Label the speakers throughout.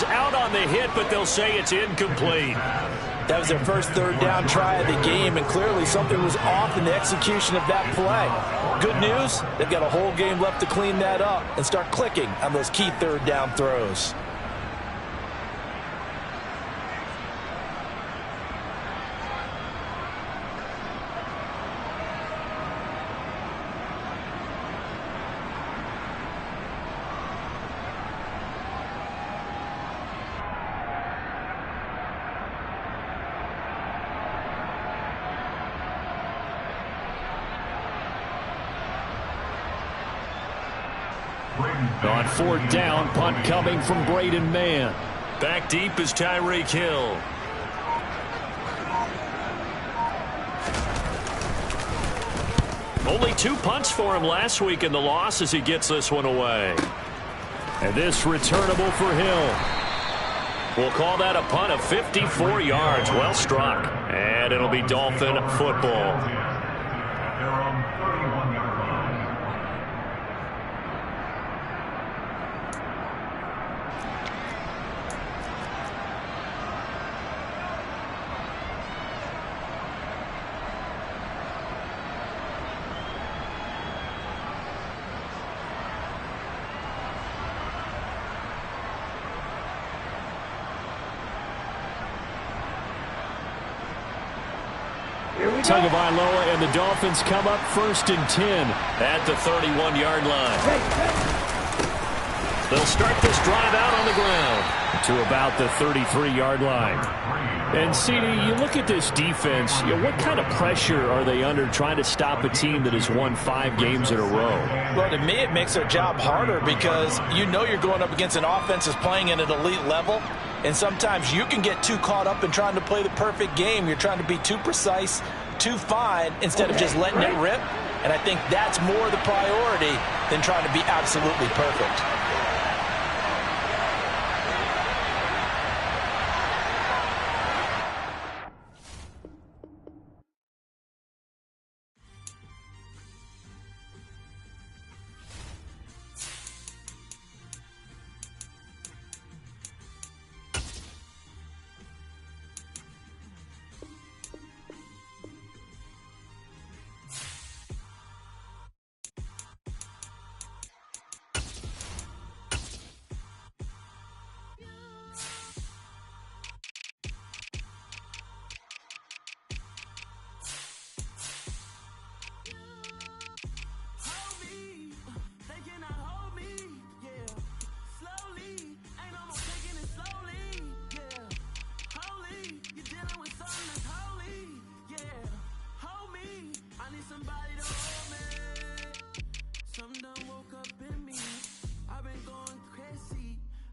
Speaker 1: comes out on the hit, but they'll say it's incomplete.
Speaker 2: That was their first third down try of the game, and clearly something was off in the execution of that play. Good news, they've got a whole game left to clean that up and start clicking on those key third down throws.
Speaker 1: On fourth down, punt coming from Braden Mann. Back deep is Tyreek Hill. Only 2 punts for him last week in the loss as he gets this one away. And this returnable for Hill. We'll call that a punt of 54 yards. Well struck. And it'll be Dolphin football. Tagovailoa and the Dolphins come up 1st and 10 at the 31-yard line. They'll start this drive out on the ground to about the 33-yard line. And, CD, you look at this defense, what kind of pressure are they under trying to stop a team that has won 5 games in a row?
Speaker 2: Well, to me, it makes their job harder because you know you're going up against an offense that's playing at an elite level. And sometimes you can get too caught up in trying to play the perfect game. You're trying to be too precise, too fine, instead of just letting it rip. And I think that's more the priority than trying to be absolutely perfect.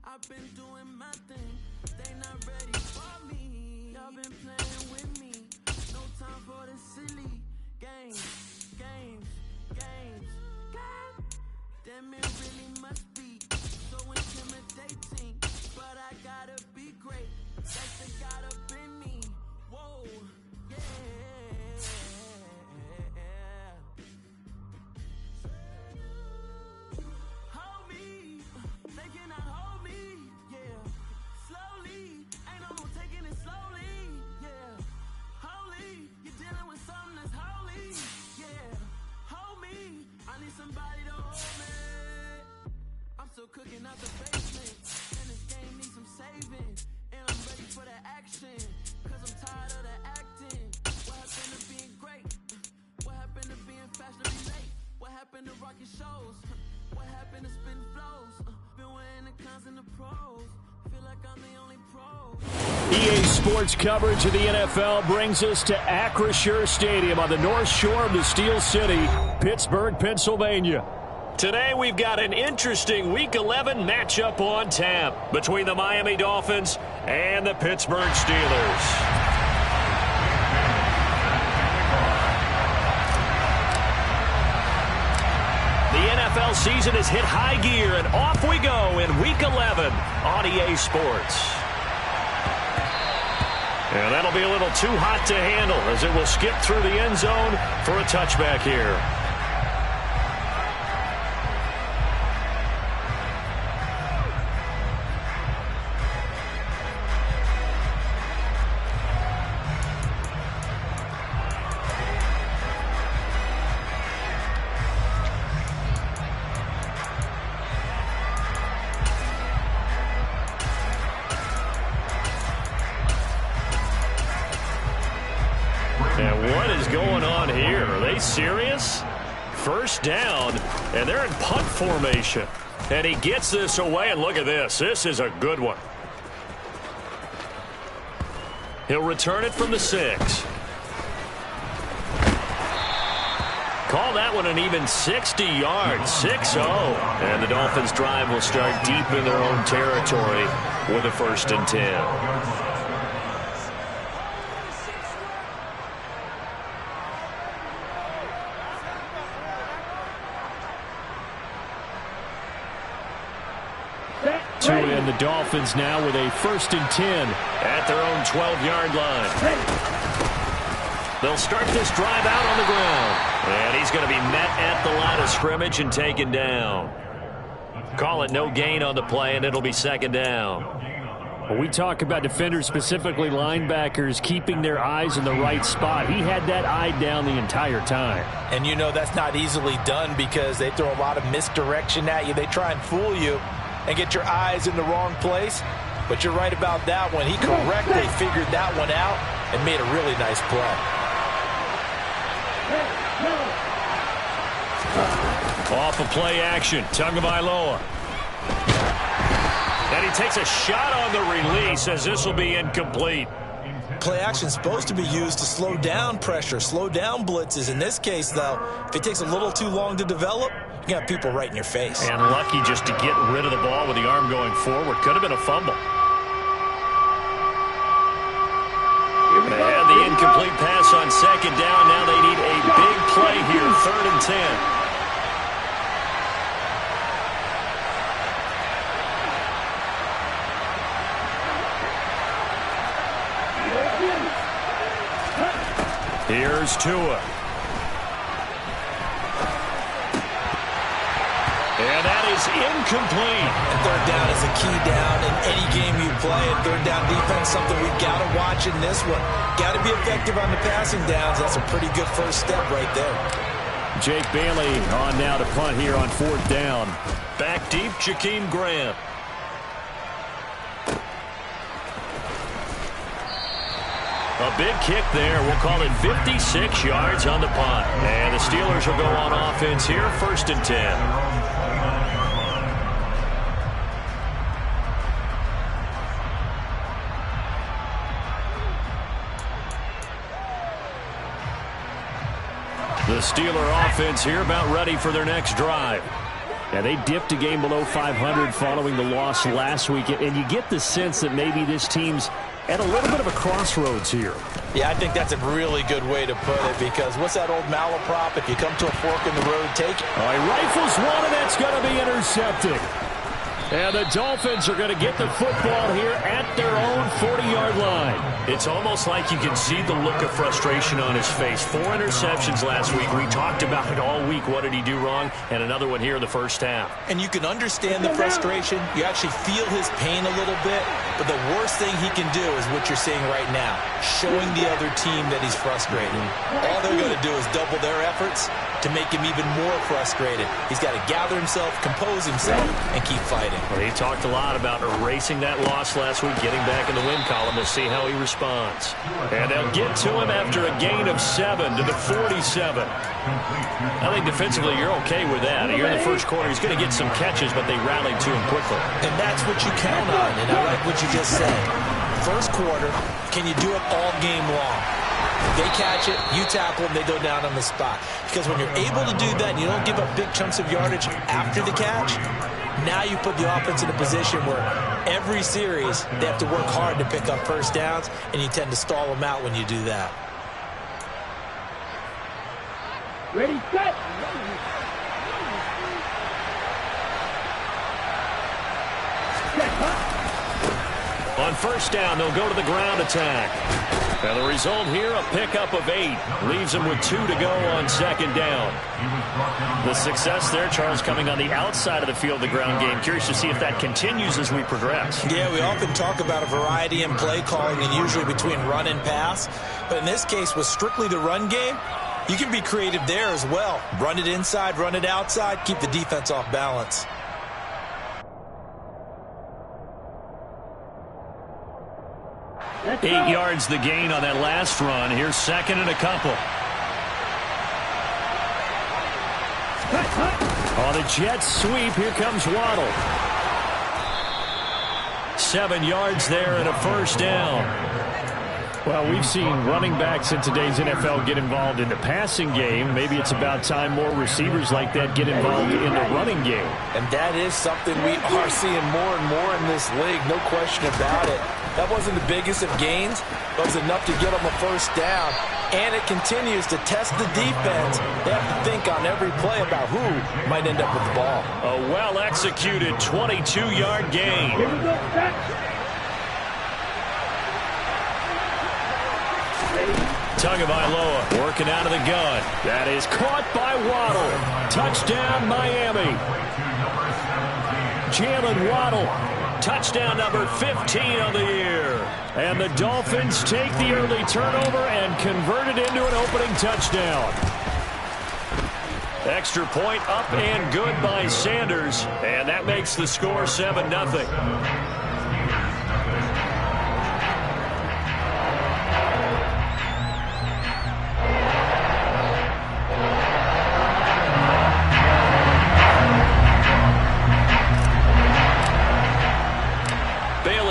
Speaker 3: I've been doing my thing, they not ready for me. Y'all been playing with me, no time for the silly games. God damn, it really must be so intimidating, but I gotta be great. That's the God up in me. Whoa, yeah. Hold me, they cannot hold me. Yeah, slowly, ain't no more taking it slowly. Yeah, holy, you're dealing with something that's holy. Yeah, hold me, I need somebody to hold me. I'm still cooking out the basement, and this game needs some saving. And I'm ready for the action, cause I'm tired of the acting. What happened to being great? What happened to being fashionably late? What happened to rocking shows? What happened to spin flows? Been wearing the cons and the pros. Feel like I'm the only pro.
Speaker 1: EA Sports coverage of the NFL brings us to Acrisure Stadium on the north shore of the Steel City, Pittsburgh, Pennsylvania. Today we've got an interesting Week 11 matchup on tap between the Miami Dolphins and the Pittsburgh Steelers. The NFL season has hit high gear, and off we go in Week 11 on EA Sports. And that'll be a little too hot to handle as it will skip through the end zone for a touchback here. And what is going on here? Are they serious? First down, and they're in punt formation. And he gets this away, and look at this. This is a good one. He'll return it from the 6. Call that one an even 60 yards, 6-0. And the Dolphins' drive will start deep in their own territory with a 1st and 10. And the Dolphins now with a 1st and 10 at their own 12-yard line. They'll start this drive out on the ground. And he's going to be met at the line of scrimmage and taken down. Call it no gain on the play, and it'll be 2nd down. Well, we talk about defenders, specifically linebackers, keeping their eyes in the right spot. He had that eye down the entire time.
Speaker 2: And you know that's not easily done because they throw a lot of misdirection at you. They try and fool you and get your eyes in the wrong place. But you're right about that one. He correctly figured that one out and made a really nice play.
Speaker 1: Off of play action, Tagovailoa. And he takes a shot on the release as this will be incomplete.
Speaker 2: Play action is supposed to be used to slow down pressure, slow down blitzes. In this case, though, if it takes a little too long to develop, you got people right in your face.
Speaker 1: And lucky just to get rid of the ball with the arm going forward. Could have been a fumble. They had the incomplete pass on 2nd down. Now they need a big play here, 3rd and 10. Here's Tua. And that is incomplete.
Speaker 2: And 3rd down is a key down in any game you play. And 3rd down defense, something we've got to watch in this one. Got to be effective on the passing downs. That's a pretty good first step right there.
Speaker 1: Jake Bailey on now to punt here on 4th down. Back deep, Jakeem Grant. A big kick there. We'll call it 56 yards on the punt. And the Steelers will go on offense here, 1st and 10. The Steeler offense here about ready for their next drive. Yeah, they dipped a game below 500 following the loss last week. And you get the sense that maybe this team's at a little bit of a crossroads here.
Speaker 2: Yeah, I think that's a really good way to put it because what's that old malaprop? If you come to a fork in the road, take it.
Speaker 1: All right, rifles one, and that's going to be intercepted. And the Dolphins are going to get the football here at their own 40-yard line. It's almost like you can see the look of frustration on his face. 4 interceptions last week. We talked about it all week. What did he do wrong? And another one here in the first half.
Speaker 2: And you can understand the frustration. You actually feel his pain a little bit. But the worst thing he can do is what you're seeing right now, showing the other team that he's frustrated. All they're going to do is double their efforts to make him even more frustrated. He's got to gather himself, compose himself, and keep fighting.
Speaker 1: Well, he talked a lot about erasing that loss last week, getting back in the win column. We'll see how he responds. And they'll get to him after a gain of 7 to the 47. I think defensively you're okay with that. Here in the first quarter, he's going to get some catches, but they rallied to him quickly.
Speaker 2: And that's what you count on, and I like what you just said. First quarter, can you do it all game long? They catch it, you tackle them, they go down on the spot. Because when you're able to do that and you don't give up big chunks of yardage after the catch, now you put the offense in a position where every series they have to work hard to pick up first downs, and you tend to stall them out when you do that.
Speaker 3: Ready, set.
Speaker 1: On first down, they'll go to the ground attack. And the result here, a pickup of 8. Leaves them with 2 to go on 2nd down. The success there, Charles, coming on the outside of the field, the ground game. Curious to see if that continues as we progress.
Speaker 2: Yeah, we often talk about a variety in play calling and usually between run and pass. But in this case, with strictly the run game, you can be creative there as well. Run it inside, run it outside, keep the defense off balance.
Speaker 1: 8 yards the gain on that last run. Here's second and a couple. On the Jets sweep, here comes Waddle. 7 yards there and a first down. Well, we've seen running backs in today's NFL get involved in the passing game. Maybe it's about time more receivers like that get involved in the running game.
Speaker 2: And that is something we are seeing more and more in this league, no question about it. That wasn't the biggest of gains, but it was enough to get them a first down. And it continues to test the defense. They have to think on every play about who might end up with the ball.
Speaker 1: A well-executed 22-yard gain. Tagovailoa working out of the gun. That is caught by Waddle. Touchdown, Miami. Jalen Waddle. Touchdown number 15 on the year. And the Dolphins take the early turnover and convert it into an opening touchdown. Extra point up and good by Sanders. And that makes the score 7-0.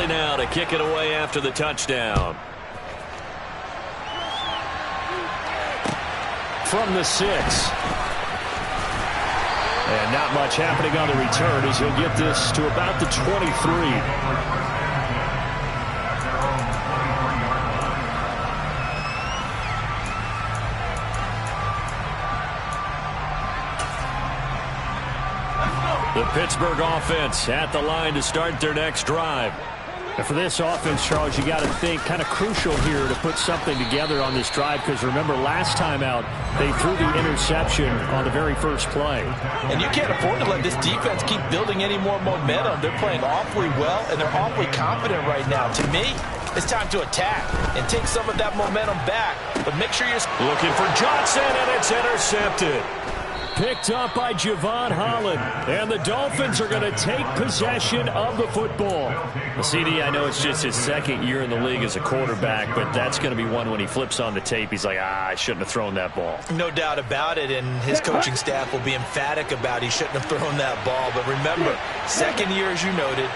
Speaker 1: Now to kick it away after the touchdown. From the 6. And not much happening on the return as he'll get this to about the 23. The Pittsburgh offense at the line to start their next drive. And for this offense, Charles, you got to think kind of crucial here to put something together on this drive, because remember last time out they threw the interception on the very first play.
Speaker 2: And you can't afford to let this defense keep building any more momentum. They're playing awfully well, and they're awfully confident right now. To me, it's time to attack and take some of that momentum back. But make sure you're
Speaker 1: looking for Johnson, and it's intercepted. Picked up by Javon Holland. And the Dolphins are going to take possession of the football. Well, CD, I know it's just his second year in the league as a quarterback, but that's going to be one when he flips on the tape. He's like, I shouldn't have thrown that ball.
Speaker 2: No doubt about it, and his coaching staff will be emphatic about he shouldn't have thrown that ball. But remember, second year, as you noted,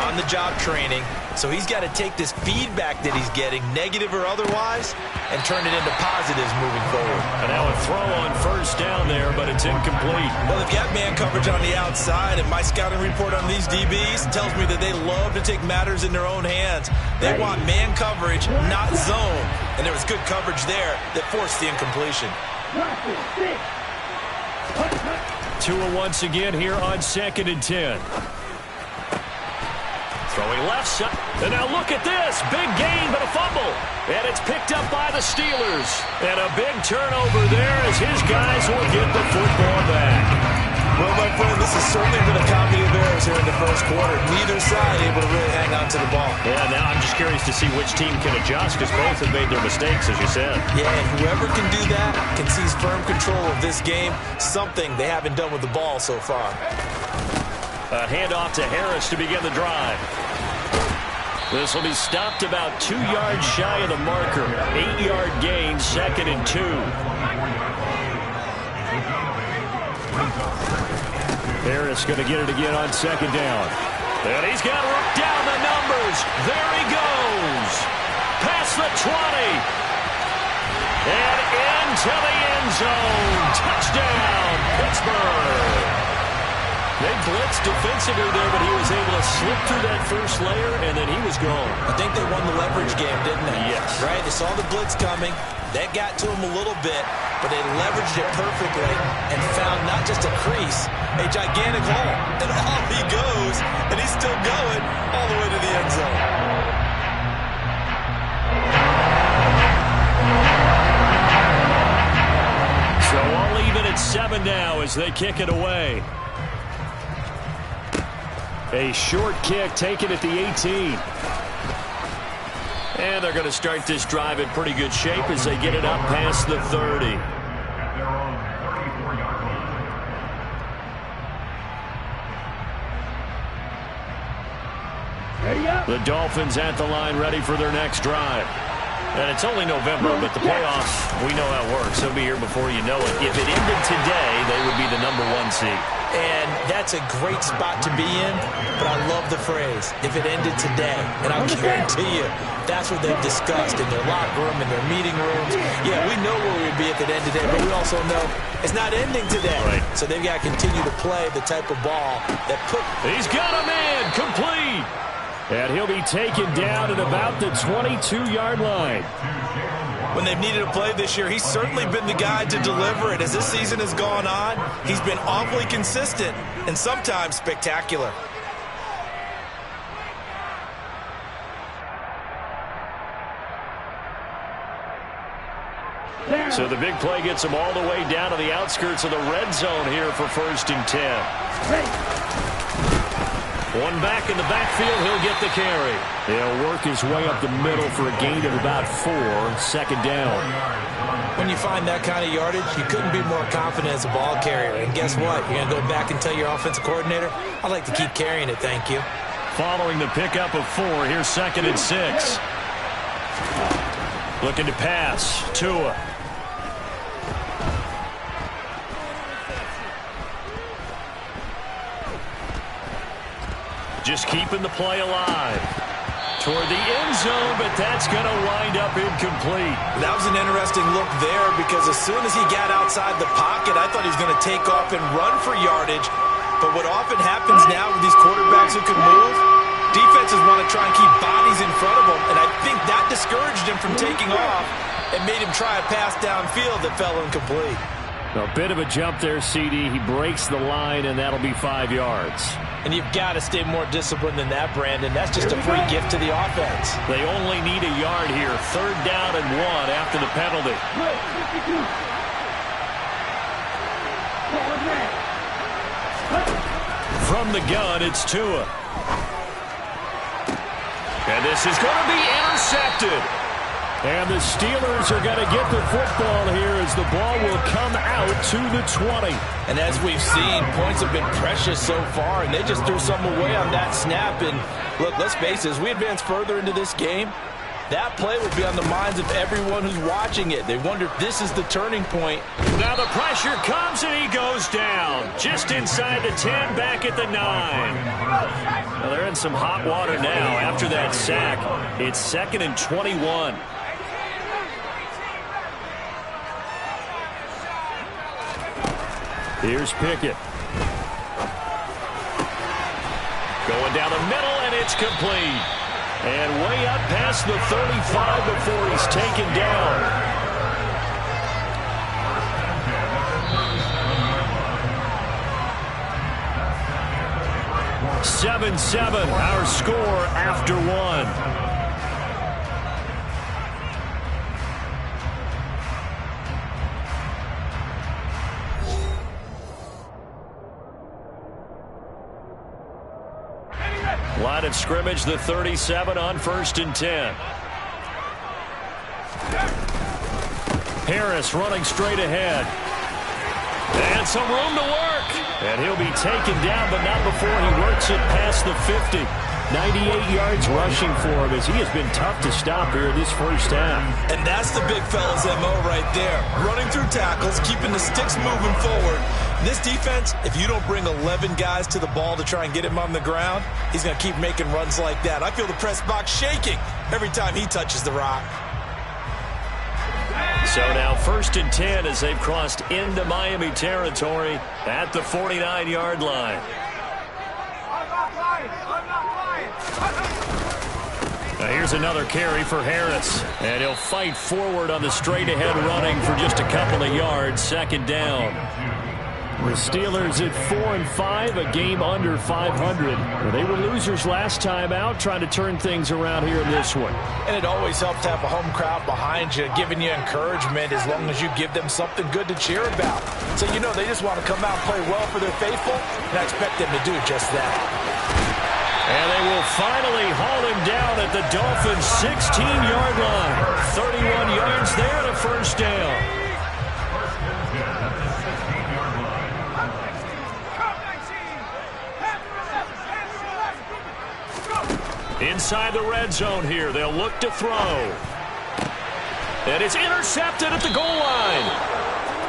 Speaker 2: on-the-job training. So he's got to take this feedback that he's getting, negative or otherwise, and turn it into positives moving forward.
Speaker 1: And now a throw on first down there, but it's incomplete.
Speaker 2: Well, they've got man coverage on the outside, and my scouting report on these DBs tells me that they love to take matters in their own hands. They want man coverage, not zone. And there was good coverage there that forced the incompletion.
Speaker 1: Tua once again here on 2nd and 10. Throwing left side. And now look at this. Big gain, but a fumble. And it's picked up by the Steelers. And a big turnover there as his guys will get the football back.
Speaker 2: Well, my friend, this has certainly been a comedy of errors here in the first quarter. Neither side able to really hang on to the ball.
Speaker 1: Yeah, now I'm just curious to see which team can adjust, because both have made their mistakes, as you said.
Speaker 2: Yeah, and whoever can do that can seize firm control of this game, something they haven't done with the ball so far.
Speaker 1: A handoff to Harris to begin the drive. This will be stopped about 2 yards shy of the marker. 8-yard gain, 2nd and 2. Harris going to get it again on 2nd down. And he's got to look down the numbers. There he goes. Past the 20. And into the end zone. Touchdown, Pittsburgh. They blitzed defensively there, but he was able to slip through that first layer, and then he was gone.
Speaker 2: I think they won the leverage game, didn't they?
Speaker 1: Yes.
Speaker 2: Right? They saw the blitz coming. That got to him a little bit, but they leveraged it perfectly and found not just a crease, a gigantic hole. And off he goes, and he's still going all the way to the end zone.
Speaker 1: So I'll leave it at 7 now as they kick it away. A short kick taken at the 18. And they're going to start this drive in pretty good shape as they get it up past the 30.
Speaker 3: Ready up.
Speaker 1: The Dolphins at the line ready for their next drive. And it's only November, but the playoffs, we know how it works. They'll be here before you know it. If it ended today, they would be the #1 seed.
Speaker 2: And that's a great spot to be in, but I love the phrase, if it ended today. And I'll guarantee you, that's what they've discussed in their locker room, in their meeting rooms. Yeah, we know where we'd be if it ended today, but we also know it's not ending today.
Speaker 1: Right.
Speaker 2: So they've got to continue to play the type of ball that put...
Speaker 1: He's got a man, complete. And he'll be taken down at about the 22-yard line.
Speaker 2: When they've needed a play this year, he's certainly been the guy to deliver it. As this season has gone on, he's been awfully consistent and sometimes spectacular.
Speaker 1: So the big play gets him all the way down to the outskirts of the red zone here for 1st and 10. One back in the backfield, he'll get the carry. He'll work his way up the middle for a gain of about 4, 2nd down.
Speaker 2: When you find that kind of yardage, you couldn't be more confident as a ball carrier. And guess what? You're going to go back and tell your offensive coordinator, I'd like to keep carrying it, thank you.
Speaker 1: Following the pickup of 4, here's 2nd and 6. Looking to pass. Tua. Just keeping the play alive. Toward the end zone, but that's going to wind up incomplete.
Speaker 2: That was an interesting look there because as soon as he got outside the pocket, I thought he was going to take off and run for yardage. But what often happens now with these quarterbacks who can move, defenses want to try and keep bodies in front of them, and I think that discouraged him from taking off and made him try a pass downfield that fell incomplete.
Speaker 1: A bit of a jump there, CD. He breaks the line, and that'll be 5 yards.
Speaker 2: And you've got to stay more disciplined than that, Brandon. That's just a free gift to the offense.
Speaker 1: They only need a yard here. 3rd down and 1 after the penalty. From the gun, it's Tua. And this is going to be intercepted. And the Steelers are going to get the football here as the ball will come out to the 20.
Speaker 2: And as we've seen, points have been precious so far, and they just threw some away on that snap. And look, let's face it, as we advance further into this game, that play will be on the minds of everyone who's watching it. They wonder if this is the turning point.
Speaker 1: Now the pressure comes, and he goes down. Just inside the 10, back at the 9. Well, they're in some hot water now after that sack. It's 2nd and 21. Here's Pickett. Going down the middle, and it's complete. And way up past the 35 before he's taken down. (7-7) our score after 1. Line of scrimmage, the 37 on 1st and 10. Harris running straight ahead. And some room to work. And he'll be taken down, but not before he works it past the 50. 98 yards rushing for him as he has been tough to stop here in this first half.
Speaker 2: And that's the big fella's MO right there. Running through tackles, keeping the sticks moving forward. This defense, if you don't bring 11 guys to the ball to try and get him on the ground, he's going to keep making runs like that. I feel the press box shaking every time he touches the rock.
Speaker 1: So now 1st and 10 as they've crossed into Miami territory at the 49-yard line. Now here's another carry for Harris. And he'll fight forward on the straight-ahead running for just a couple of yards. 2nd down. The Steelers at 4-5, a game under 500. They were losers last time out, trying to turn things around here in this one.
Speaker 2: And it always helps to have a home crowd behind you, giving you encouragement as long as you give them something good to cheer about. So you know they just want to come out and play well for their faithful, and I expect them to do just that.
Speaker 1: And they will finally haul him down at the Dolphins' 16-yard line. 31 yards there and a 1st down. inside the red zone here. They'll look to throw. And it's intercepted at the goal line.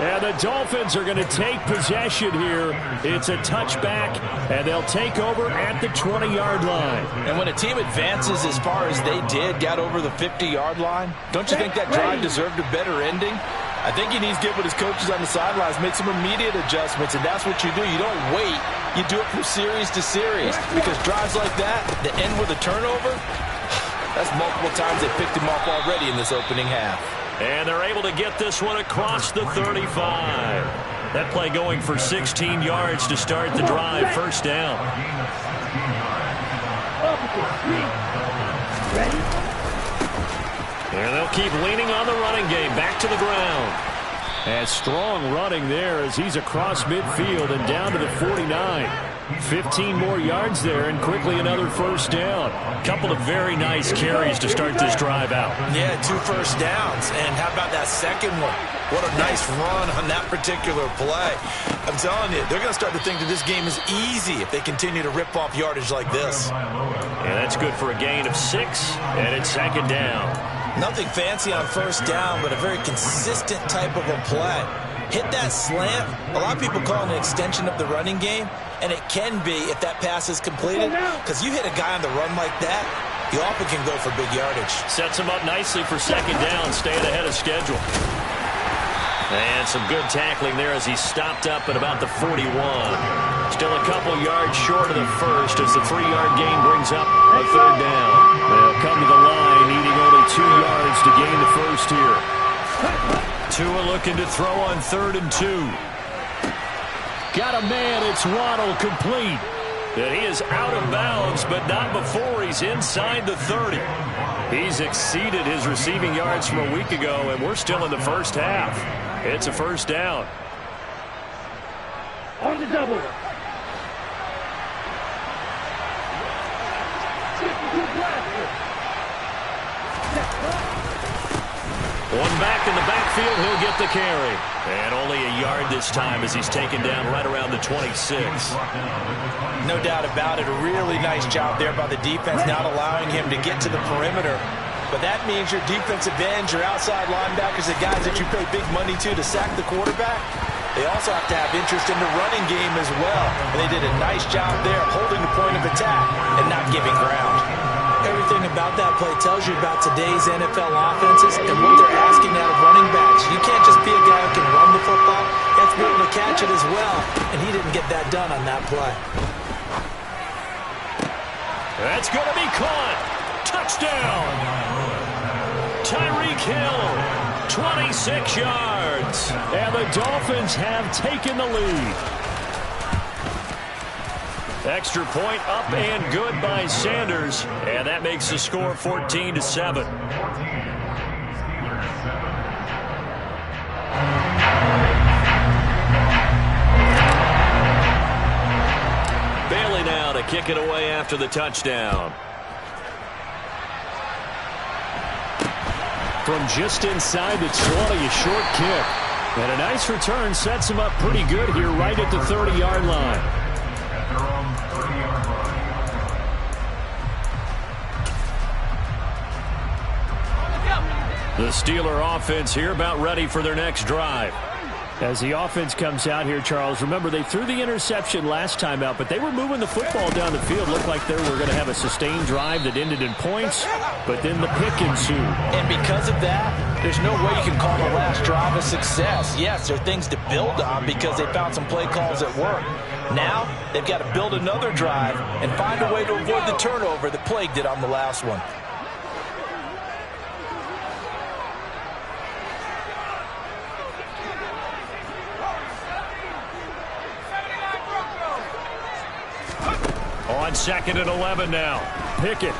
Speaker 1: And the Dolphins are going to take possession here. It's a touchback, and they'll take over at the 20-yard line.
Speaker 2: And when a team advances as far as they did, got over the 50-yard line, don't you think that drive deserved a better ending? I think he needs to get with his coaches on the sidelines, make some immediate adjustments, and that's what you do. You don't wait. You do it from series to series, because drives like that end with a turnover, that's multiple times they picked him off already in this opening half.
Speaker 1: And they're able to get this one across the 35. That play going for 16 yards to start the drive. First down. And they'll keep leaning on the running game. Back to the ground. And strong running there as he's across midfield and down to the 49. 15 more yards there, and quickly another first down. Couple of very nice carries to start this drive out.
Speaker 2: Yeah, 2 first downs. And how about that second one? What a nice run on that particular play. I'm telling you, they're going to start to think that this game is easy if they continue to rip off yardage like this.
Speaker 1: And that's good for a gain of 6, and it's second down.
Speaker 2: Nothing fancy on first down, but a very consistent type of a play. Hit that slant. A lot of people call it an extension of the running game, and it can be if that pass is completed, because you hit a guy on the run like that, you often can go for big yardage.
Speaker 1: Sets him up nicely for second down, staying ahead of schedule. And some good tackling there as he stopped up at about the 41. Still a couple yards short of the first as the 3-yard gain brings up a third down. They'll come to the line, needing only 2 yards to gain the first here. Tua looking to throw on 3rd and 2. Got a man, it's Waddle, complete. And he is out of bounds, but not before he's inside the 30. He's exceeded his receiving yards from a week ago, and we're still in the first half. It's a first down.
Speaker 4: On the double.
Speaker 1: One back in the backfield, he'll get the carry. And only a yard this time as he's taken down right around the 26.
Speaker 2: No doubt about it. A really nice job there by the defense, not allowing him to get to the perimeter. But that means your defensive ends, your outside linebackers, the guys that you pay big money to sack the quarterback, they also have to have interest in the running game as well. And they did a nice job there holding the point of attack and not giving ground. Everything about that play tells you about today's NFL offenses and what they're asking out of running backs. You can't just be a guy who can run the football. You have to be able to catch it as well. And he didn't get that done on that play.
Speaker 1: That's going to be caught. Touchdown. Tyreek Hill, 26 yards. And the Dolphins have taken the lead. Extra point up and good by Sanders. And that makes the score 14-7. Bailey now to kick it away after the touchdown. From just inside the 20, a short kick. And a nice return sets him up pretty good here right at the 30-yard line. The Steeler offense here about ready for their next drive. As the offense comes out here, Charles, remember they threw the interception last time out, but they were moving the football down the field. Looked like they were going to have a sustained drive that ended in points, but then the pick ensued.
Speaker 2: And because of that, there's no way you can call the last drive a success. Yes, there are things to build on because they found some play calls that work. Now, they've got to build another drive and find a way to avoid the turnover that plagued it on the last one.
Speaker 1: On 2nd and 11 now. Pickett.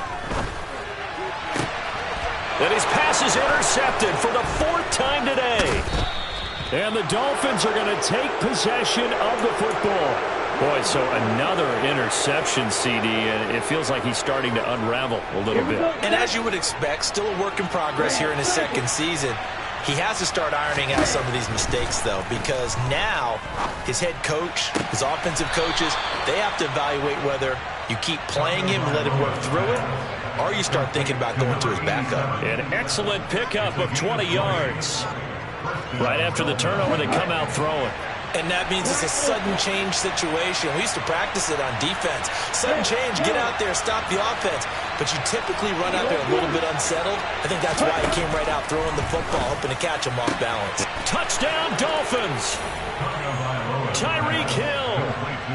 Speaker 1: And his pass is intercepted for the 4th time today. And the Dolphins are going to take possession of the football. Boy, so another interception, CD, and it feels like he's starting to unravel a little bit.
Speaker 2: And as you would expect, still a work in progress here in his second season. He has to start ironing out some of these mistakes, though, because now his head coach, his offensive coaches, they have to evaluate whether you keep playing him and let him work through it, or you start thinking about going to his backup.
Speaker 1: An excellent pickup of 20 yards. Right after the turnover, they come out throwing.
Speaker 2: And that means it's a sudden change situation. We used to practice it on defense. Sudden change, get out there, stop the offense. But you typically run out there a little bit unsettled. I think that's why he came right out throwing the football, hoping to catch him off balance.
Speaker 1: Touchdown, Dolphins. Tyreek Hill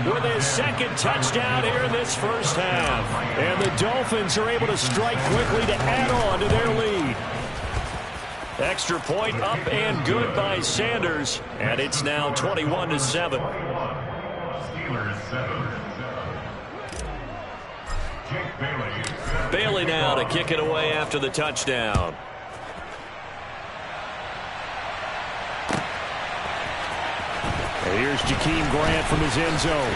Speaker 1: with his second touchdown here in this first half. And the Dolphins are able to strike quickly to add on to their lead. Extra point up and good by Sanders, and it's now 21-7. Bailey now to kick it away after the touchdown.
Speaker 3: And here's Jakeem Grant from his end zone.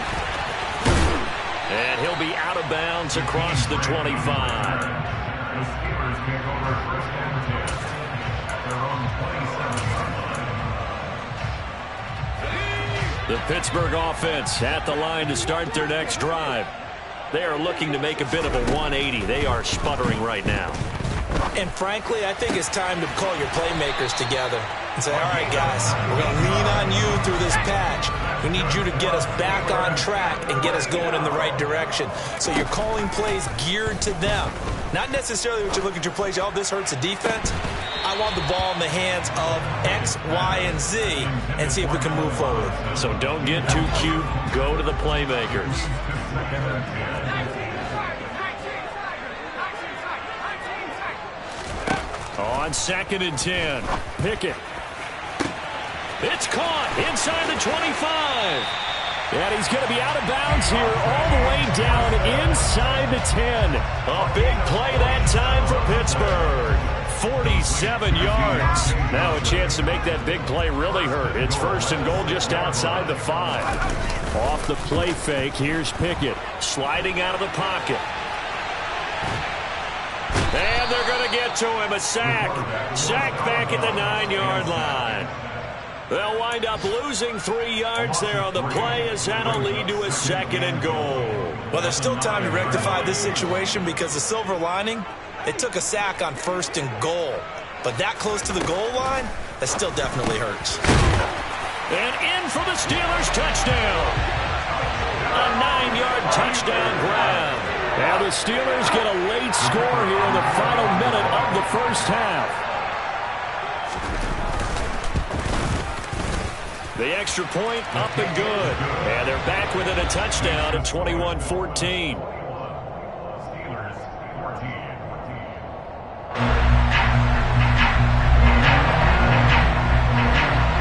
Speaker 1: And he'll be out of bounds across the 25. The Pittsburgh offense at the line to start their next drive. They are looking to make a bit of a 180. They are sputtering right now.
Speaker 2: And frankly, I think it's time to call your playmakers together and say, all right, guys, we're going to lean on you through this patch. We need you to get us back on track and get us going in the right direction. So you're calling plays geared to them. Not necessarily what you look at your plays, oh, this hurts the defense. I want the ball in the hands of X, Y, and Z and see if we can move forward.
Speaker 1: So don't get too cute. Go to the playmakers. On 2nd and 10. Pickett. It's caught inside the 25. And he's going to be out of bounds here all the way down inside the 10. A big play that time for Pittsburgh. 47 yards. Now a chance to make that big play really hurt. It's 1st and goal just outside the 5. Off the play fake, here's Pickett. Sliding out of the pocket. And they're going to get to him. A sack. Sack back at the 9-yard line. They'll wind up losing 3 yards there on the play as that'll lead to a 2nd and goal.
Speaker 2: Well, there's still time to rectify this situation because the silver lining, it took a sack on 1st and goal. But that close to the goal line, that still definitely hurts.
Speaker 1: And in for the Steelers touchdown. A 9-yard touchdown grab. Now the Steelers get a late score here in the final minute of the first half. The extra point up and good. And they're back within a touchdown at 21-14.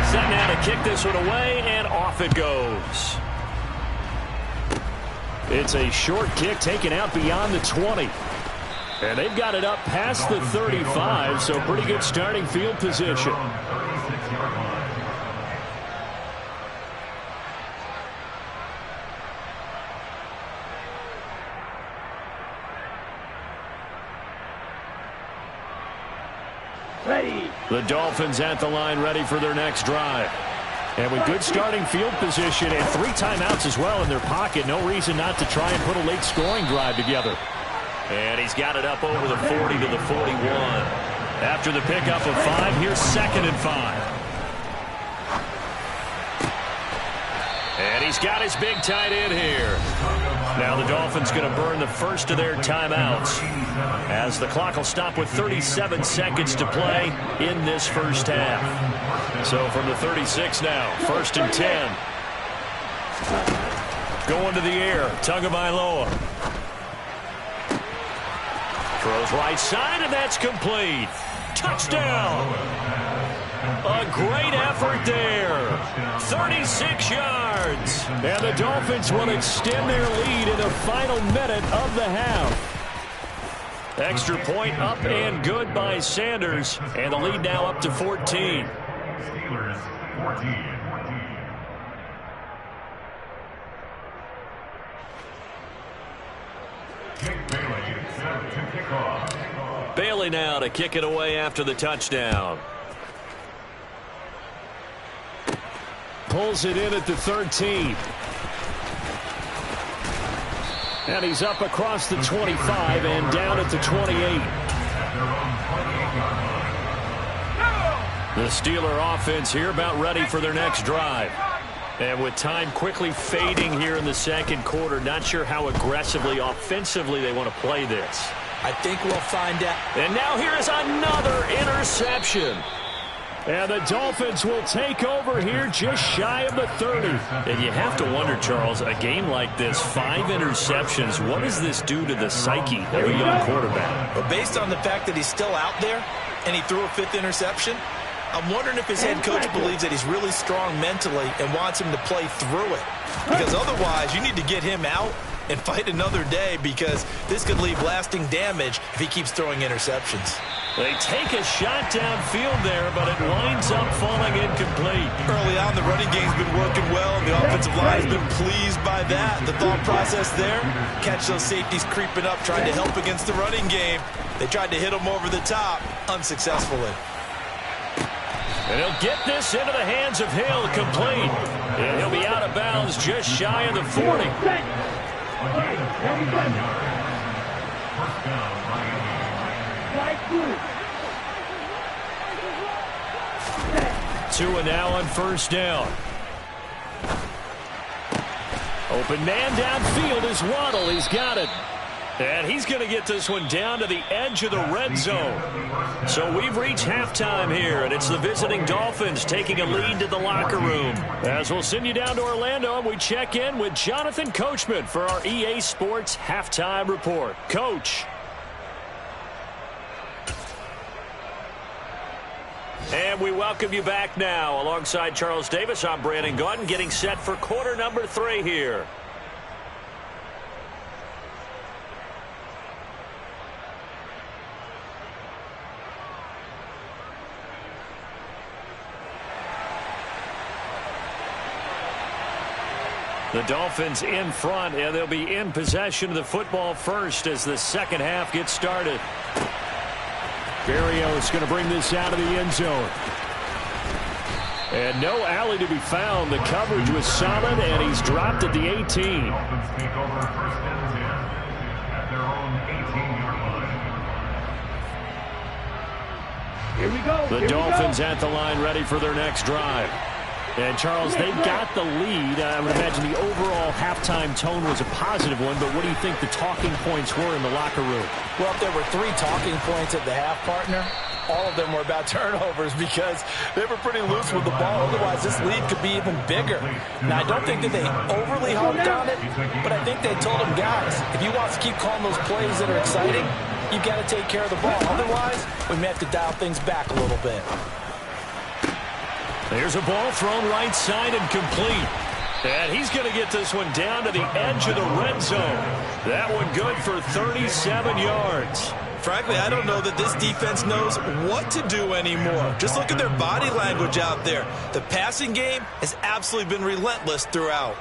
Speaker 1: Set now to kick this one away, and off it goes. It's a short kick taken out beyond the 20. And they've got it up past the 35, so pretty good starting field position. The Dolphins at the line ready for their next drive. And with good starting field position and 3 timeouts as well in their pocket, no reason not to try and put a late scoring drive together. And he's got it up over the 40 to the 41. After the pickup of 5, here's 2nd and 5. And he's got his big tight end here. Now the Dolphins going to burn the first of their timeouts as the clock will stop with 37 seconds to play in this first half. So from the 36 now, 1st and 10. Going to the air, Tagovailoa. Throws right side, and that's complete. Touchdown. A great effort there. 36 yards. And the Dolphins will extend their lead in the final minute of the half. Extra point up and good by Sanders. And the lead now up to 14.
Speaker 4: Steelers 14.
Speaker 1: Bailey now to kick it away after the touchdown. Pulls it in at the 13. And he's up across the 25 and down at the 28. The Steeler offense here about ready for their next drive. And with time quickly fading here in the second quarter, not sure how aggressively, offensively they want to play this.
Speaker 2: I think we'll find out.
Speaker 1: And now here is another interception. And the Dolphins will take over here just shy of the 30. And you have to wonder, Charles, a game like this, 5 interceptions, what does this do to the psyche of a young quarterback?
Speaker 2: But based on the fact that he's still out there and he threw a 5th interception, I'm wondering if his head coach believes that he's really strong mentally and wants him to play through it. Because otherwise, you need to get him out and fight another day, because this could leave lasting damage if he keeps throwing interceptions.
Speaker 1: They take a shot downfield there, but it winds up falling incomplete.
Speaker 2: Early on, the running game's been working well, and the offensive line has been pleased by that. The thought process there, catch those safeties creeping up, trying to help against the running game. They tried to hit him over the top, unsuccessfully.
Speaker 1: And he'll get this into the hands of Hill, complete. And he'll be out of bounds just shy of the 40. Tua now on first down. Open man downfield is Waddle. He's got it. And he's going to get this one down to the edge of the red zone. So we've reached halftime here, and it's the visiting Dolphins taking a lead to the locker room. As we'll send you down to Orlando, and we check in with Jonathan Coachman for our EA Sports Halftime Report. Coach. And we welcome you back now. Alongside Charles Davis, I'm Brandon Gaudin, getting set for quarter number 3 here. The Dolphins in front, and they'll be in possession of the football first as the second half gets started. Berrios going to bring this out of the end zone. And no alley to be found. The coverage was solid, and he's dropped at the 18.
Speaker 4: Dolphins take over first and 10 at their own 18-yard line.
Speaker 3: Here we go.
Speaker 1: The Dolphins at the line, ready for their next drive. And, Charles, they got the lead. I would imagine the overall halftime tone was a positive one, but what do you think the talking points were in the locker room?
Speaker 2: Well, if there were 3 talking points at the half, partner, all of them were about turnovers, because they were pretty loose with the ball. Otherwise, this lead could be even bigger. Now, I don't think that they overly harped on it, but I think they told them, guys, if you want to keep calling those plays that are exciting, you've got to take care of the ball. Otherwise, we may have to dial things back a little bit.
Speaker 1: There's a ball thrown right side and complete. And he's going to get this one down to the edge of the red zone. That one good for 37 yards.
Speaker 2: Frankly, I don't know that this defense knows what to do anymore. Just look at their body language out there. The passing game has absolutely been relentless throughout.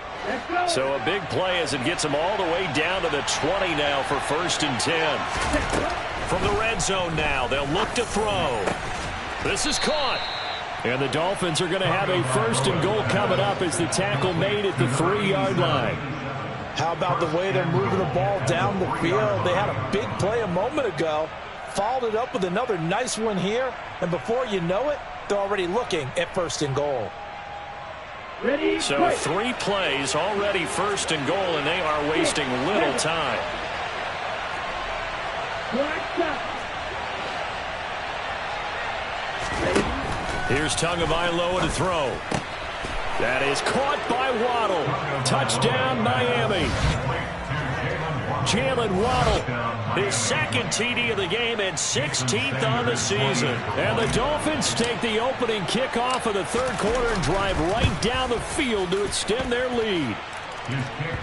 Speaker 1: So a big play as it gets them all the way down to the 20 now for first and 10. From the red zone now, they'll look to throw. This is caught. And the Dolphins are going to have a first and goal coming up as the tackle made at the 3-yard line.
Speaker 2: How about the way they're moving the ball down the field? They had a big play a moment ago, followed it up with another nice one here, and before you know it, they're already looking at first and goal.
Speaker 3: Ready,
Speaker 1: so
Speaker 3: play.
Speaker 1: 3 plays already first and goal, and they are wasting little time. Here's Tagovailoa to throw. That is caught by Waddle. Touchdown, Miami. Jalen Waddle, his second TD of the game and 16th on the season. And the Dolphins take the opening kickoff of the third quarter and drive right down the field to extend their lead.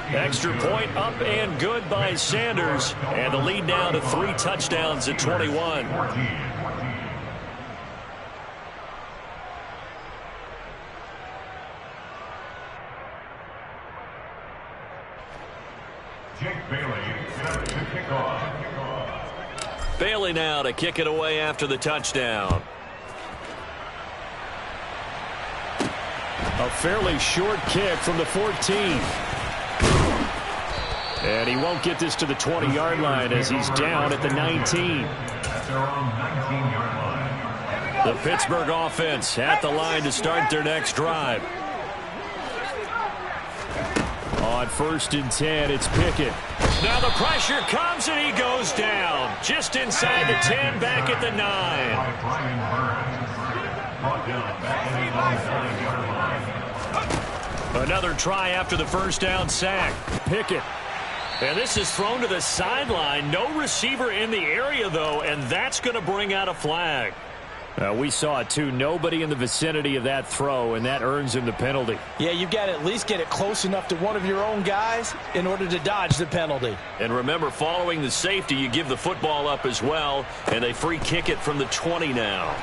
Speaker 1: Extra point up and good by Sanders. And the lead now to 3 touchdowns at 21.
Speaker 4: Jake Bailey set to kick off.
Speaker 1: Bailey now to kick it away after the touchdown. A fairly short kick from the 14. And he won't get this to the 20-yard line as he's down at the 19.
Speaker 4: At their own 19-yard line.
Speaker 1: The Pittsburgh offense at the line to start their next drive. On 1st and 10, it's Pickett. Now the pressure comes and he goes down. Just inside the 10, back at the 9.
Speaker 4: Brian Burns. Brought down back at the 9-yard line.
Speaker 1: Another try after the first down sack. Pickett. And this is thrown to the sideline. No receiver in the area, though, and that's going to bring out a flag. We saw it, too. Nobody in the vicinity of that throw, and that earns him the penalty.
Speaker 2: Yeah, you've got to at least get it close enough to one of your own guys in order to dodge the penalty.
Speaker 1: And remember, following the safety, you give the football up as well, and they free kick it from the 20 now.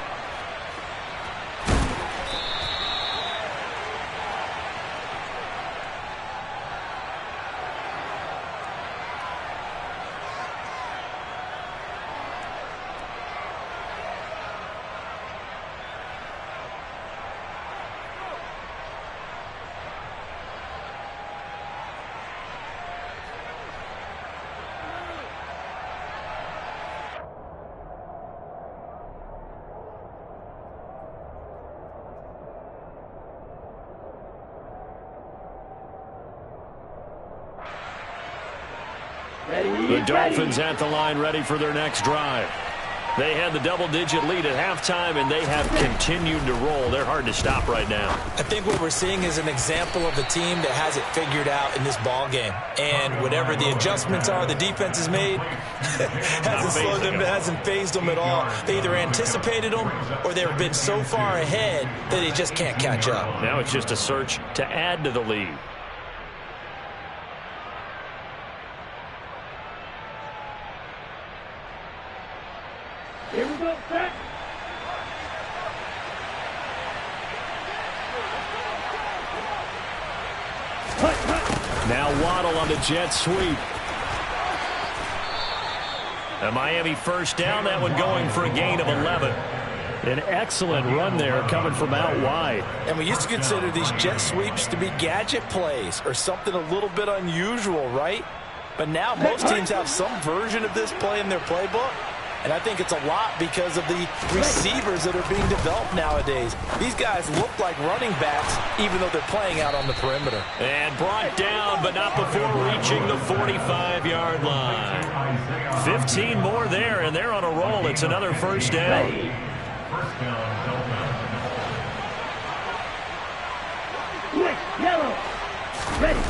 Speaker 1: The Dolphins at the line ready for their next drive. They had the double-digit lead at halftime, and they have continued to roll. They're hard to stop right now.
Speaker 2: I think what we're seeing is an example of a team that has it figured out in this ball game. And whatever the adjustments are the defense has made hasn't slowed them, hasn't phased them at all. They either anticipated them or they've been so far ahead that they just can't catch up.
Speaker 1: Now it's just a search to add to the lead.
Speaker 5: Here we go, set.
Speaker 1: Now Waddle on the jet sweep. A Miami first down, that one going for a gain of 11. An excellent run there coming from out wide.
Speaker 2: And we used to consider these jet sweeps to be gadget plays or something a little bit unusual, right? But now most teams have some version of this play in their playbook. And I think it's a lot because of the receivers that are being developed nowadays. These guys look like running backs, even though they're playing out on the perimeter.
Speaker 1: And brought down, but not before reaching the 45-yard line. 15 more there, and they're on a roll. It's another first down.
Speaker 4: First down,
Speaker 5: Quick, yellow. Ready.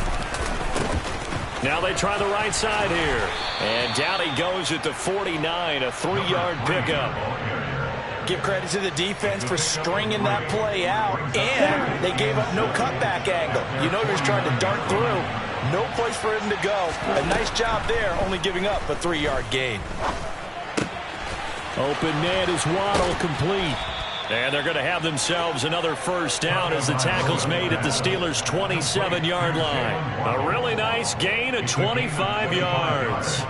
Speaker 1: Now they try the right side here. And down he goes at the 49, a 3-yard pickup.
Speaker 2: Give credit to the defense for stringing that play out, and they gave up no cutback angle. You know he was trying to dart through. No place for him to go. A nice job there, only giving up a 3-yard gain.
Speaker 1: Open man is Waddle complete. And they're going to have themselves another first down as the tackle's made at the Steelers' 27-yard line. A really nice gain of 25 yards.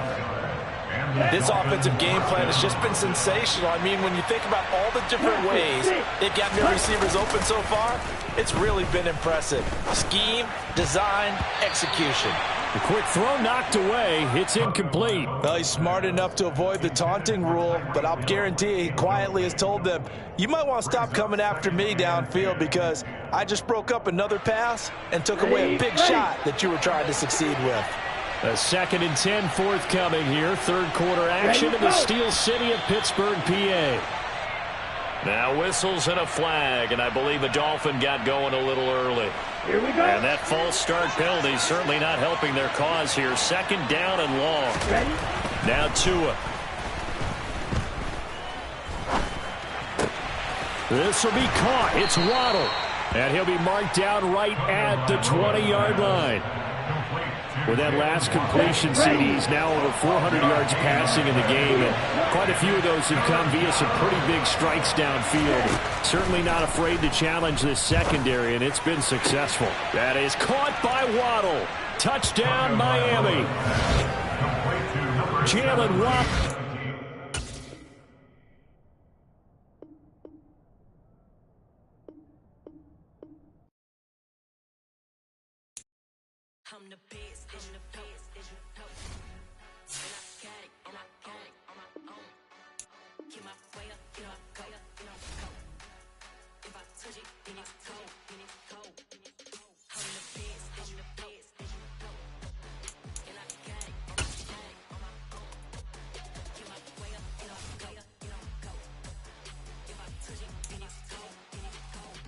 Speaker 2: This offensive game plan has just been sensational. I mean, when you think about all the different ways they've got their receivers open so far, it's really been impressive. Scheme, design, execution.
Speaker 1: The quick throw knocked away. It's incomplete.
Speaker 2: Well, he's smart enough to avoid the taunting rule, but I'll guarantee he quietly has told them, you might want to stop coming after me downfield because I just broke up another pass and took away a big shot that you were trying to succeed with.
Speaker 1: A 2nd and 10 forthcoming here. Third quarter action in the Steel City of Pittsburgh, PA. Now whistles and a flag, and I believe a Dolphin got going a little early.
Speaker 5: Here we go.
Speaker 1: And that false start penalty certainly not helping their cause here. 2nd down and long.
Speaker 5: Ready.
Speaker 1: Now Tua. This will be caught. It's Waddle. And he'll be marked down right at the 20-yard line. With that last completion, CD's now over 400 yards passing in the game, and quite a few of those have come via some pretty big strikes downfield. Certainly not afraid to challenge this secondary, and it's been successful. That is caught by Waddle. Touchdown, Miami. Jalen Waddle.
Speaker 6: I'm the best, I'm the best, I'm the best. And I got it, and I got it on my own. Get my way up, get my go, get my go. If I touch it, then it's cold, then it's cold. I'm the best, I'm the best, I'm the best. And I got it, and I got it on my own. Get my way up, get my go, get my go. If I touch it, then it's cold, then it's cold.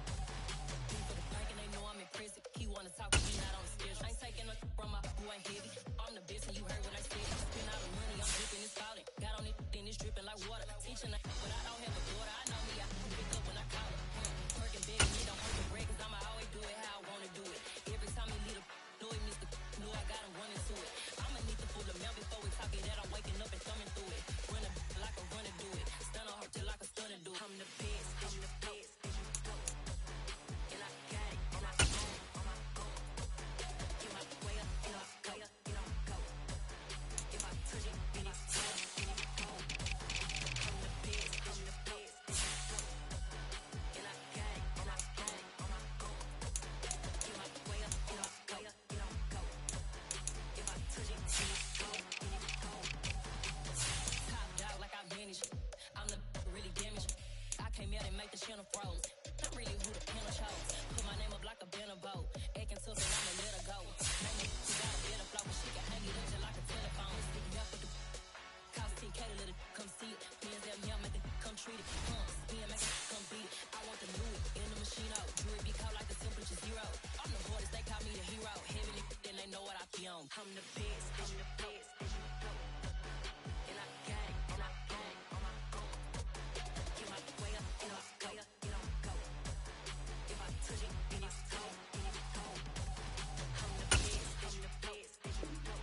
Speaker 6: People the bank and they know I'm in prison. He wanna talk, but he not on the schedule. I ain't taking no from my who ain't heavy. I'm the best and you heard what I said. Spend all the money, I'm dripping, it's falling. Got on it, then it's dripping like water. Teaching that, but I don't have a daughter. I know me, I can pick up when I call her. Working big and it don't hurt the break, cause I'ma always do it how I wanna do it. Every time he lead a know he missed the know I got him running to it. I'ma need to pull the mail before we talk it that I'm waking up and thumbing through it. Run a like a runner do it. Stun on her till like a stunner do it. I'm the best, I'm the best, and you know. And I got it, and I got it on my own. Get my way up, get my go, get my go. If I touch it, then it's cold, then it's cold. I'm the best, I'm the best, and you know. And I got it, and I got it on my own. Get my way up, get my go, get my go. If I touch it, then it's cold, then it's cold. Top dog like I managed. I'm the really damaged. I came out and make the channel froze. I'm really who the panel chose. Put my name up like a banner boat. Acting tough and I'ma let her go. Make me she got a better flow, but she can hang it up just like a telephone. Stick me up with the cost 10K to let it come see it. Hands down here, make it come treat it. Spin, make it come beat it. I want the new it in the machine out. Jewelry be called like the temperature zero. I'm the hardest, they call me the hero. Heavenly, then they know what I be on. I'm the best, I'm the best, and you know. And I got it, and I got it on my own. Get my way up, get my go, get my go. If I touch it, then it's cold, then it's cold. I'm the best, I'm the best, and you know.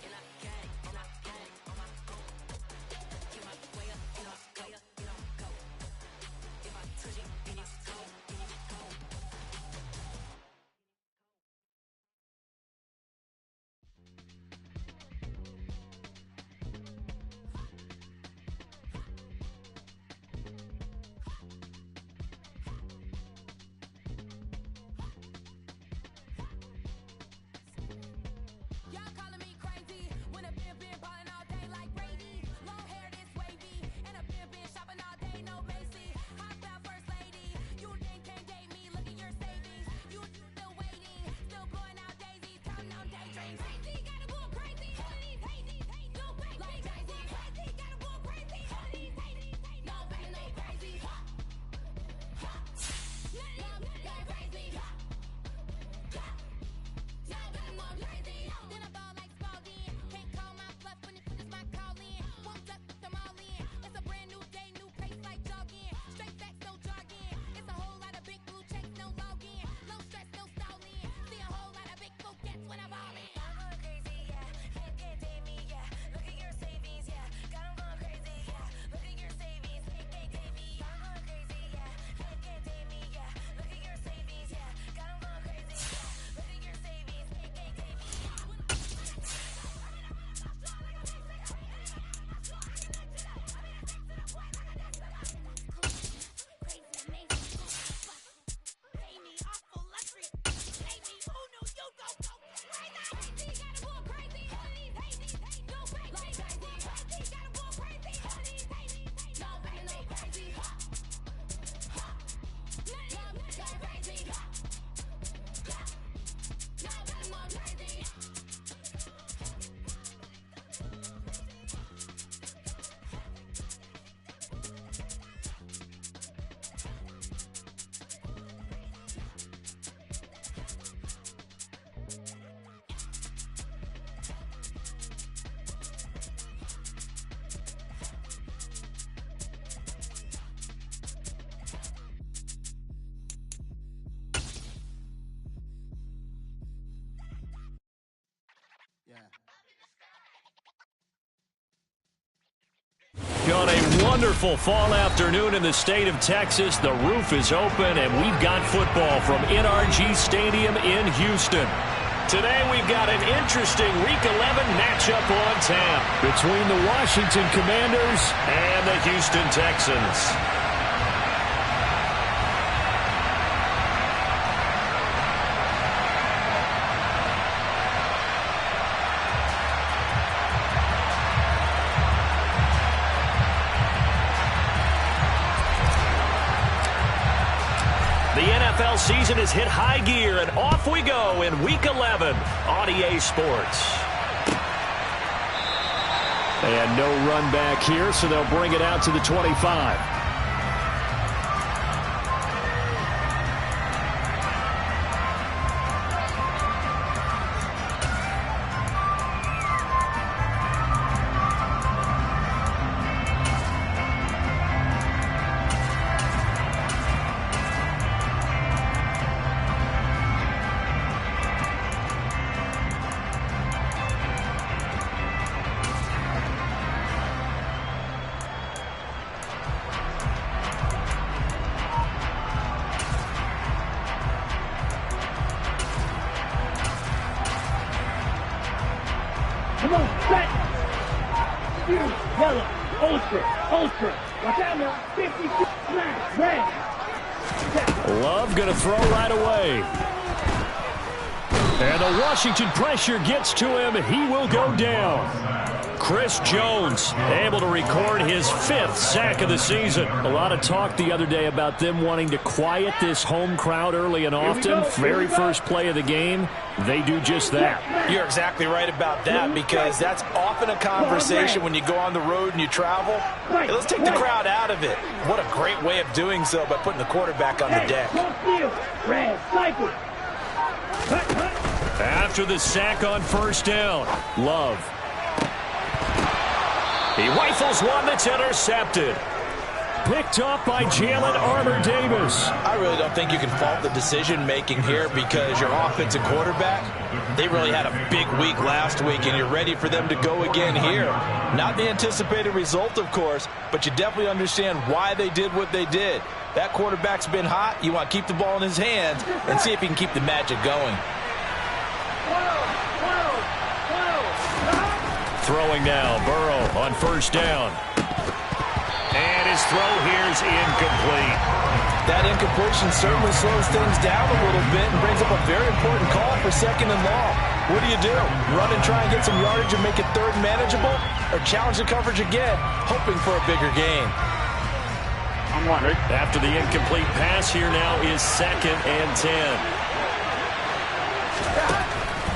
Speaker 6: And I got it, and I got it on my own. Get my way up, get my go, get my go. If I touch it, then it's cold, then it's cold.
Speaker 7: Y'all calling me crazy when a been ballin' all day like Brady. Long hair this wavy, and a been shopping all day, no Macy. Hop out first lady, you think can't date me? Look at your savings, you still waiting, still blowing out daisies, counting on daydreams. Crazy, gotta go crazy. All of these hate, no way. Like crazy, crazy, gotta go crazy. All of these hate, no way, no crazy. None of you crazy. Y'all better more crazy. Then I ball like Spalding. Can't call my bluff when it's my call in. Won't duck them all in. It's a brand new day, new pace like jogging. Straight facts, no jargon. It's a whole lot of big blue checks, no login. No stress, no stalling. See a whole lot of big blue gets when I ball in. I'm going crazy, yeah. Can't date me, yeah. Look at your savings, yeah. Got 'em going crazy, yeah. Look at your savings, can't date me. I'm going crazy, yeah. Can't date me, yeah. Look at your savings, yeah. Got 'em going crazy, yeah. Look at your savings, can't date me. Crazy, amazing, pay me awful luxury. Pay me, who knew you go crazy? Gotta go crazy. All of these hate, no way. Like crazy, crazy, gotta go crazy. All of these hate, no way, no crazy. None of you crazy. Y'all better more crazy.
Speaker 1: On a wonderful fall afternoon in the state of Texas, the roof is open, and we've got football from NRG Stadium in Houston. Today we've got an interesting Week 11 matchup on tap between the Washington Commanders and the Houston Texans. NFL season has hit high gear, and off we go in Week 11 on EA Sports. And no run back here, so they'll bring it out to the 25.
Speaker 5: Come on, set! You, yellow, ultra, ultra. Watch out now, 50, smash, red.
Speaker 1: Love going to throw right away. And the Washington pressure gets to him. He will go down. Chris Jones able to record his 5th sack of the season. A lot of talk the other day about them wanting to quiet this home crowd early and often. Very first play of the game, they do just that.
Speaker 2: You're exactly right about that, because that's often a conversation when you go on the road and you travel. Hey, let's take the crowd out of it. What a great way of doing so by putting the quarterback on the deck.
Speaker 5: Red, sniper.
Speaker 1: After the sack on first down, Love. He rifles one that's intercepted. Picked up by Jalen Armour-Davis.
Speaker 2: I really don't think you can fault the decision-making here, because your offensive quarterback, they really had a big week last week, and you're ready for them to go again here. Not the anticipated result, of course, but you definitely understand why they did what they did. That quarterback's been hot. You want to keep the ball in his hands and see if he can keep the magic going.
Speaker 1: Throwing now, Burrow on first down. And his throw here is incomplete.
Speaker 2: That incompletion certainly slows things down a little bit and brings up a very important call for 2nd and long. What do? Run and try and get some yardage and make it 3rd manageable? Or challenge the coverage again, hoping for a bigger gain?
Speaker 5: I'm wondering.
Speaker 1: After the incomplete pass, here now is 2nd and 10.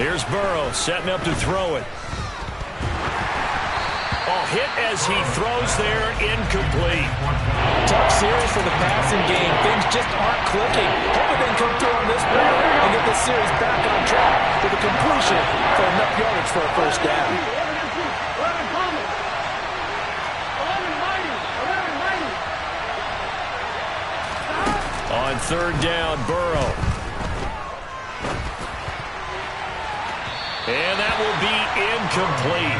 Speaker 1: Here's Burrow setting up to throw it. Hit as he throws there, incomplete.
Speaker 2: Tough series for the passing game. Things just aren't clicking. Hoping they can come through on this play and get this series back on track with a completion for enough yardage for a first down.
Speaker 1: On 3rd down, Burrow. And that will be incomplete.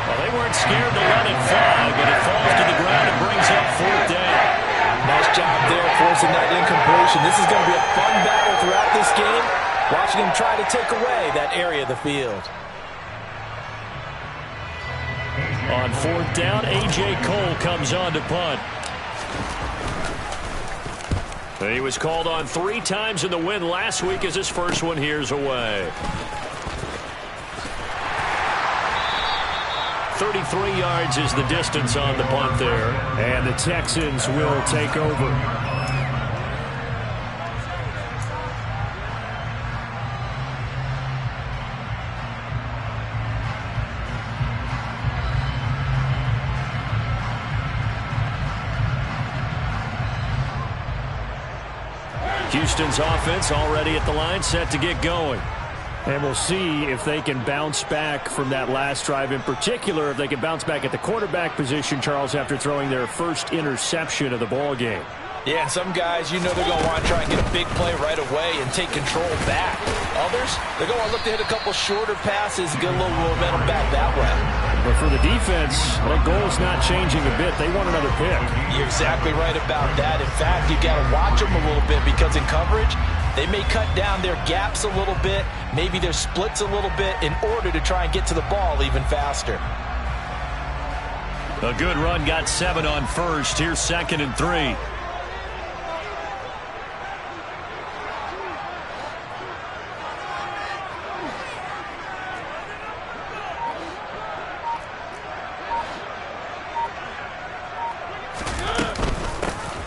Speaker 1: Well, they weren't scared to let it fly, but it falls to the ground and brings up 4th down.
Speaker 2: Nice job there forcing that incompletion. This is going to be a fun battle throughout this game, watching him try to take away that area of the field.
Speaker 1: On 4th down, A.J. Cole comes on to punt. He was called on 3 times in the win last week, as his first one here's away. 33 yards is the distance on the punt there. And the Texans will take over. Houston's offense already at the line, set to get going. And we'll see if they can bounce back from that last drive, in particular if they can bounce back at the quarterback position, Charles, after throwing their first interception of the ball game.
Speaker 2: Yeah, and some guys, you know they're going to want to try and get a big play right away and take control back. Others, they're going to look to hit a couple shorter passes and get a little momentum back that way.
Speaker 1: But for the defense, that goal's not changing a bit. They want another pick.
Speaker 2: You're exactly right about that. In fact, you've got to watch them a little bit, because in coverage, they may cut down their gaps a little bit, maybe their splits a little bit, in order to try and get to the ball even faster.
Speaker 1: A good run, got 7 on first. Here's 2nd and 3.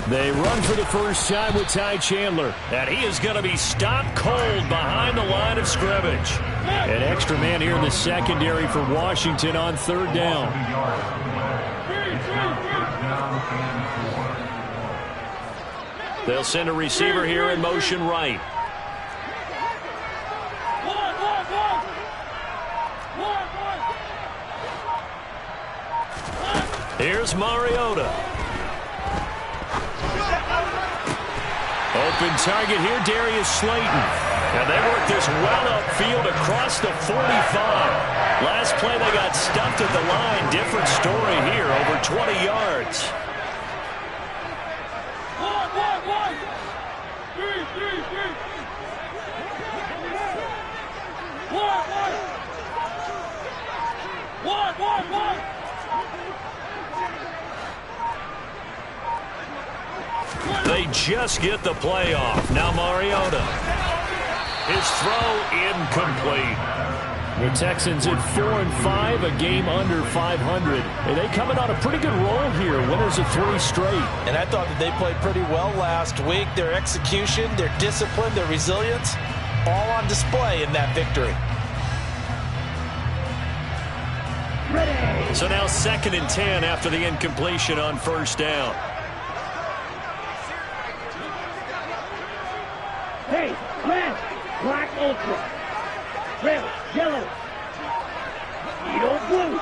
Speaker 1: They run for the first time with Ty Chandler. And he is going to be stopped cold behind the line of scrimmage. An extra man here in the secondary for Washington on third down. They'll send a receiver here in motion right. Here's Mariota. Open target here, Darius Slayton. And they work this well upfield across the 45. Last play they got stuffed at the line. Different story here, over 20 yards. They just get the play off. Now Mariota. His throw incomplete. The Texans at 4-5, a game under 500. And they coming on a pretty good roll here. Winners of 3 straight.
Speaker 2: And I thought that they played pretty well last week. Their execution, their discipline, their resilience, all on display in that victory.
Speaker 1: So now 2nd and 10 after the incompletion on first down.
Speaker 5: Hey, red, black ultra, red, yellow, Edo blue.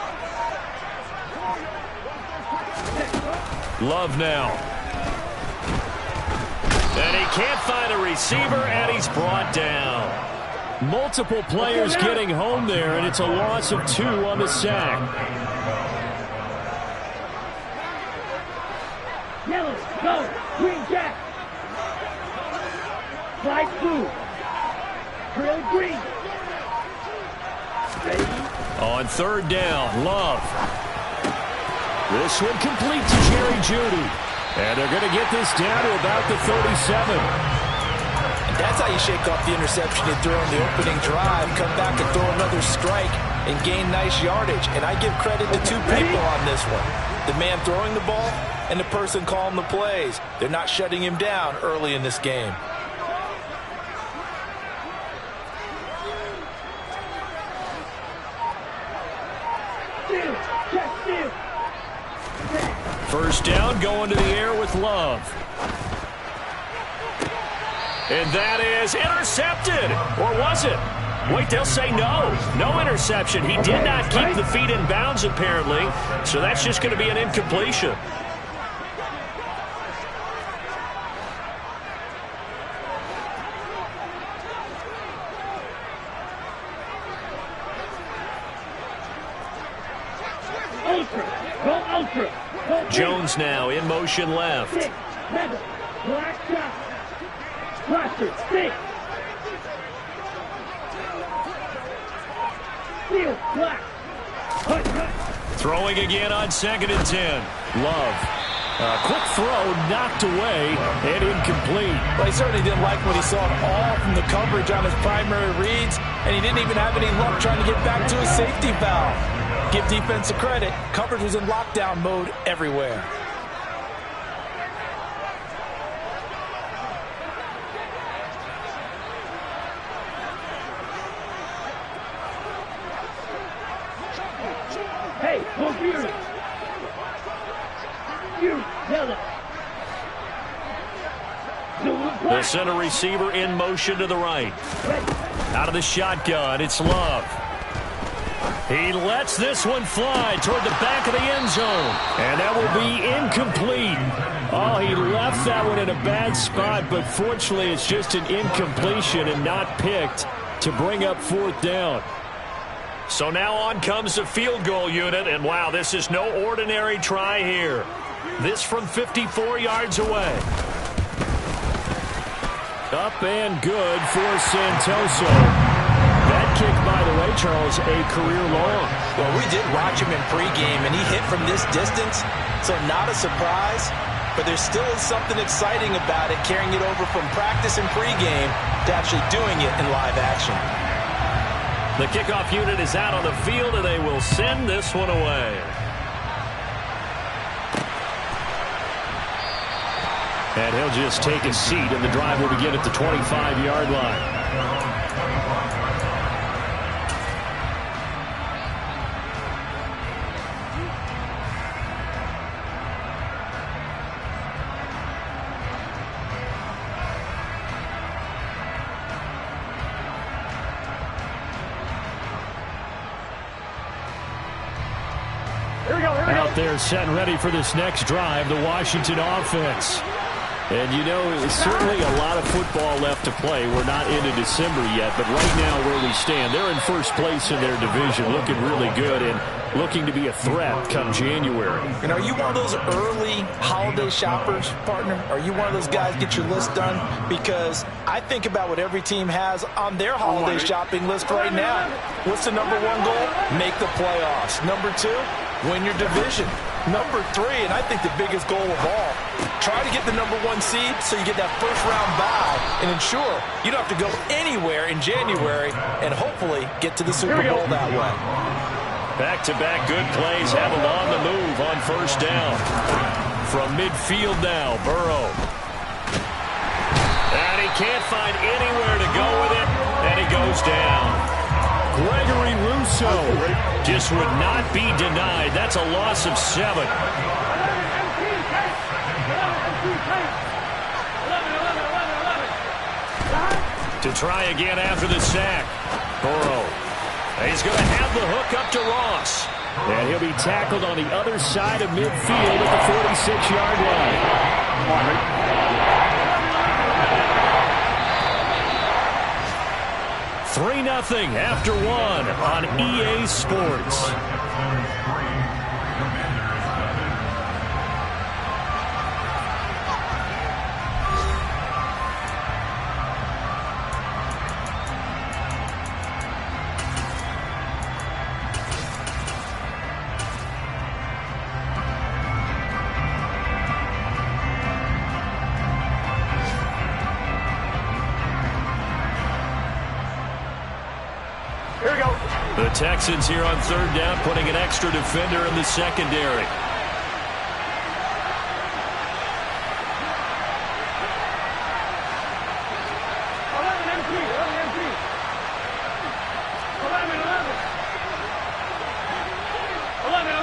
Speaker 1: Love now. And he can't find a receiver, and he's brought down. Multiple players getting home there, and it's a loss of 2 on the sack.
Speaker 5: Yellow, go, green jack. Light blue. Trail green. Ready?
Speaker 1: On third down, Love. This one complete to Jerry Jeudy. And they're going to get this down to about the 37.
Speaker 2: That's how you shake off the interception you threw on the opening drive, come back and throw another strike and gain nice yardage. And I give credit to 2 people on this one. The man throwing the ball and the person calling the plays. They're not shutting him down early in this game.
Speaker 1: First down, going to the air with Love. And that is intercepted. Or was it? Wait, they'll say no. No interception. He did not keep the feet in bounds, apparently. So that's just going to be an incompletion.
Speaker 5: Ultra, go ultra. Go
Speaker 1: Jones now in motion left.
Speaker 5: Six, red, black shot. Cluster, 6. Steel, black. Hut, hut.
Speaker 1: Throwing again on 2nd and 10. Love. Quick throw knocked away and incomplete.
Speaker 2: Well, he certainly didn't like what he saw at all from the coverage on his primary reads, and he didn't even have any luck trying to get back to his safety valve. Give defense a credit. Coverage was in lockdown mode everywhere.
Speaker 5: Hey, go Fury. Fury, yellow. Blue,
Speaker 1: They'll
Speaker 5: black.
Speaker 1: send a receiver in motion to the right.
Speaker 5: Red.
Speaker 1: Out of the shotgun, it's Love. He lets this one fly toward the back of the end zone. And that will be incomplete. Oh, he left that one in a bad spot, but fortunately it's just an incompletion and not picked to bring up 4th down. So now on comes the field goal unit, and wow, this is no ordinary try here. This from 54 yards away. Up and good for Santoso. That kick, by the way, Charles, a career long.
Speaker 2: Well, we did watch him in pregame, and he hit from this distance, so not a surprise. But there still is something exciting about it, carrying it over from practice and pregame to actually doing it in live action.
Speaker 1: The kickoff unit is out on the field, and they will send this one away. And he'll just take a seat, and the drive will begin at the 25-yard line. Out there set and ready for this next drive, the Washington offense. And, you know, it's certainly a lot of football left to play. We're not into December yet, but right now where we stand, they're in first place in their division, looking really good and looking to be a threat come January.
Speaker 2: And are you one of those early holiday shoppers, partner? Are you one of those guys get your list done? Because I think about what every team has on their holiday shopping list right now. What's the number one goal? Make the playoffs. Number two, win your division. Number three, and I think the biggest goal of all, try to get the number one seed so you get that first-round bye and ensure you don't have to go anywhere in January and hopefully get to the Super Bowl that way.
Speaker 1: Back-to-back good plays have them on the move on first down. From midfield now, Burrow. And he can't find anywhere to go with it, and he goes down. Gregory Rousseau just would not be denied. That's a loss of 7. To try again after the sack. Burrow. He's going to have the hook up to Ross. And he'll be tackled on the other side of midfield at the 46-yard line. 3-0 after 1 on EA Sports. The Texans here on third down, putting an extra defender in the secondary.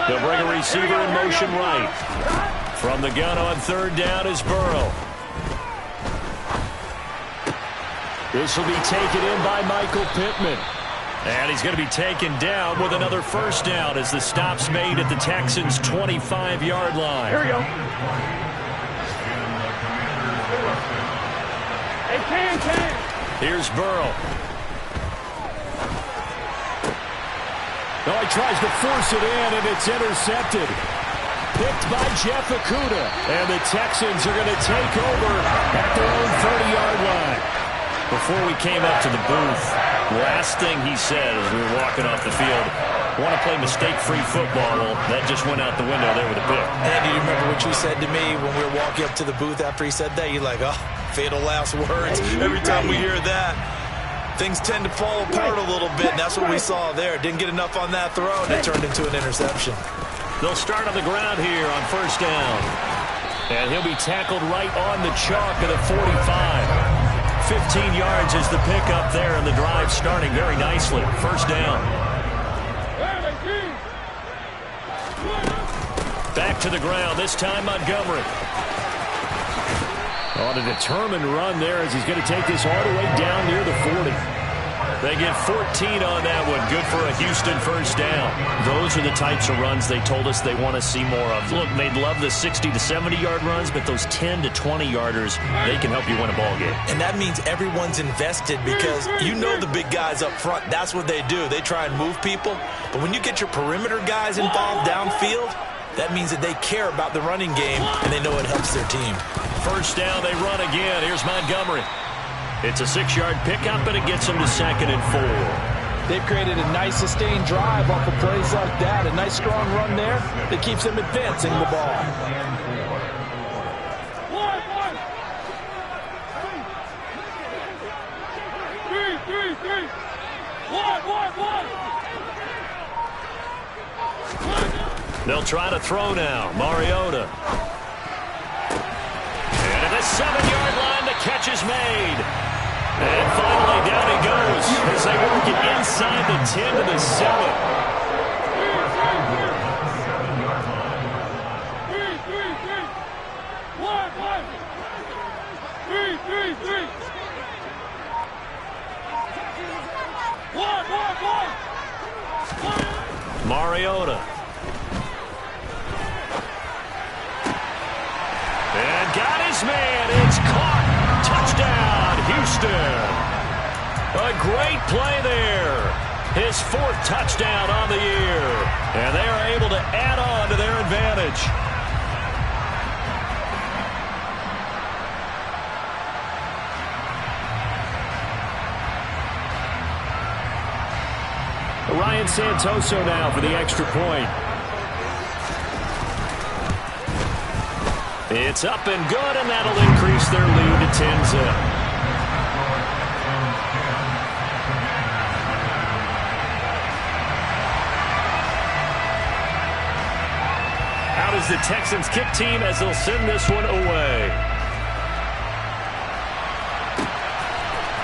Speaker 1: They'll bring a receiver in motion right. From the gun on third down is Burrow. This will be taken in by Michael Pittman. And he's going to be taken down with another first down as the stop's made at the Texans' 25-yard line.
Speaker 5: Here we go. Hey, Cam.
Speaker 1: Here's Burrow. Oh, he tries to force it in, and it's intercepted. Picked by Jeff Okudah. And the Texans are going to take over at their own 30-yard line. Before we came up to the booth, last thing he said as we were walking off the field, want to play mistake-free football. Well, that just went out the window there with a pick.
Speaker 2: Andy, you remember what you said to me when we were walking up to the booth after he said that? You're like, oh, fatal last words. Every time we hear that, things tend to fall apart a little bit, and that's what we saw there. Didn't get enough on that throw, and it turned into an interception.
Speaker 1: They'll start on the ground here on first down. And he'll be tackled right on the chalk of the 45. 15 yards is the pickup there, and the drive starting very nicely. First down. Back to the ground, this time Montgomery. On a determined run there as he's going to take this all the way down near the 40. They get 14 on that one. Good for a Houston first down. Those are the types of runs they told us they want to see more of. Look, they'd love the 60 to 70-yard runs, but those 10 to 20-yarders, they can help you win a ball game.
Speaker 2: And that means everyone's invested because you know the big guys up front, that's what they do. They try and move people. But when you get your perimeter guys involved downfield, that means that they care about the running game and they know it helps their team.
Speaker 1: First down, they run again. Here's Montgomery. It's a 6-yard pickup, and it gets them to 2nd and 4.
Speaker 2: They've created a nice sustained drive off of plays like that. A nice strong run there that keeps them advancing the ball. One.
Speaker 1: They'll try to throw now. Mariota. And this as they work it inside the 10 to the 7. Mariota. And got his man. It's caught. Touchdown, Houston. A great play there. His 4th touchdown on the year. And they are able to add on to their advantage. Ryan Santoso now for the extra point. It's up and good, and that'll increase their lead to 10-zip. Out is the Texans kick team as they'll send this one away.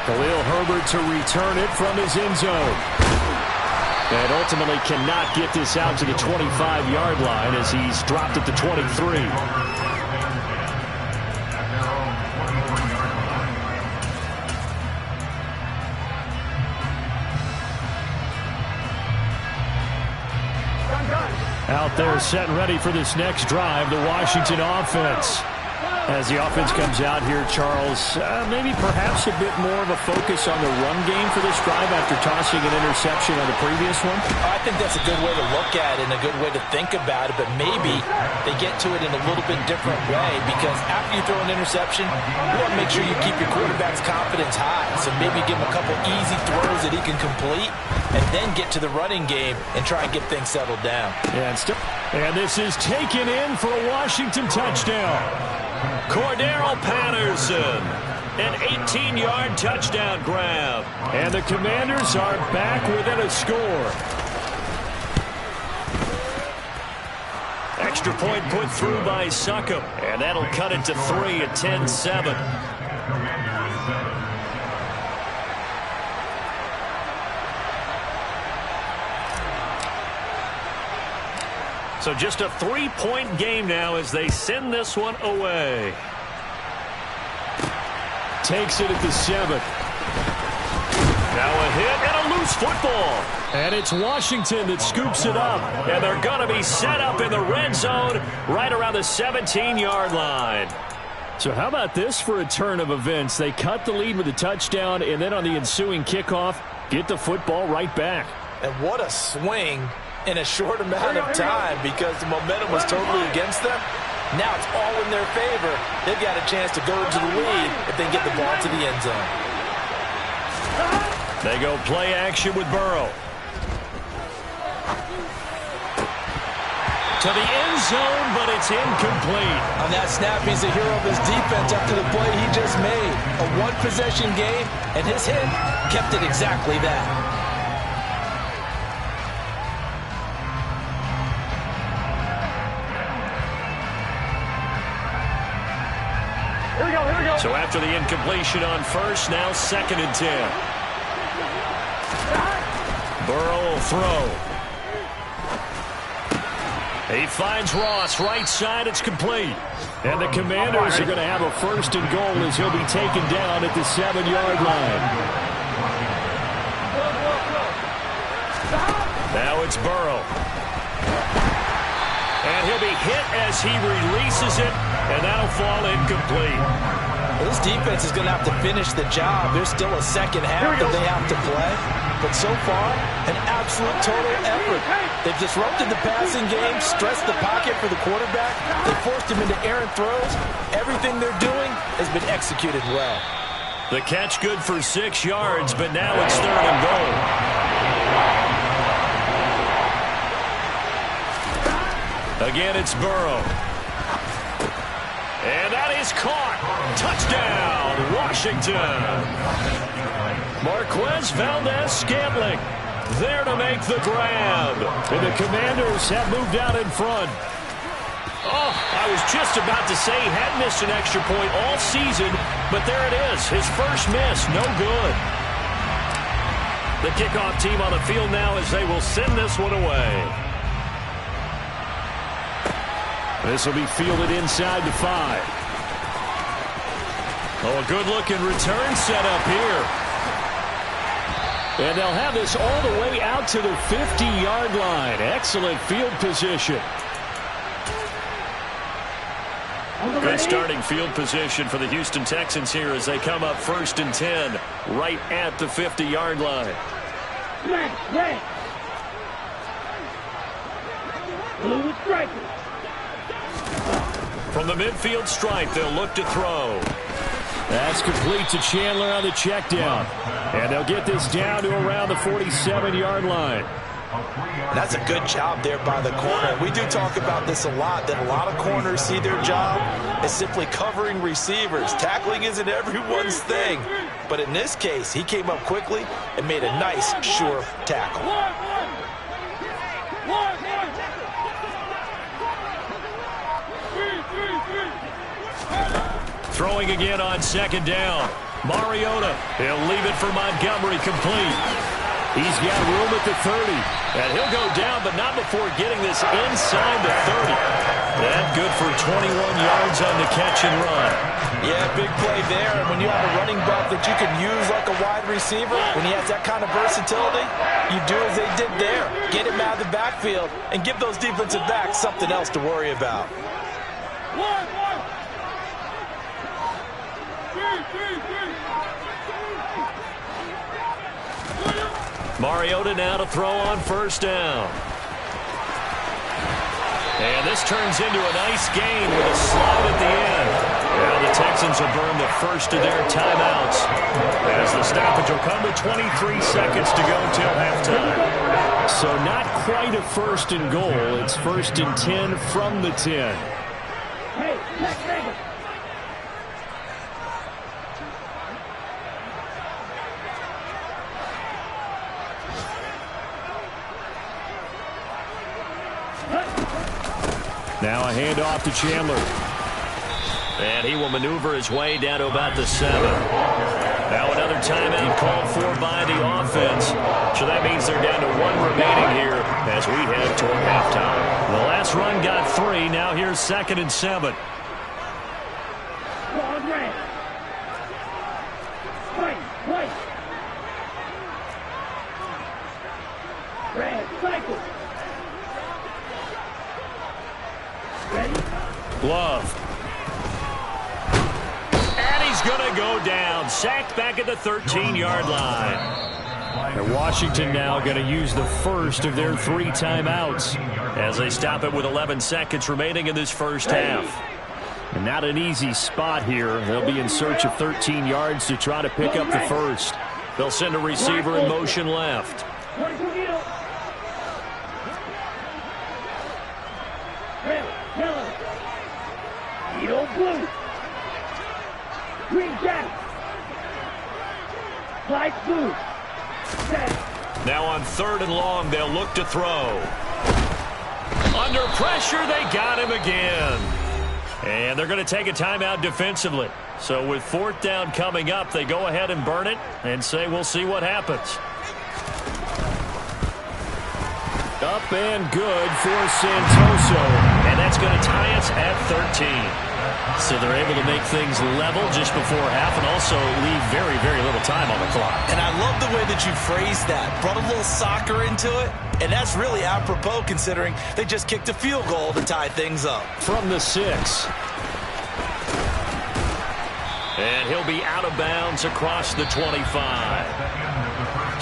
Speaker 1: Khalil Herbert to return it from his end zone. And ultimately cannot get this out to the 25-yard line as he's dropped at the 23. Out there set and ready for this next drive, the Washington offense. As the offense comes out here, Charles, maybe perhaps a bit more of a focus on the run game for this drive after tossing an interception on the previous one?
Speaker 2: I think that's a good way to look at it and a good way to think about it, but maybe they get to it in a little bit different way because after you throw an interception, you want to make sure you keep your quarterback's confidence high. So maybe give him a couple easy throws that he can complete and then get to the running game and try and get things settled down.
Speaker 1: Yeah, and this is taken in for a Washington touchdown. Cordero Patterson, an 18-yard touchdown grab. And the Commanders are back within a score. Extra point put through by Succop, and that'll cut it to 3 at 10-7. So just a 3-point game now as they send this one away. Takes it at the 7. Now a hit and a loose football. And it's Washington that scoops it up. And they're going to be set up in the red zone right around the 17-yard line. So how about this for a turn of events? They cut the lead with a touchdown, and then on the ensuing kickoff, get the football right back.
Speaker 2: And what a swing in a short amount of time because the momentum was totally against them. Now it's all in their favor. They've got a chance to go into the lead if they get the ball to the end zone.
Speaker 1: They go play action with Burrow. To the end zone, but it's incomplete.
Speaker 2: On that snap, he's a hero of his defense after the play he just made. A one-possession game, and his hit kept it exactly that.
Speaker 1: So after the incompletion on first, now 2nd and 10. Burrow will throw. He finds Ross right side. It's complete. And the Commanders are going to have a 1st and goal as he'll be taken down at the 7-yard line. Now it's Burrow. And he'll be hit as he releases it, and that'll fall incomplete.
Speaker 2: This defense is going to have to finish the job. There's still a second half that they have to play. But so far, an absolute total effort. They've disrupted the passing game, stressed the pocket for the quarterback. They forced him into errant throws. Everything they're doing has been executed well.
Speaker 1: The catch good for 6 yards, but now it's 3rd and goal. Again, it's Burrow. And that is caught. Touchdown, Washington. Marquez Valdez-Scantling there to make the grab. And the Commanders have moved out in front. Oh, I was just about to say he had missed an extra point all season, but there it is. His first miss, no good. The kickoff team on the field now as they will send this one away. This will be fielded inside the 5. Oh, a good-looking return set up here. And they'll have this all the way out to the 50-yard line. Excellent field position. Good starting field position for the Houston Texans here as they come up 1st and 10 right at the 50-yard line.
Speaker 5: Red. Blue striker.
Speaker 1: From the midfield stripe, they'll look to throw. That's complete to Chandler on the check down. And they'll get this down to around the 47-yard line.
Speaker 2: That's a good job there by the corner. We do talk about this a lot, that a lot of corners see their job as simply covering receivers. Tackling isn't everyone's thing. But in this case, he came up quickly and made a nice, sure tackle.
Speaker 1: Throwing again on 2nd down. Mariota, he'll leave it for Montgomery complete. He's got room at the 30. And he'll go down, but not before getting this inside the 30. That good for 21 yards on the catch and run.
Speaker 2: Yeah, big play there. And when you have a running back that you can use like a wide receiver, when he has that kind of versatility, you do as they did there. Get him out of the backfield and give those defensive backs something else to worry about.
Speaker 1: Mariota now to throw on 1st down. And this turns into a nice gain with a slide at the end. Now the Texans will burn the first of their timeouts as the stoppage will come with 23 seconds to go till halftime. So not quite a 1st and goal. It's 1st and 10 from the 10.
Speaker 5: Hey, Vegas.
Speaker 1: Now a handoff to Chandler. And he will maneuver his way down to about the 7. Now another timeout called for by the offense. So that means they're down to 1 remaining here as we head toward halftime. The last run got 3. Now here's 2nd and 7.
Speaker 5: Long red. White. Red, cycle. Ready?
Speaker 1: Love. And he's going to go down. Sacked back at the 13-yard line. And Washington now going to use the first of their 3 timeouts as they stop it with 11 seconds remaining in this first half. And not an easy spot here. They'll be in search of 13 yards to try to pick up the first. They'll send a receiver in motion left.
Speaker 5: Yellow, blue. Green jacket. Light blue. Set.
Speaker 1: Now on 3rd and long, they'll look to throw. Under pressure, they got him again. And they're going to take a timeout defensively. So with 4th down coming up, they go ahead and burn it and say we'll see what happens. Up and good for Santoso. And that's going to tie us at 13. So they're able to make things level just before half and also leave very, very little time on the clock.
Speaker 2: And I love the way that you phrased that. Brought a little soccer into it. And that's really apropos considering they just kicked a field goal to tie things up.
Speaker 1: From the 6. And he'll be out of bounds across the 25.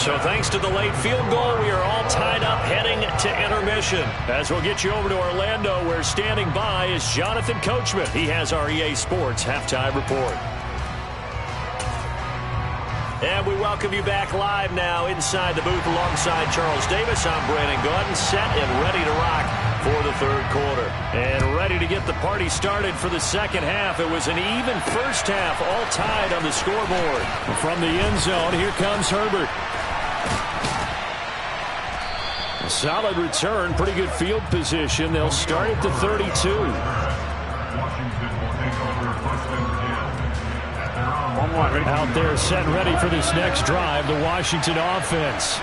Speaker 1: So thanks to the late field goal, we are all tied up heading to intermission. As we'll get you over to Orlando, where standing by is Jonathan Coachman. He has our EA Sports Halftime Report. And we welcome you back live now inside the booth alongside Charles Davis. I'm Brandon Gaudin, set and ready to rock for the 3rd quarter. And ready to get the party started for the 2nd half. It was an even first half, all tied on the scoreboard. From the end zone, here comes Herbert. A solid return, pretty good field position. They'll start at the 32.
Speaker 4: Washington will take over 1st and 10 at their own
Speaker 1: Out there set and ready for this next drive, the Washington offense.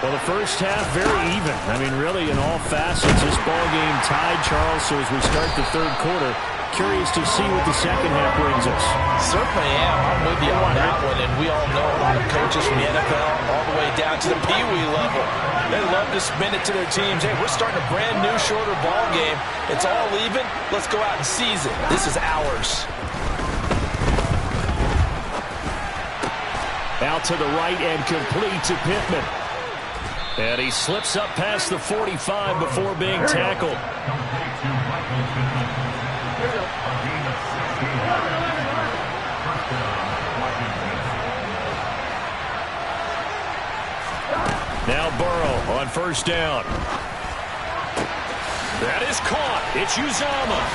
Speaker 1: Well, the first half, very even. I mean, really, in all facets, this ball game tied, Charles. So as we start the third quarter, curious to see what the second half brings us.
Speaker 2: Certainly am. I'm with you on that one. And we all know a lot of coaches from the NFL all the way down to the Pee Wee level. They love to spin it to their teams. Hey, we're starting a brand new, shorter ball game. It's all even. Let's go out and seize it. This is ours.
Speaker 1: Out to the right and complete to Pittman. And he slips up past the 45 before being tackled. Now Burrow on first down. That is caught. It's Uzomah.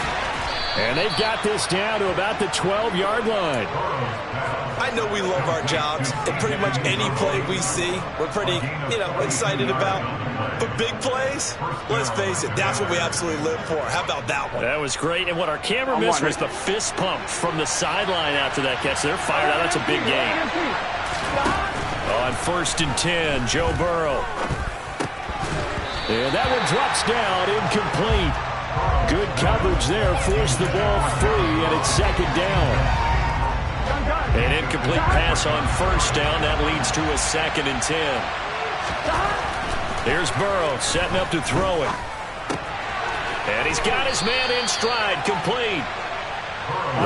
Speaker 1: And they've got this down to about the 12-yard line.
Speaker 2: I know we love our jobs, and pretty much any play we see, we're pretty, excited about. But big plays, let's face it, that's what we absolutely live for. How about that one?
Speaker 1: That was great, and what our camera missed was the fist pump from the sideline after that catch. They're fired out. That's a big gain. On first and 10, Joe Burrow. And that one drops down, incomplete. Good coverage there, forced the ball free, and it's second down. An incomplete pass on first down. That leads to a second and 10. Here's Burrow setting up to throw it. And he's got his man in stride, complete.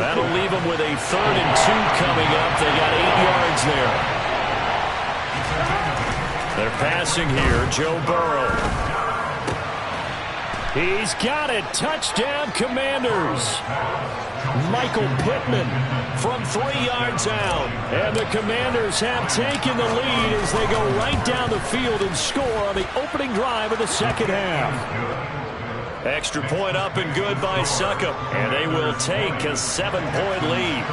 Speaker 1: That'll leave him with a 3rd and 2 coming up. They got 8 yards there. They're passing here, Joe Burrow. He's got it. Touchdown, Commanders. Michael Pittman from 3 yards out. And the Commanders have taken the lead as they go right down the field and score on the opening drive of the second half. Extra point up and good by Succop. And they will take a 7-point lead.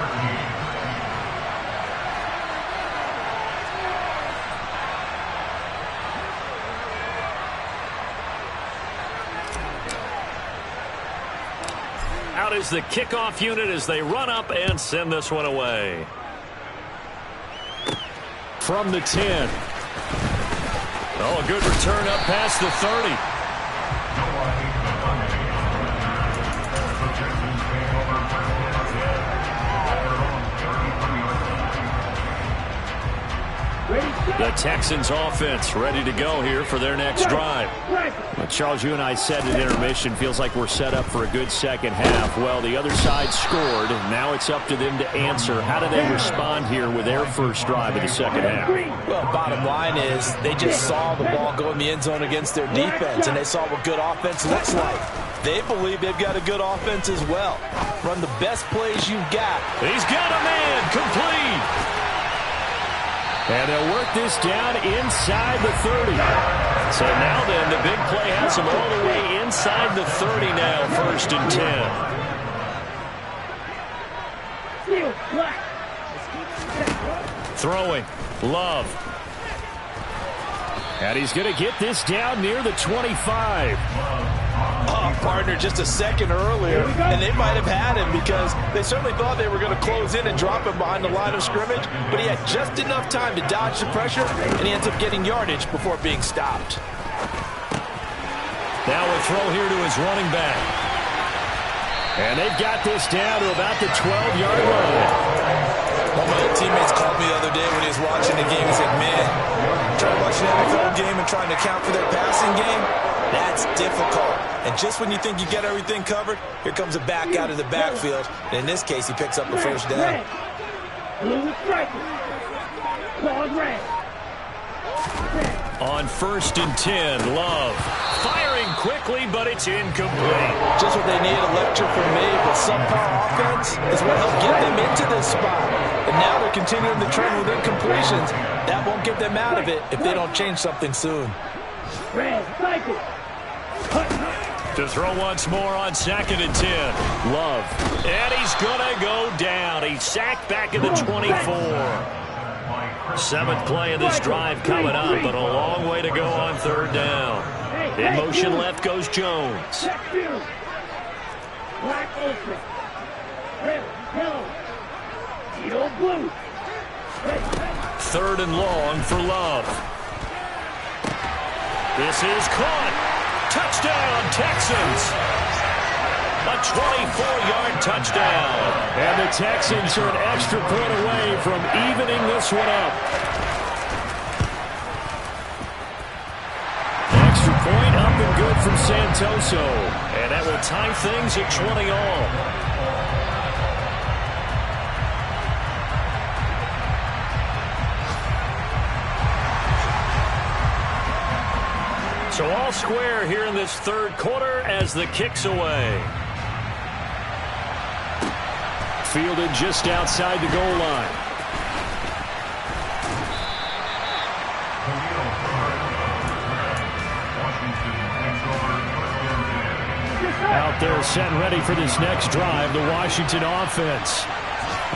Speaker 1: Out is the kickoff unit as they run up and send this one away. From the 10. Oh, a good return up past the 30. The Texans offense ready to go here for their next drive. Well, Charles, you and I said at intermission, feels like we're set up for a good second half. Well, the other side scored. Now it's up to them to answer. How do they respond here with their first drive of the second half?
Speaker 2: Well, bottom line is they just saw the ball go in the end zone against their defense, and they saw what good offense looks like. They believe they've got a good offense as well. Run the best plays you've got.
Speaker 1: He's got a man complete. And they'll work this down inside the 30. So now then, the big play has them all the way inside the 30 now, first and 10. Throwing. Love. And he's going to get this down near the 25.
Speaker 2: Oh, partner, just a second earlier, and they might have had him because they certainly thought they were going to close in and drop him behind the line of scrimmage, but he had just enough time to dodge the pressure, and he ends up getting yardage before being stopped.
Speaker 1: Now a throw here to his running back. And they've got this down to about the 12-yard line.
Speaker 2: One of my teammates called me the other day when he was watching the game. He said, man, trying to watch an NFL game and trying to account for their passing game, that's difficult. And just when you think you get everything covered, here comes a back out of the backfield. And in this case, he picks up the first down.
Speaker 1: On first and 10, Love. Firing quickly, but it's incomplete.
Speaker 2: Just what they need, a lecture from me, but subpar offense is what helped get them into this spot. And now they're continuing the trend with incompletions. That won't get them out of it if they don't change something soon.
Speaker 1: To throw once more on second and 10. Love. And he's going to go down. He's sacked back at the 24. 7th play of this drive coming up, but a long way to go on third down. In motion left goes Jones.
Speaker 5: Black open. Red, yellow. Eat blue.
Speaker 1: Third and long for Love. This is caught. Touchdown, Texans. A 24-yard touchdown. And the Texans are an extra point away from evening this one up. Extra point up and good from Santoso. And that will tie things at 20 all. So all square here in this third quarter as the kick's away. Fielded just outside the goal line. Out there set and ready for this next drive, the Washington offense.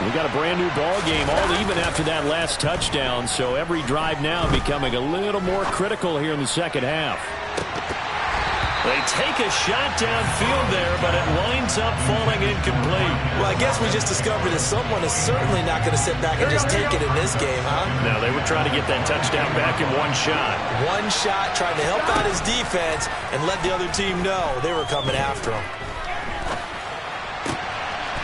Speaker 1: We got a brand new ball game, all even after that last touchdown, so every drive now becoming a little more critical here in the second half. They take a shot downfield there, but it winds up falling incomplete.
Speaker 2: Well, I guess we just discovered that someone is certainly not going to sit back and just take it in this game, huh?
Speaker 1: No, they were trying to get that touchdown back in one shot.
Speaker 2: One shot, trying to help out his defense and let the other team know they were coming after him.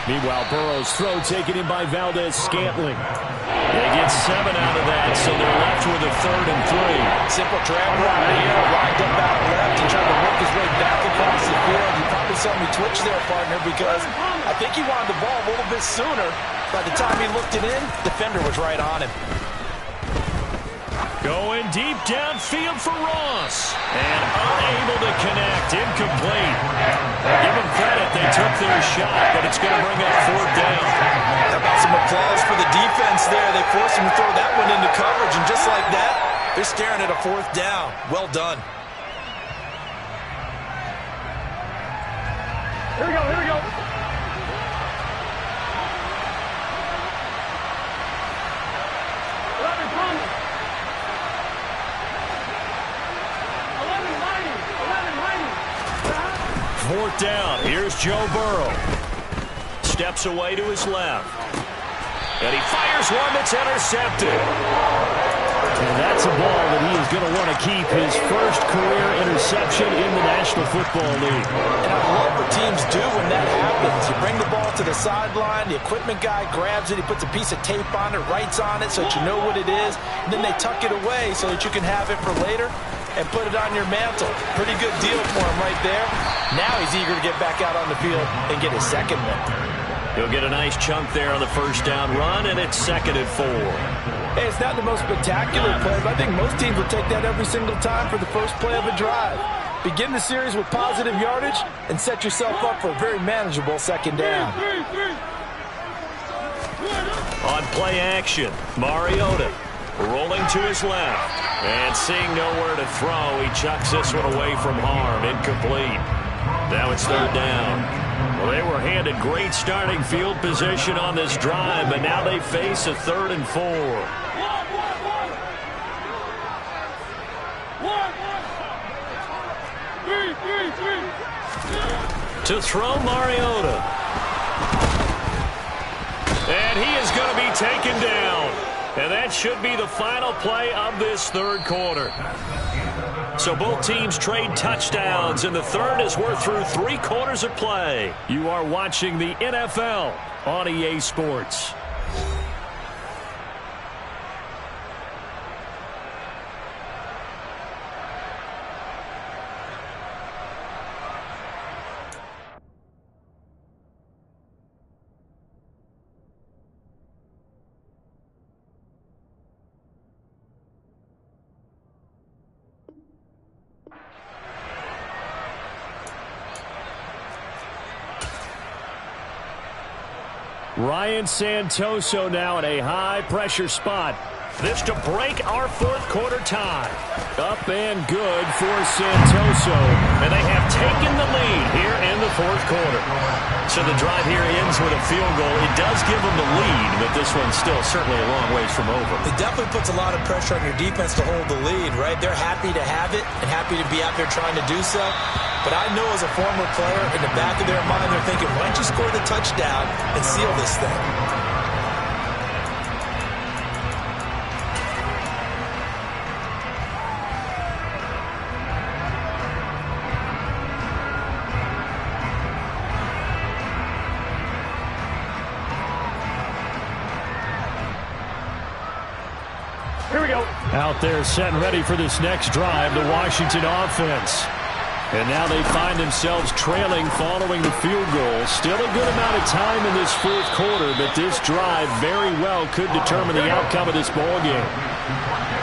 Speaker 1: Meanwhile, Burrow's throw taken in by Valdez-Scantling. They get 7 out of that, so they're left with a 3rd and 3.
Speaker 2: Simple drag route here, lined up out left and trying to work his way back across the field. You probably saw me twitch there, partner, because I think he wanted the ball a little bit sooner. By the time he looked it in, defender was right on him.
Speaker 1: Going deep downfield for Ross. And unable to connect. Incomplete. Give them credit. They took their shot, but it's going to bring up 4th down.
Speaker 2: How about some applause for the defense there? They forced him to throw that one into coverage, and just like that, they're staring at a 4th down. Well done.
Speaker 5: Here we go, here we go.
Speaker 1: Fourth down. Here's Joe Burrow. Steps away to his left. And he fires one that's intercepted. And that's a ball that he is going to want to keep, his first career interception in the National Football League.
Speaker 2: And I love what teams do when that happens. You bring the ball to the sideline, the equipment guy grabs it, he puts a piece of tape on it, writes on it so that you know what it is, and then they tuck it away so that you can have it for later and put it on your mantle. Pretty good deal for him right there. Now he's eager to get back out on the field and get his second one.
Speaker 1: He'll get a nice chunk there on the first down run, and it's 2nd and 4.
Speaker 2: Hey, it's not the most spectacular play, but I think most teams will take that every single time for the first play of a drive. Begin the series with positive yardage and set yourself up for a very manageable second down.
Speaker 1: On play action, Mariota rolling to his left. And seeing nowhere to throw, he chucks this one away from harm. Incomplete. Now it's 3rd down. Well, they were handed great starting field position on this drive, but now they face a 3rd and 4. To throw Mariota. And he is going to be taken down. And that should be the final play of this third quarter. So both teams trade touchdowns, and the third as we're through 3 quarters of play. You are watching the NFL on EA Sports. Ryan Santoso now in a high-pressure spot. This to break our fourth quarter tie. Up and good for Santoso. And they have taken the lead here in the fourth quarter. So the drive here ends with a field goal. It does give them the lead, but this one's still certainly a long ways from over.
Speaker 2: It definitely puts a lot of pressure on your defense to hold the lead, right? They're happy to have it and happy to be out there trying to do so. But I know as a former player, in the back of their mind, they're thinking, why don't you score the touchdown and seal this thing?
Speaker 5: we go.
Speaker 1: Out there set and ready for this next drive, the Washington offense. And now they find themselves trailing following the field goal. Still a good amount of time in this fourth quarter, but this drive very well could determine the outcome of this ball game.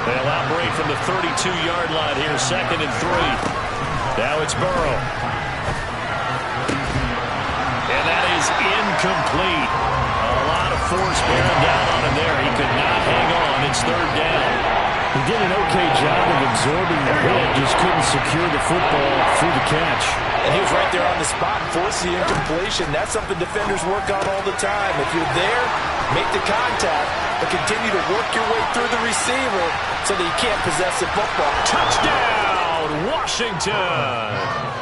Speaker 1: They'll outbreak from the 32-yard line here, 2nd and 3. Now it's Burrow. And that is incomplete. A lot of force bearing down on him there. He could not hang on. It's 3rd down. He did an okay job of absorbing the hit, just couldn't secure the football through the catch.
Speaker 2: And he was right there on the spot and forced the incompletion. That's something defenders work on all the time. If you're there, make the contact, but continue to work your way through the receiver so that you can't possess the football.
Speaker 1: Touchdown, Washington!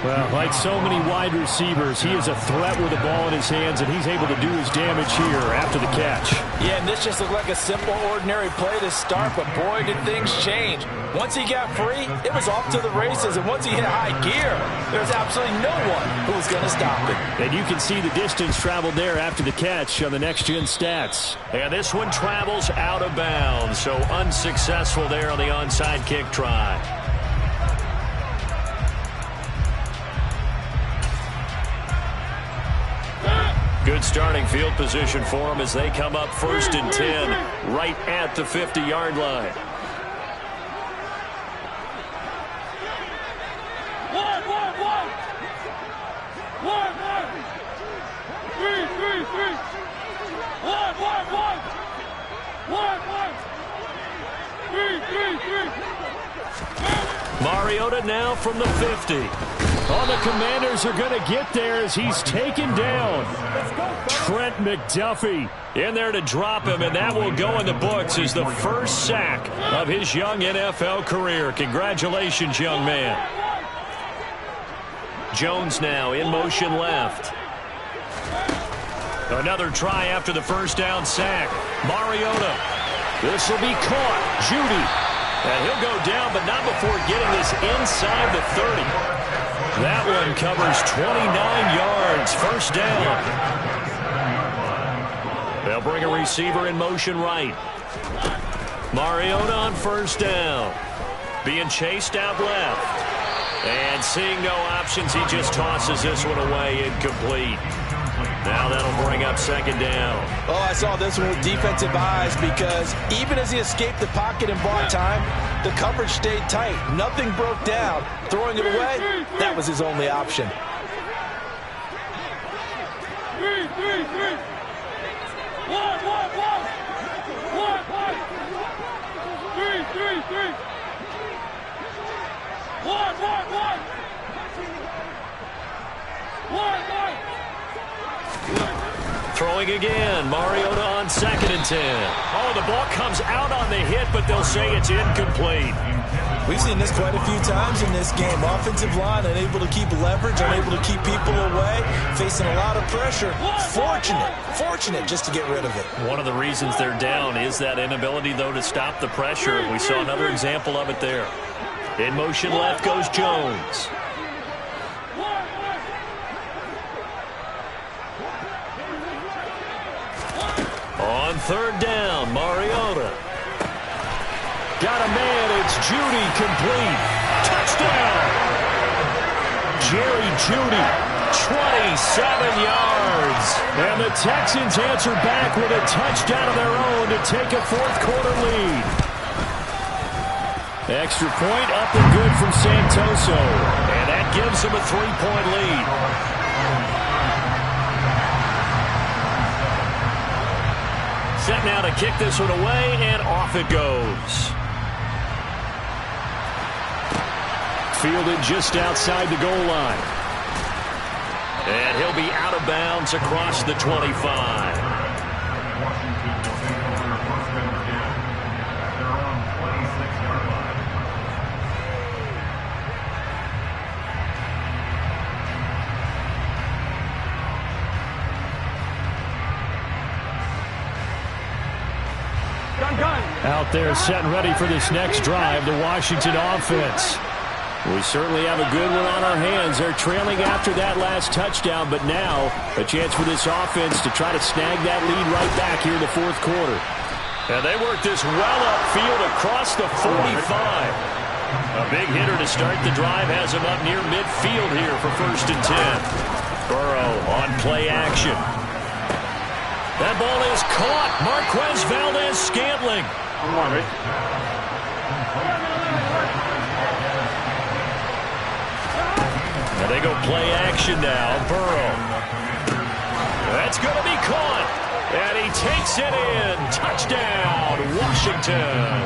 Speaker 1: Well, like so many wide receivers, he is a threat with the ball in his hands, and he's able to do his damage here after the catch.
Speaker 2: Yeah, and this just looked like a simple, ordinary play to start, but boy, did things change. Once he got free, it was off to the races, and once he hit high gear, there's absolutely no one who was going to stop him.
Speaker 1: And you can see the distance traveled there after the catch on the next-gen stats. And this one travels out of bounds, so unsuccessful there on the onside kick try. Good starting field position for them as they come up 1st and 10, right at the 50-yard line. Mariota now from the 50. Oh, the Commanders are going to get there as he's taken down. Trent McDuffie in there to drop him, and that will go in the books as the first sack of his young NFL career. Congratulations, young man. Jones now in motion left. Another try after the first down sack. Mariota. This will be caught. Judy. And he'll go down, but not before getting this inside the 30. That one covers 29 yards. First down. They'll bring a receiver in motion right. Mariota on first down. Being chased out left. And seeing no options, he just tosses this one away, incomplete. Now that'll bring up 2nd down.
Speaker 2: Oh, I saw this one with defensive eyes because even as he escaped the pocket and bought time, the coverage stayed tight. Nothing broke down. Throwing it away, that was his only option.
Speaker 1: Throwing again. Mariota on 2nd and 10. Oh, the ball comes out on the hit, but they'll say it's incomplete.
Speaker 2: We've seen this quite a few times in this game. Offensive line unable to keep leverage, unable to keep people away, facing a lot of pressure. Fortunate just to get rid of it.
Speaker 1: One of the reasons they're down is that inability, though, to stop the pressure. We saw another example of it there. In motion left goes Jones. On 3rd down, Mariota. Got a man, it's Judy, complete. Touchdown! Jerry Judy, 27 yards. And the Texans answer back with a touchdown of their own to take a fourth quarter lead. Extra point up and good from Santoso. And that gives them a 3-point lead. Set now to kick this one away, and off it goes. Fielded just outside the goal line. And he'll be out of bounds across the 25. Out there set and ready for this next drive, the Washington offense. We certainly have a good one on our hands. They're trailing after that last touchdown, but now a chance for this offense to try to snag that lead right back here in the fourth quarter. And they work this well upfield across the 45. A big hitter to start the drive has him up near midfield here for 1st and 10. Burrow on play action. That ball is caught. Marquez Valdes-Scantling.
Speaker 5: Come on, Rick.
Speaker 1: And they go play action now. Burrow. That's going to be caught. And he takes it in. Touchdown, Washington.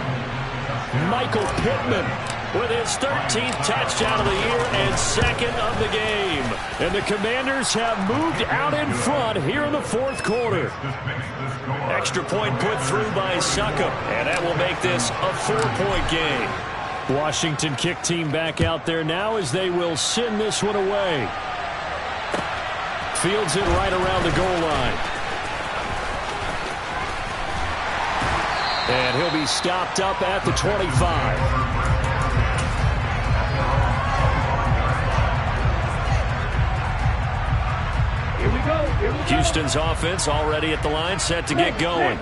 Speaker 1: Michael Pittman with his 13th touchdown of the year and 2nd of the game. And the Commanders have moved out in front here in the 4th quarter. Extra point put through by Succop, and that will make this a 4-point game. Washington kick team back out there now as they will send this one away. Fields it right around the goal line. And he'll be stopped up at the 25.
Speaker 5: Here we go.
Speaker 1: Houston's offense already at the line, set to get going.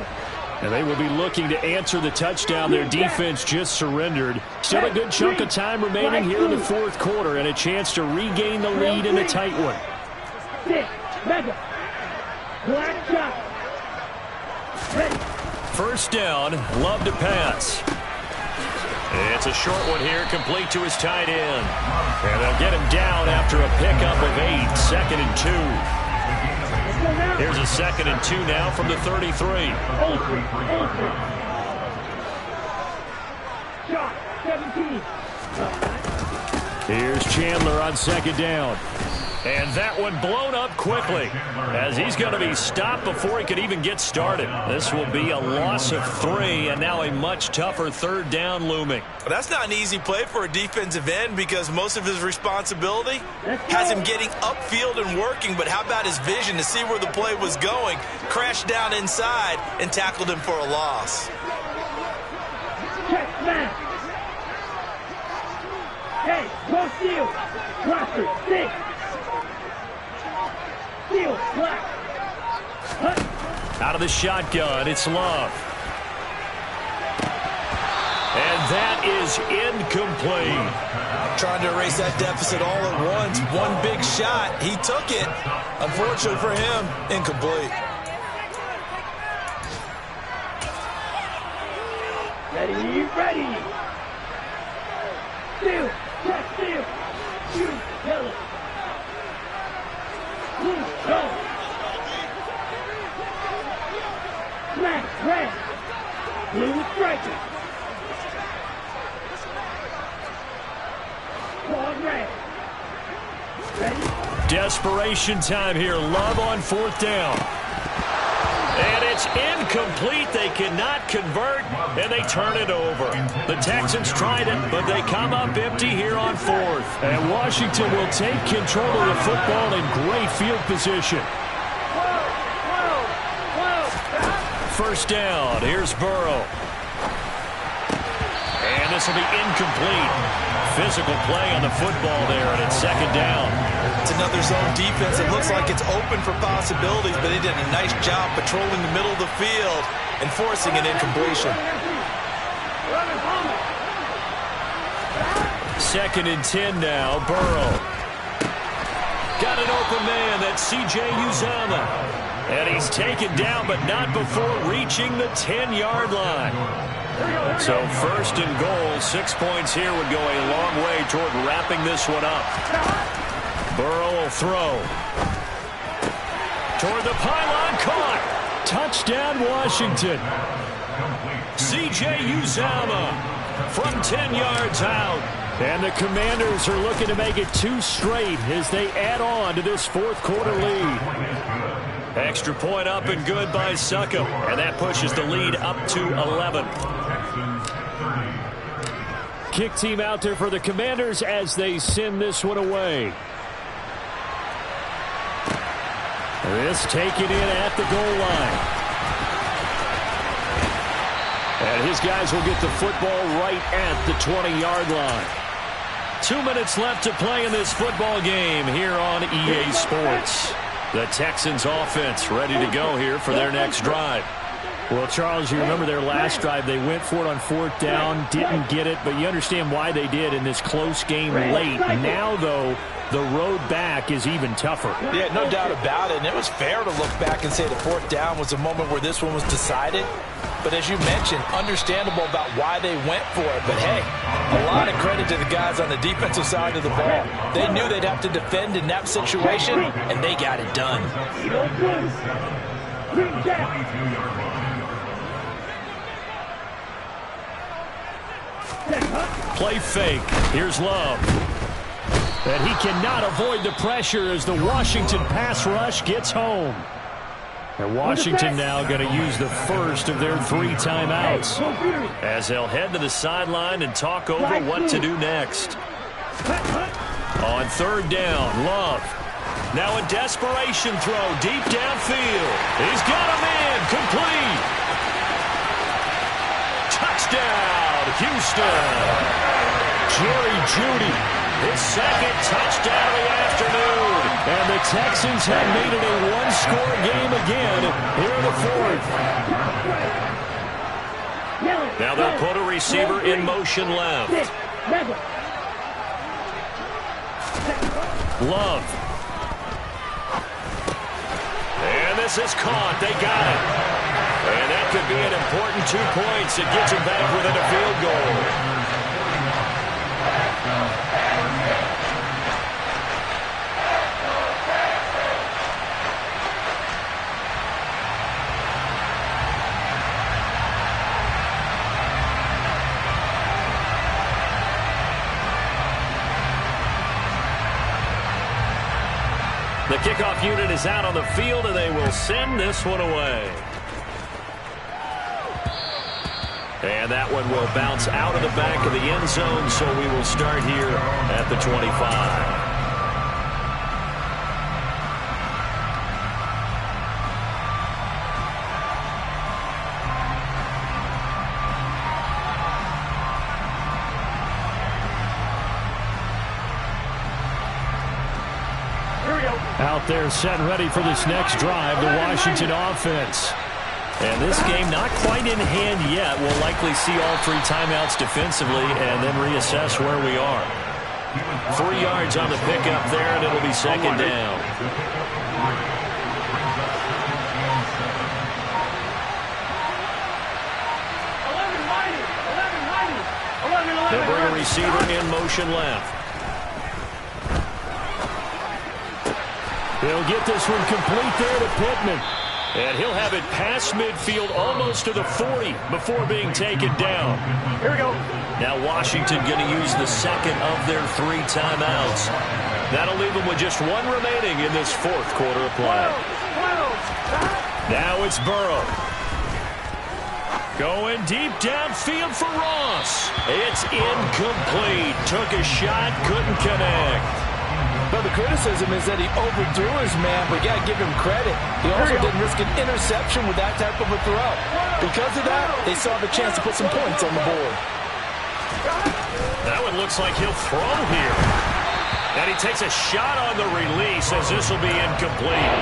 Speaker 1: And they will be looking to answer the touchdown their defense just surrendered. Still a good chunk of time remaining here in the 4th quarter and a chance to regain the lead in a tight one.
Speaker 5: 6, mega. Black shot. Ready.
Speaker 1: 1st down, Love to pass. It's a short one here, complete to his tight end. And they'll get him down after a pickup of 8, 2nd and 2. Here's a 2nd and 2 now from the 33.
Speaker 5: Shot. 17.
Speaker 1: Here's Chandler on 2nd down. And that one blown up quickly as he's going to be stopped before he could even get started. This will be a loss of 3 and now a much tougher 3rd down looming.
Speaker 2: That's not an easy play for a defensive end because most of his responsibility has him getting upfield and working, but how about his vision to see where the play was going, crashed down inside and tackled him for a loss.
Speaker 5: Check smash. Hey, go steal. Roster 6. Steal, black.
Speaker 1: Out of the shotgun, it's Love. And that is incomplete.
Speaker 2: Trying to erase that deficit all at once. One big shot. He took it. Unfortunately for him, incomplete.
Speaker 5: Ready. Steal, check, steal. Shoot, yellow. Blue, go. Black, red. Blue, striker. Quad, red. Ready?
Speaker 1: Desperation time here. Love on 4th down. And it's incomplete. They cannot convert, and they turn it over. The Texans tried it, but they come up empty here on 4th. And Washington will take control of the football in great field position. 1st down. Here's Burrow. And this will be incomplete. Physical play on the football there, and it's 2nd down.
Speaker 2: It's another zone defense. It looks like it's open for possibilities, but they did a nice job patrolling the middle of the field and forcing an incompletion.
Speaker 1: 2nd and 10 now. Burrow. Got an open man. That's C.J. Uzomah. And he's taken down, but not before reaching the 10-yard line. So 1st and goal, 6 points here would go a long way toward wrapping this one up. Burrow will throw. Toward the pylon, caught. Touchdown, Washington. C.J. Uzomah from 10 yards out. And the Commanders are looking to make it 2 straight as they add on to this 4th quarter lead. Extra point up and good by Succop. And that pushes the lead up to 11. Kick team out there for the Commanders as they send this one away. This taken in at the goal line. And his guys will get the football right at the 20-yard line. 2 minutes left to play in this football game here on EA Sports. The Texans offense ready to go here for their next drive. Well, Charles, you remember their last drive. They went for it on 4th down, didn't get it, but you understand why they did in this close game late. Now, though, the road back is even tougher.
Speaker 2: Yeah, no doubt about it. And it was fair to look back and say the 4th down was a moment where this one was decided. But as you mentioned, understandable about why they went for it. But, hey, a lot of credit to the guys on the defensive side of the ball. They knew they'd have to defend in that situation, and they got it done.
Speaker 1: Play fake. Here's Love. And he cannot avoid the pressure as the Washington pass rush gets home. And Washington now going to use the first of their 3 timeouts as they'll head to the sideline and talk over what to do next. On 3rd down, Love. Now a desperation throw deep downfield. He's got him in. Complete. Touchdown, Houston. Jerry Jeudy, his 2nd touchdown of the afternoon. And the Texans have made it a one-score game again here in the 4th. Now they'll put a receiver in motion left. Love. And this is caught. They got it. And that could be an important 2 points. It gets them back within a field goal. The kickoff unit is out on the field, and they will send this one away. And that one will bounce out of the back of the end zone, so we will start here at the 25. Out there set and ready for this next drive, the Washington offense. And this game not quite in hand yet. We'll likely see all 3 timeouts defensively and then reassess where we are. 3 yards on the pickup there, and it'll be 2nd down. They'll bring a receiver in motion left. He'll get this one complete there to Pittman. And he'll have it past midfield almost to the 40 before being taken down. Here we go. Now Washington going to use the 2nd of their 3 timeouts. That'll leave them with just 1 remaining in this 4th quarter of play. Now it's Burrow. Going deep downfield for Ross. It's incomplete. Took a shot, couldn't connect.
Speaker 2: But the criticism is that he overthrew his man, but you got to give him credit. He also didn't risk an interception with that type of a throw. Because of that, they saw the chance to put some points on the board.
Speaker 1: That one looks like he'll throw here. And he takes a shot on the release as this will be incomplete.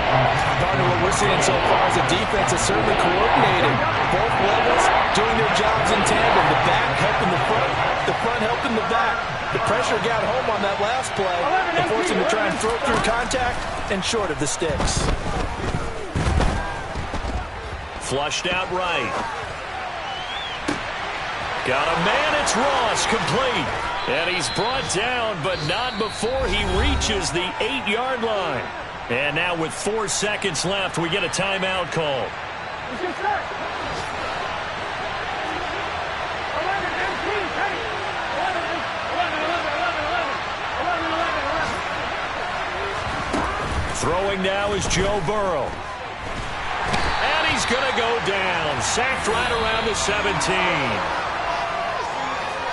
Speaker 2: Partner, what we're seeing so far is the defense is certainly coordinated. Both levels doing their jobs in tandem. The back helping the front helping the back. The pressure got home on that last play and forced him to try and throw through contact and short of the sticks.
Speaker 1: Flushed out right. Got a man, it's Ross, complete. And he's brought down, but not before he reaches the 8-yard line. And now with 4 seconds left, we get a timeout call. Throwing now is Joe Burrow. And he's going to go down. Sacked right around the 17.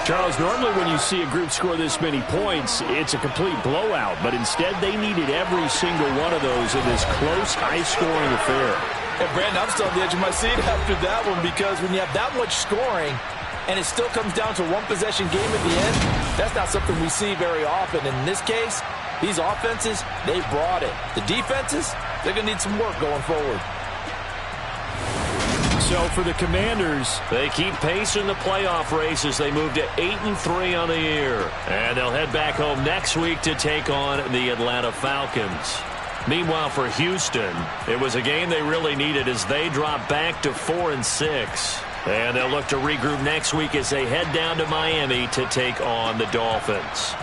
Speaker 1: Charles, normally when you see a group score this many points, it's a complete blowout. But instead, they needed every single one of those in this close, high-scoring affair.
Speaker 2: And Brandon, I'm still on the edge of my seat after that one because when you have that much scoring and it still comes down to one possession game at the end, that's not something we see very often. And in this case, these offenses, they brought it. The defenses, they're going to need some work going forward.
Speaker 1: So for the Commanders, they keep pace in the playoff race as they move to 8-3 on the year. And they'll head back home next week to take on the Atlanta Falcons. Meanwhile, for Houston, it was a game they really needed as they drop back to 4-6. And they'll look to regroup next week as they head down to Miami to take on the Dolphins.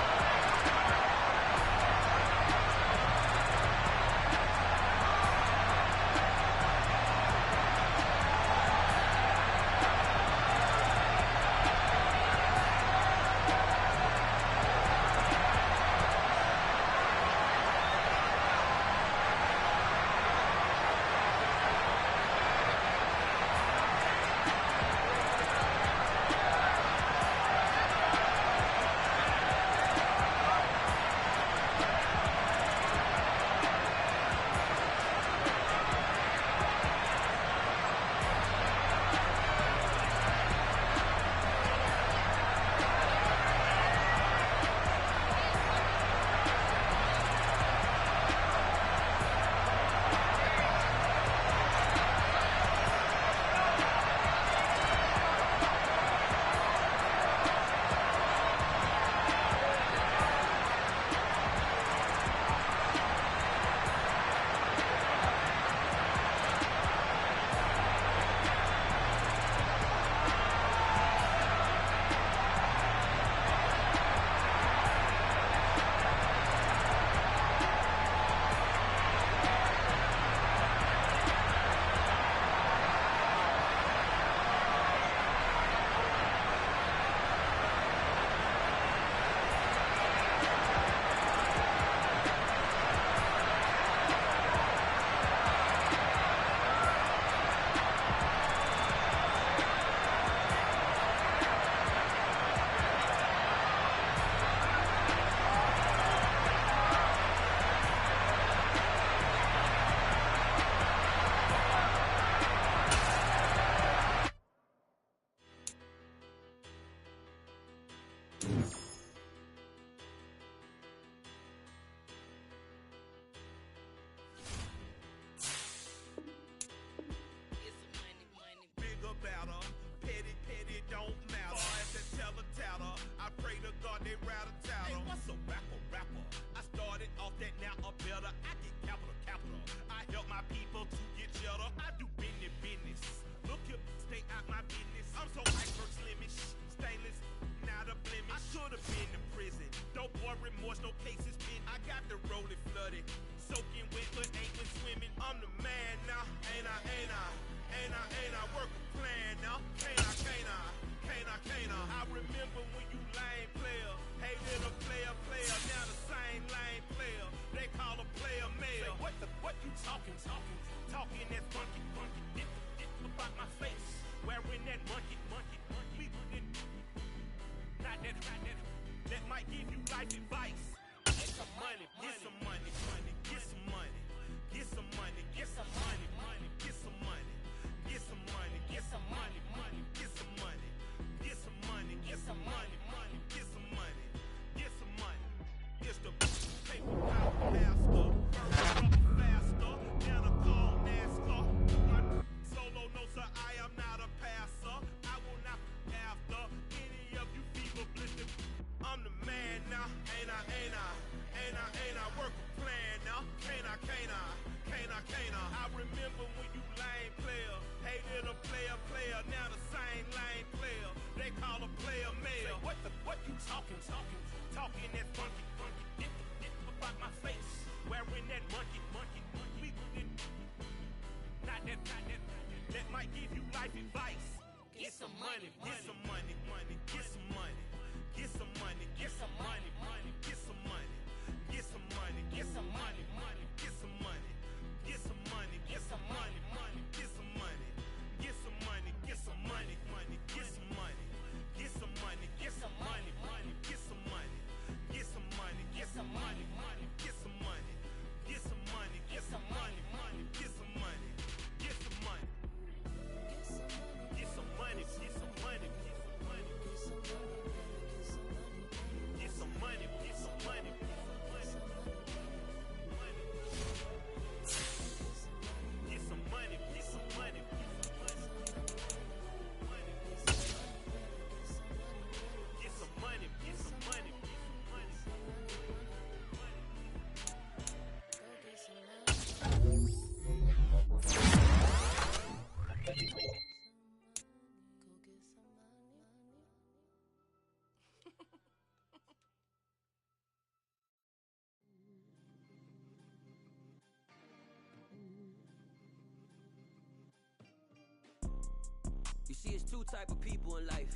Speaker 8: see, it's two type of people in life.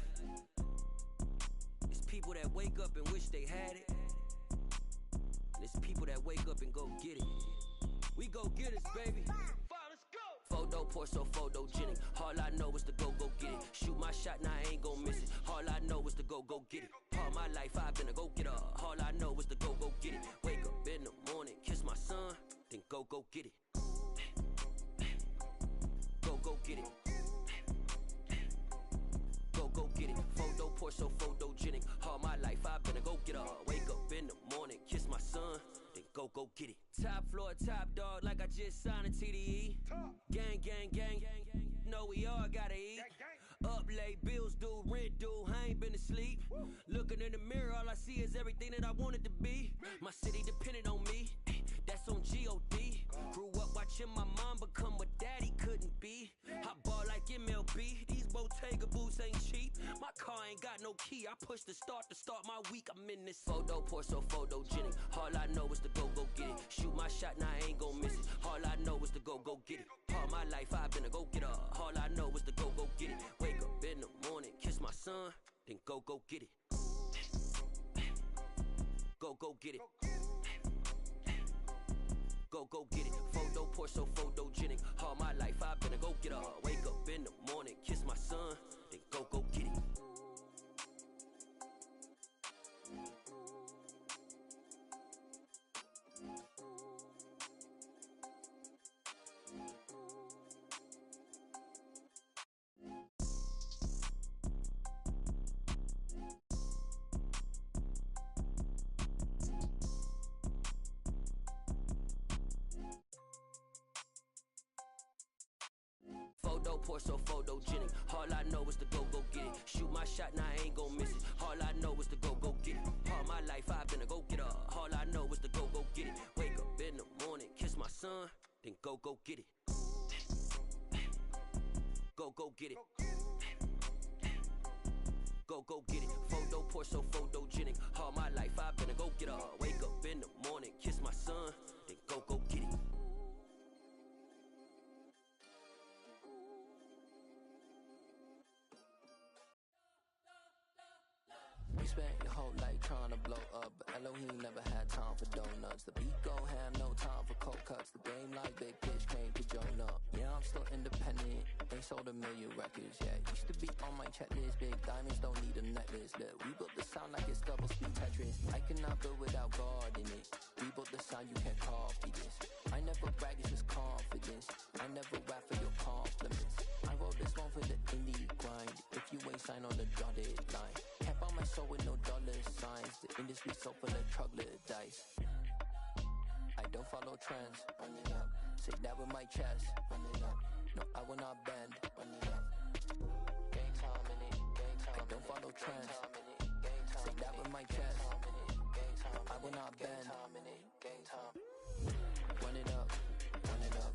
Speaker 8: It's people that wake up and wish they had it, and it's people that wake up and go get it. We go get it, baby. Let's go. Photo pour so photogenic. All I know is to go get it. Shoot my shot, now I ain't gon' miss it. All I know is to go get it. All my life I've been a go-getter. All I know is to go get it. Wake up in the morning, kiss my son, then go get it. Go get it. Go get it. Photo pour so photogenic. All my life I've been a go-getter. Wake up in the morning, kiss my son, then go get it. Top floor, top dog, like I just signed a TDE. Gang. Know we all gotta eat. Up late, bills due, rent due, I ain't been asleep. Looking in the mirror, all I see is everything that I wanted to be. My city depended on me, that's on G.O.D. Grew up watching my mom become what daddy couldn't be. I ball like MLB, these Bottega boots ain't cheap. My car ain't got no key, I push the start to start my week. I'm in this photo pour so photogenic. All I know is to go get it. Shoot my shot, now I ain't gon' miss it. All I know is to go get it. All my life I've been a go-getter. All I know is to go get it. Wake up in the morning, kiss my son, then go get it. Go get it. Go get it. Photo pour so photogenic. All my life I've been a go-getter. Wake up in the morning, kiss my son, then go get it. Photo pour so photogenic. All I know is to go get it. Shoot my shot, now I ain't gon' miss it. All I know is to go get it. All my life I've been a go-getter. All I know is to go get it. Wake up in the morning, kiss my son, then go get it. Go get it. Go get it. Photo pour so photogenic. All my life I've been a go-getter. Wake up in the morning, kiss my son, then go get it.
Speaker 9: You spent your whole life trying to blow up, but Elohim never had time for donuts. The beat go ham, no time for cold cuts. The game like Big Pitch came to join up. Yeah, I'm still independent, ain't sold a million records yet. Used to be on my checklist, big diamonds don't need a necklace. Look, we built the sound like it's double speed Tetris. I cannot build without God in it. We built the sound, you can't copy this. I never brag, it's just confidence. I never rap for your compliments. I wrote this one for the indie grind. If you ain't signed on the dotted line, kept on my soul with no dollar signs. The industry so full of troglodytes. I don't follow trends. Run it up. Say that with my chest. Run it up. No, I will not bend. Run it up. Gang time in it. Gang time. I don't follow trends. Say that with my chest. I will not bend. Gang time. Run it up. Run it up.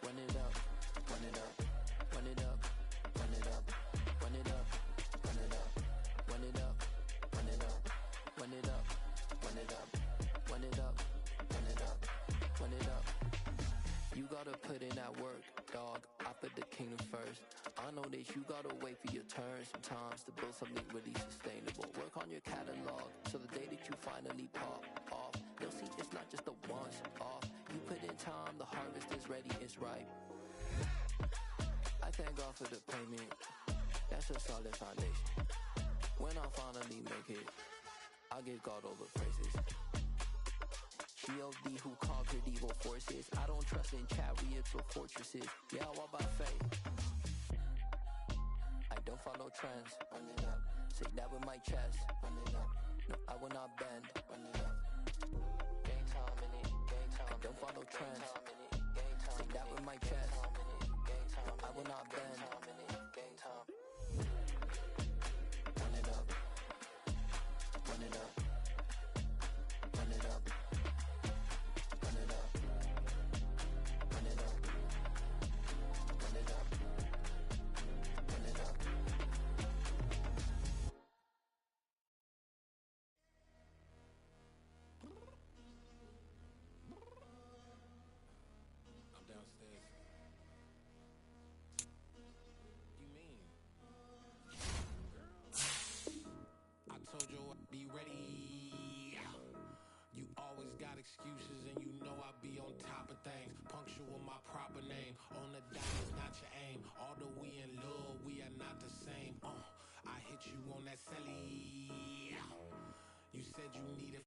Speaker 9: Run it up. Run it up. Run it up. Run it up. Run it up. Run it up. Run it up. Run it up. Run it up. Run it up. Run it up. Run it up. Run it up. You gotta put in that work, dog. I put the kingdom first. I know that you gotta wait for your turn sometimes to build something really sustainable. Work on your catalog so the day that you finally pop off, you'll see it's not just a once off. You put in time, the harvest is ready, it's ripe. I thank God for the payment. That's a solid foundation. When I finally make it, I'll give God all the praises. G.O.D. who conquered evil forces. I don't trust in chariots or fortresses. Yeah, I walk by faith. I don't follow trends. Run it up. Say that with my chest. Run it up. No, I will not bend. Run it up. Gang time in it. Gang time. I don't follow trends. Say that with my chest. No, I will not bend. Gang time. Run it up. Run it up. Run it up. Run it up. Run it up. Run it up. Run it up. I'm downstairs.
Speaker 10: that celly. You said you needed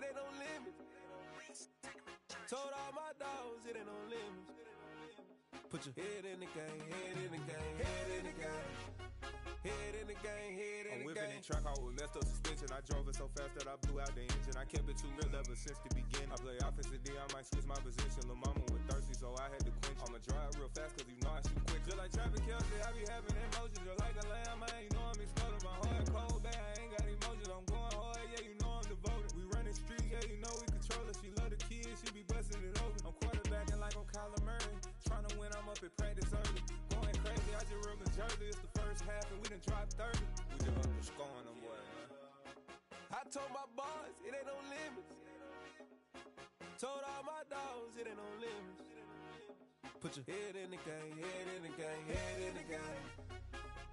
Speaker 11: ain't no limits. Told all my dogs, it ain't no limits. Put your head in the game, head in the game, head in the game. Head in the game, head in the game.
Speaker 12: I'm whipping in track out with messed up suspension. I drove it so fast that I blew out the engine. I kept it too real ever since the beginning. I play offensive D, I might switch my position. Lil' mama was thirsty, so I had to quench. I'ma drive real fast, cause you know I shoot quick. Just like Travis Kelce, I be having emotions. Just like a lamb, man, you know I'm exploding. My heart cold, bad, I ain't got emotions. I'm going hard, yeah, you know I'm devoted. We running streets, yeah, you know we control it. She love the kids, she be busting it open. I'm quarterbacking like I'm Kyler Murray. Trying to win, I'm up at practice early. Going crazy, I just real Jersey. It's the first half and we done dropped 30. We just up to scoring them, boy, man.
Speaker 11: I told my boys, it ain't no limits. Told all my dogs, it ain't no limits. Put your head in the game, head in the game, head in the game.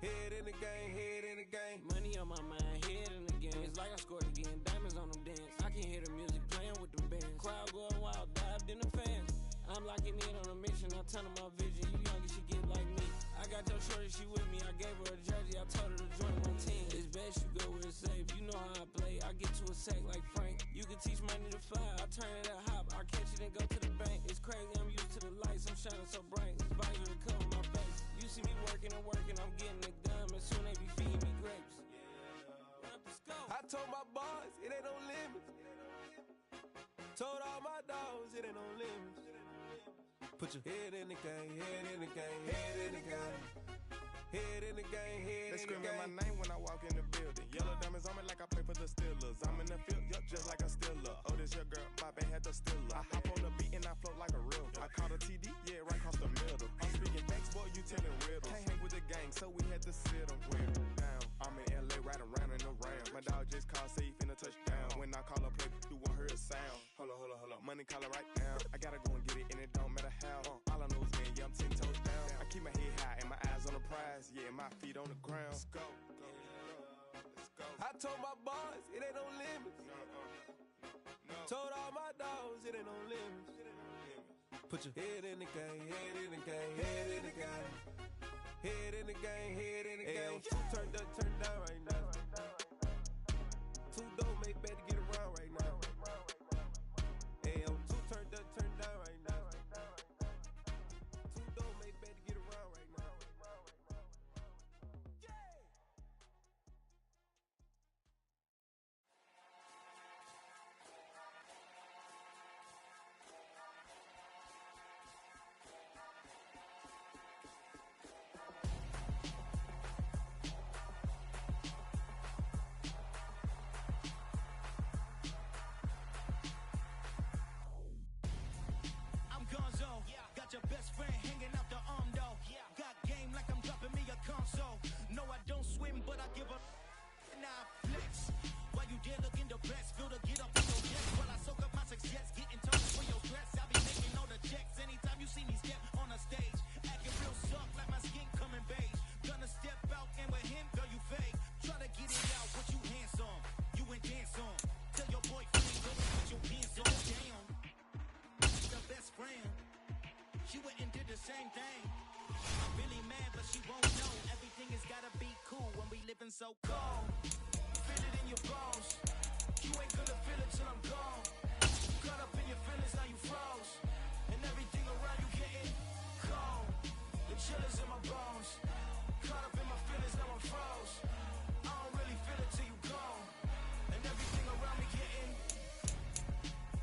Speaker 11: Head in the game, head in the game.
Speaker 8: Money on my mind, head in the game. It's like I scored again, diamonds on them dance. I can hear the music playing with them bands. Crowd going wild, dived in the fans. I'm locking in on a mission, I'm telling my vision. You young, she get like me. I got your shorty, she with me. I gave her a jersey, I told her to join my team. It's best you go where it's safe. You know how I play. I get to a sack like Frank. You can teach money to fly. I turn it at hop. I catch it and go to the bank. It's crazy, I'm used to the lights. I'm shining so bright. This visor to cover my face. You see me working and working. I'm getting it done. And soon they be feeding me grapes.
Speaker 11: I told my boys, it ain't no limits. Told all my dogs, it ain't no limits. Put your head in the game, head in the game, head in the game. Head in the game, head in the game.
Speaker 12: They screaming my name when I walk in the building. Yellow diamonds on me like I play for the Steelers. I'm in the field, yup, just like a Steeler. Oh, this your girl, my band had the Steeler. I hop on the beat and I float like a real. I caught a TD, yeah, right across the middle. I'm speaking facts, boy, you telling riddles. Can't hang with the gang, so we had to sit them down. I'm in LA, riding round and around. My dog just called, say he finna touchdown. When I call a play, you won't hear a sound. Hold up, money caller right now. I gotta go and get it, and it don't matter how. All I know is, man, yeah, I'm 10 toes down. I keep my head high and my eyes on the prize. Yeah, my feet on the ground. Let's go.
Speaker 11: I told my boys, it ain't no limits. Told all my dogs, it ain't no limits. Put your head in the game, head in the game, head in the game. Head in the game, head in the game. Two turned up, turned down right now. Two dope make better get around right now. Two turned up, turned down right now. Two dope make better get around right now.
Speaker 3: I'm Gonzo. Got your best friend hanging out the arm though. Got game like I'm dropping me a console. No, I don't swim, but I give a now flex. While you there looking depressed, feel to get up on your chest. While I soak up my success, getting told for your stress. I be making all the checks anytime you see me step on a stage. Acting real soft like my skin coming beige. Gonna step out and with him, girl, you fake. Try to get it out, but you handsome. You ain't dance on. Tell your boyfriend, go and put your pants on down. The best friend, she went and did the same thing. I'm really mad, but she won't know. Everything has gotta be cool when we living so cold. Feel it in your bones. You ain't gonna feel it till I'm gone. Caught up in your feelings, now you froze. And everything around you getting cold. The chillers in my bones. Caught up in my feelings, now I'm froze. I don't really feel it till you gone. And everything around me getting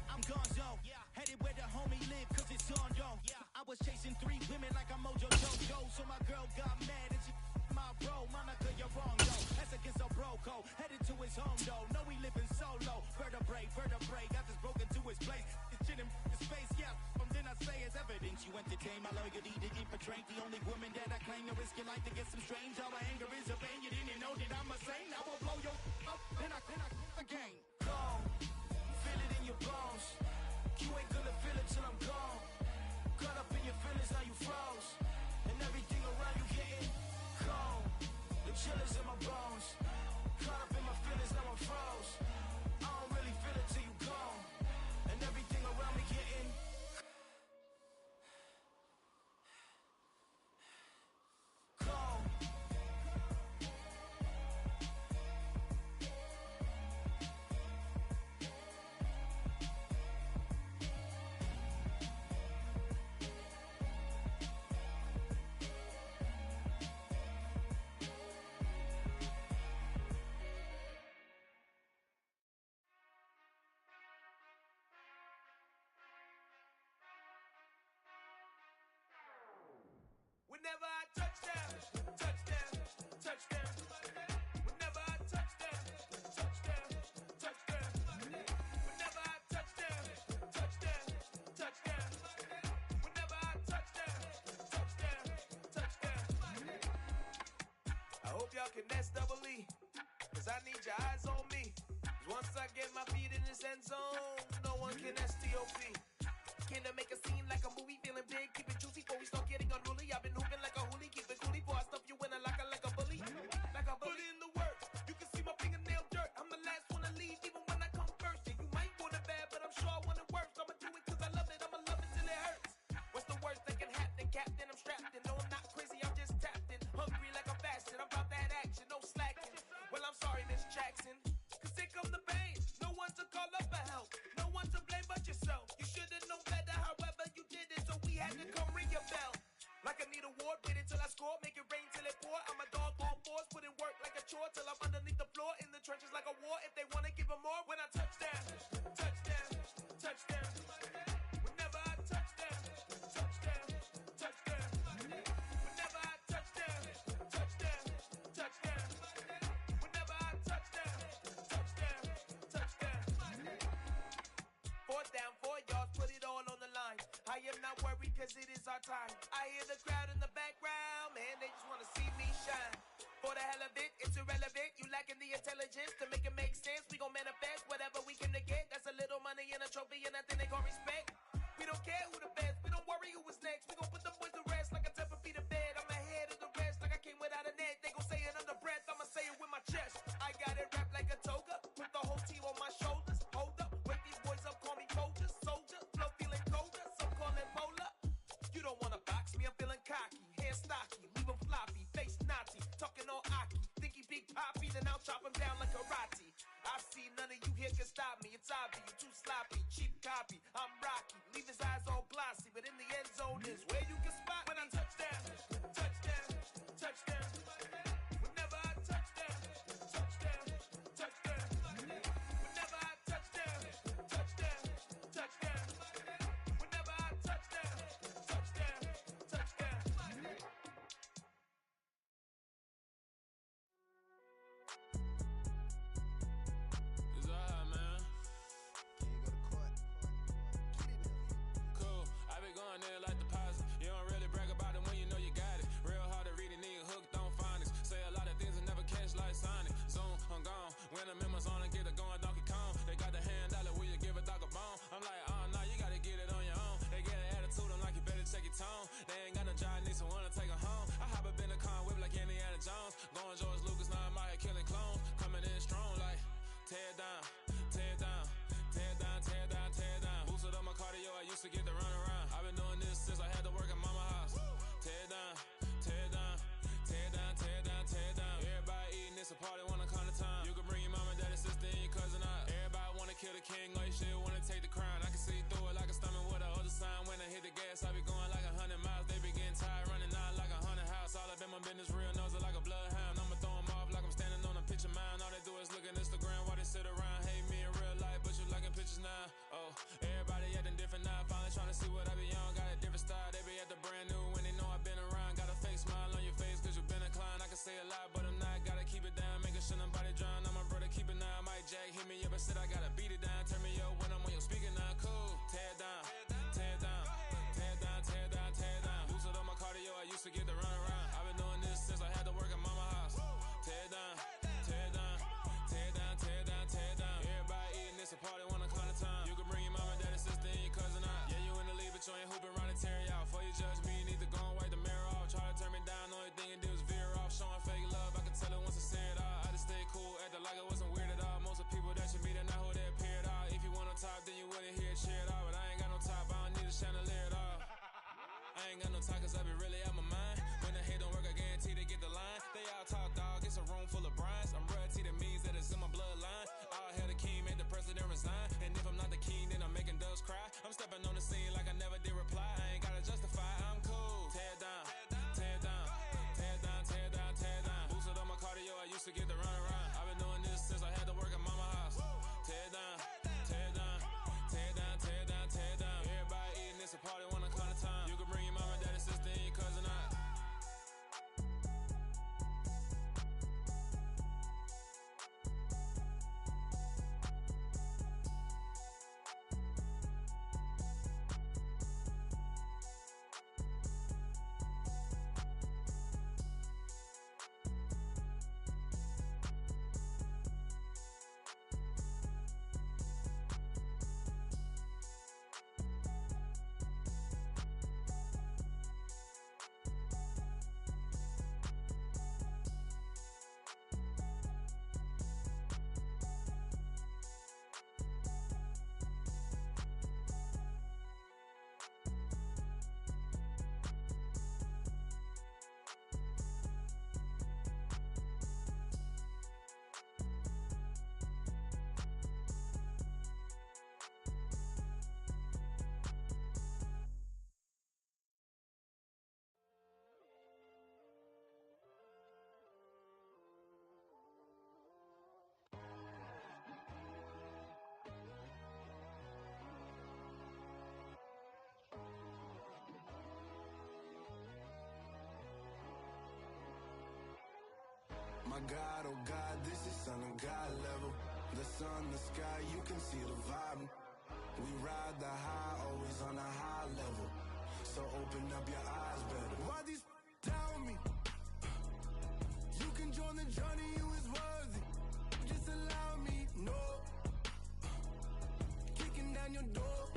Speaker 3: I'm Gonzo. Headed where the homie live, cause it's on though. I was chasing 3 women like I'm Mojo Jojo. So my girl got mad and she my bro. Monica, you're wrong though. That's against a bro code. Headed to his home though. No, we living solo. Vertebrae. Got this broken to his place. It's shit in his face, yeah. From then I say it's evidence. You entertain my loyalty to infiltrate. The only woman that I claim to risk your life to get some strange. All my anger is a pain. You didn't know that I'm a saint. I will blow your up. Then I again. Gone. Feel it in your bones. You ain't gonna feel it till I'm gone. Caught up in your feelings, now you froze. And everything around you getting cold. The chillers in my bones. Caught up in my feelings, now I'm froze. I don't really feel it till you gone. And everything around me getting cold.
Speaker 11: Finesse double E. Cause I need your eyes on me. 'Cause once I get my feet in this end zone, no one can STOP. Can I make a scene like a movie? Feeling big, keep it juicy before we start getting unruly. I've been hooping like a hoolie, keep it coolie before I stuff you in a locker like a bully. Like a bully. Put in the work, you can see my fingernail dirt. I'm the last one to leave, even when I come first. Yeah, you might want it bad, but I'm sure I want it worse. I'ma do it 'cause I love it, I'ma love it till it hurts. What's the worst that can happen, Captain? I'm strapped in. No, I'm not crazy, I'm just tapped in. Hungry like a fashion, I'm about that action, no slacking. Well, I'm sorry, Miss Jackson. 'Cause here come the pain. No one to call up for help. No one to blame but yourself. You should've known better, however you did it, so we had to come ring your bell. Like I need a ward, wait until I score, make it rain till it pour. I'm a dog on fours, put in work like a chore till I'm underneath the floor, in the trenches like a war. If they wanna give 'em more, when I touch down, touchdown, touchdown. Whenever I touch down, touchdown, touchdown. Whenever I touch down, touchdown, touchdown. Whenever I touch down, touchdown, touchdown. 4th down, 4 yards, put it all on the line. I am not worried 'cause it is our time. I hear the crowd in the background, man, they just wanna see me shine. For the hell of it, it's irrelevant. You lacking the intelligence to make it make sense. We gon' manifest whatever we came to get. That's a little money and a trophy and nothing they gon' respect. We don't care who the best, we don't worry who was next. We gon' put them boys to rest like a temper feet of bed. I'm ahead of the rest like I came without a net. They gon' say it under breath, I'ma say it with my chest. I got it wrapped like a toga, put the whole team on my shoulders. Hold up, wake these boys up, call me Folger, soldier. Flow feeling colder, some call it polar. You don't wanna box me, I'm feeling cocky. Hair stocky, leave him floppy, face Nazi. Talking all Aki, think he big poppy, then I'll chop him down like karate. I see none of you here can stop me. It's obvious, you too sloppy, cheap copy. I'm Rocky, leave his eyes all glossy, but in the end zone is where you can spot when I touch down, touchdown, touchdown. Whenever I touch down, touchdown, touchdown. Whenever I touch down, touchdown, touchdown. Whenever I touch down, touchdown, touchdown.
Speaker 13: It's alright, man. Cool. I be going there like deposit. You don't really brag about it when you know you got it. Real hard to read a nigga hooked on phonics. Say a lot of things and never catch like Sonic. Zoom, I'm gone. When the members on and get it going Donkey Kong. They got the hand dollar, will you give a dog a bone? I'm like, oh no, you gotta get it on your own. They get an attitude, I'm like, you better check your tone. They ain't got no job, need someone to take her home. I hop up in the car, whip like Indiana Jones. Going George Lucas, now I'm out here killing clones. Coming in strong like, tear down, tear down, tear down, tear down, tear down. Boosted up my cardio, I used to get to run around. I've been doing this since I had to work at mama house. Tear down, tear down, tear down, tear down, tear down. Everybody eating, it's a party, wanna come to time. You can bring your mama, daddy, sister, and your cousin out. Everybody wanna kill the king, or you shit wanna take the crown. I can see through it like a stomach with a other sign. When I hit the gas, I be going like 100 miles. They be getting tired, running out like 100 house. All up in my business, real nose it like a bloodhound. I'ma throw 'em off like I'm standing on a picture mound. All they do is look at Instagram while they sit around. Hate me in real life, but you liking pictures now. Oh, everybody acting different now. Finally trying to see what I be on. Got a different style, they be at the brand new when they know I've been around. Got a fake smile on your face cause you been inclined. I can say a lot, but I'm not. Gotta keep it down, making sure nobody drown. I'm my brother, keep it now. Mike Jack hit me up and said I gotta beat it down. Turn me up when I'm on your speaker now. Cool, tear down, tear down, tear down, tear down, tear down. Boosted up my cardio, I used to get to run around. I've been doing this since I had to work at mama house. Tear down, tear down, tear down, tear down, tear down. Everybody eating, it's a party, wanna come to time. You can bring your mama, daddy, sister, and your cousin out. Yeah, you in the league, but you ain't hooping around and tear you out. Before you judge me, you need to go and wipe the mirror off. Try to turn me down, only thing it did was veer off. Showing fake love, I can tell it once I say it all. I just stay cool, acting like it wasn't weird at all. Most of the people that you meet are not who they appear at all. If you want on top, then you wouldn't hear it cheer at all. But I ain't got no top, I don't need a chandelier at all. I ain't got no talk cause I be really out my mind. When the hate don't work, I guarantee they get the line. They all talk dog, it's a room full of brinds. I'm royalty, that means that it's in my bloodline. All hail the king, made the president resign. And if I'm not the king, then I'm making doves cry. I'm stepping on the scene like I never did reply. I ain't gotta justify, I'm cool. Tear down, tear down, tear down, tear down, tear down. Boosted up my cardio, I used to get to run around. I've been doing this since I had to work at mama house. Tear down, tear down, tear down, tear down, tear down. Everybody eating, it's a party, wanna come to time. You can bring your mama, daddy, sister, and your cousin out.
Speaker 14: God, oh God, this is son of God level. The sun, the sky, you can see the vibe. We ride the high, always on a high level. So open up your eyes better. Why these tell me? You can join the journey, you is worthy. Just allow me, no. Kicking down your door.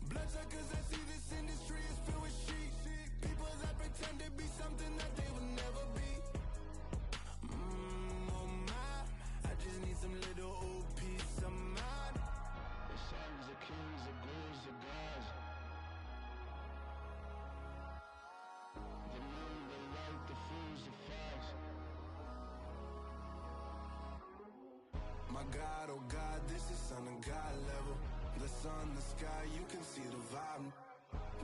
Speaker 14: Bloodshot cause I see this industry is filled with sheep. People that pretend to be something that they will never be. Oh my, I just need some little old peace of mind. The sons of kings, the gurus, the gods. The moon, the light, the fools, the facts. My God, oh God, this is son of God level. The sun, the sky, you can see the vibe.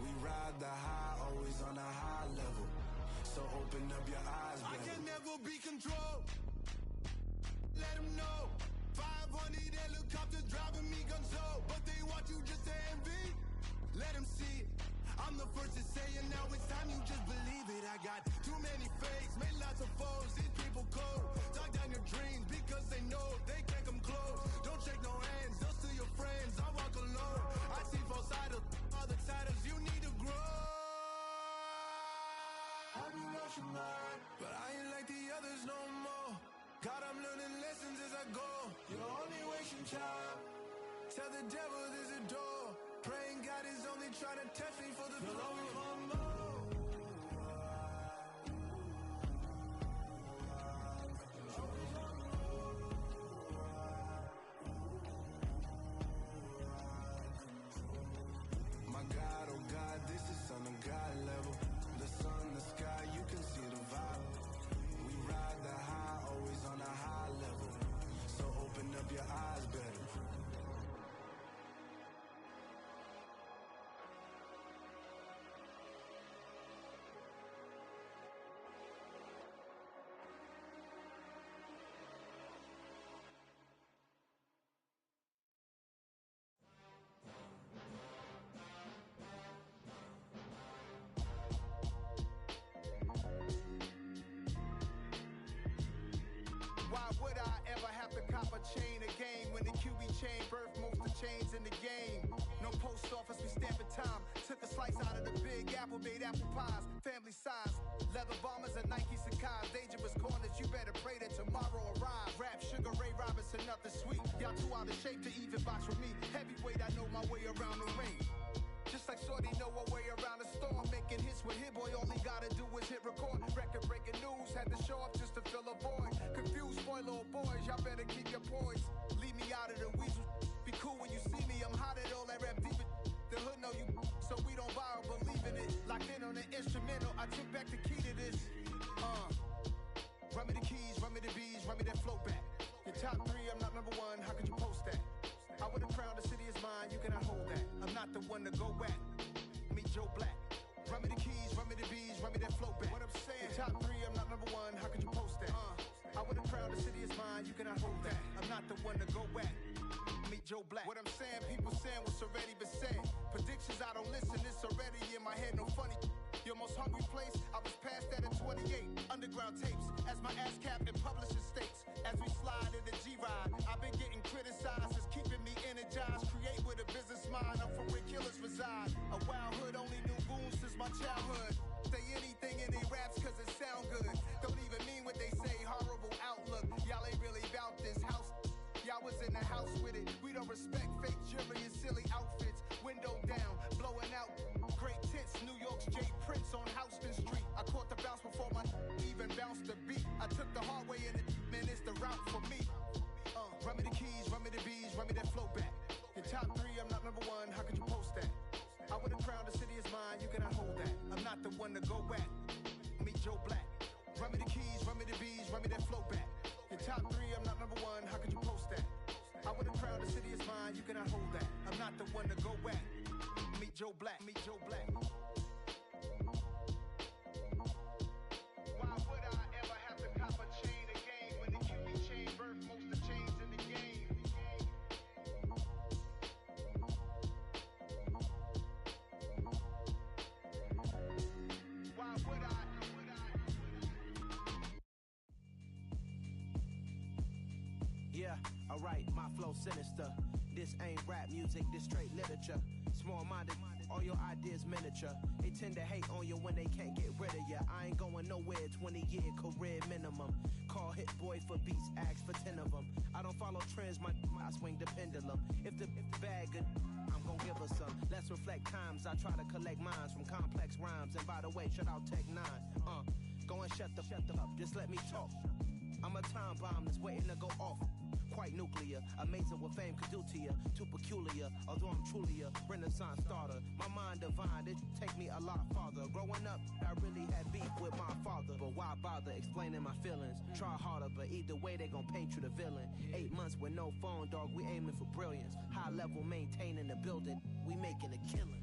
Speaker 14: We ride the high, always on a high level. So open up your eyes, baby. I can never be controlled. Let them know. 500 helicopters driving me gonzo. But they want you just to envy. Let them see it. I'm the first to say it, now it's time you just believe it. I got too many fakes, made lots of foes. These people cold. Talk down your dreams because they know they can't come close. Don't shake no hands, those to your friends. I walk alone. I see both sides, all the titles you need to grow. I've been watching mine, but I ain't like the others no more. God, I'm learning lessons as I go. You're only wasting time. Tell the devil there's a door. Praying God is only trying to test me for the throne. My God, oh God, this is son of God level. The sun, the sky, you can see the vibe. We ride the high, always on a high level. So open up your eyes better.
Speaker 15: Why would I ever have to cop a chain again when the QB chain birthed most of the chains in the game? No post office, we stamping time. Took a slice out of the big apple, made apple pies, family size. Leather bombers and Nike Sacai's. Dangerous corners, you better pray that tomorrow arrives. Rap Sugar Ray Robinson, nothing sweet. Y'all too out of shape to even box with me. Heavyweight, I know my way around the ring. Just like Shorty know her way around the storm. Making hits with Hit Boy, all he gotta do is hit record. Record breaking news, had to show up just to fill a void. Confused boy, little boys, y'all better keep your poise. Leave me out of the weasel. Be cool when you see me, I'm hot at all that rap deep. The hood know you, so we don't borrow, believe in it. Locked in on the instrumental, I took back the key to this. Run me the keys, run me the bees, run me that flow back. Your top 3, I'm not number 1, how could you post that? I would've crowned the city is mine, you cannot hold that. I'm not the one to go back. Meet Joe Black. Run me the keys, run me the bees, run me that flow back. What I'm saying, your top 3, I'm not number 1, how could you post that? I would've crowned the city is mine, you cannot hold that. I'm not the one to go back. Meet Joe Black. What I'm saying, people saying what's already been said. Predictions, I don't listen, it's already in my head, no funny. Your most hungry place, I was past that at 28. Underground tapes, as my ASCAP and publishing states. As we slide in the G-Ride, I've been getting criticized, it's keeping me energized. Create with a business mind, I'm from where killers reside. A wild hood, only knew goons since my childhood. Say anything in they raps cause it sound good. Don't even mean what they say, horrible outlook. Y'all ain't really about this house. Y'all was in the house with it. We don't respect fake jewelry and silly outfits. Window down, blowing out. Great tits, New York's Jay Prince on Houston Street. I caught the bounce before my even bounced the beat. I took the hard way in it, man, it's the route for me. Run me the keys, run me the bees, run me that flow back. Your top 3, I'm not number 1, how could you post that? I would've crowned the city is mine, you cannot hold that. I'm not the one to go back. Meet Joe Black. Run me the keys, run me the bees, run me that flow back. Your top 3, I'm not number 1, how could you post that? I would've crowned the city is mine, you cannot hold that. I'm not the one to go back. Meet Joe Black, meet Joe Black. Why would I ever have to cop a chain again when the QB chain birthed most of the chains in the game? Why would I?
Speaker 16: Yeah, alright, my flow sinister. This ain't rap music, this straight literature. Small-minded, all your ideas miniature. They tend to hate on you when they can't get rid of you. I ain't going nowhere, 20-year career minimum. Call Hit Boy for beats, ask for 10 of them. I don't follow trends, I swing the pendulum. If the bag good, I'm gon' give her some. Let's reflect times, I try to collect minds from complex rhymes. And by the way, shout out Tech 9. Go and shut the up, just let me talk. I'm a time bomb that's waiting to go off. Quite nuclear, amazing what fame could do to you. Too peculiar, although I'm truly a renaissance starter. My mind divine, it take me a lot farther. Growing up, I really had beef with my father. But why bother explaining my feelings? Try harder, but either way they gon' paint you the villain. 8 months with no phone, dog, we aiming for brilliance. High level maintaining the building, we making a killing.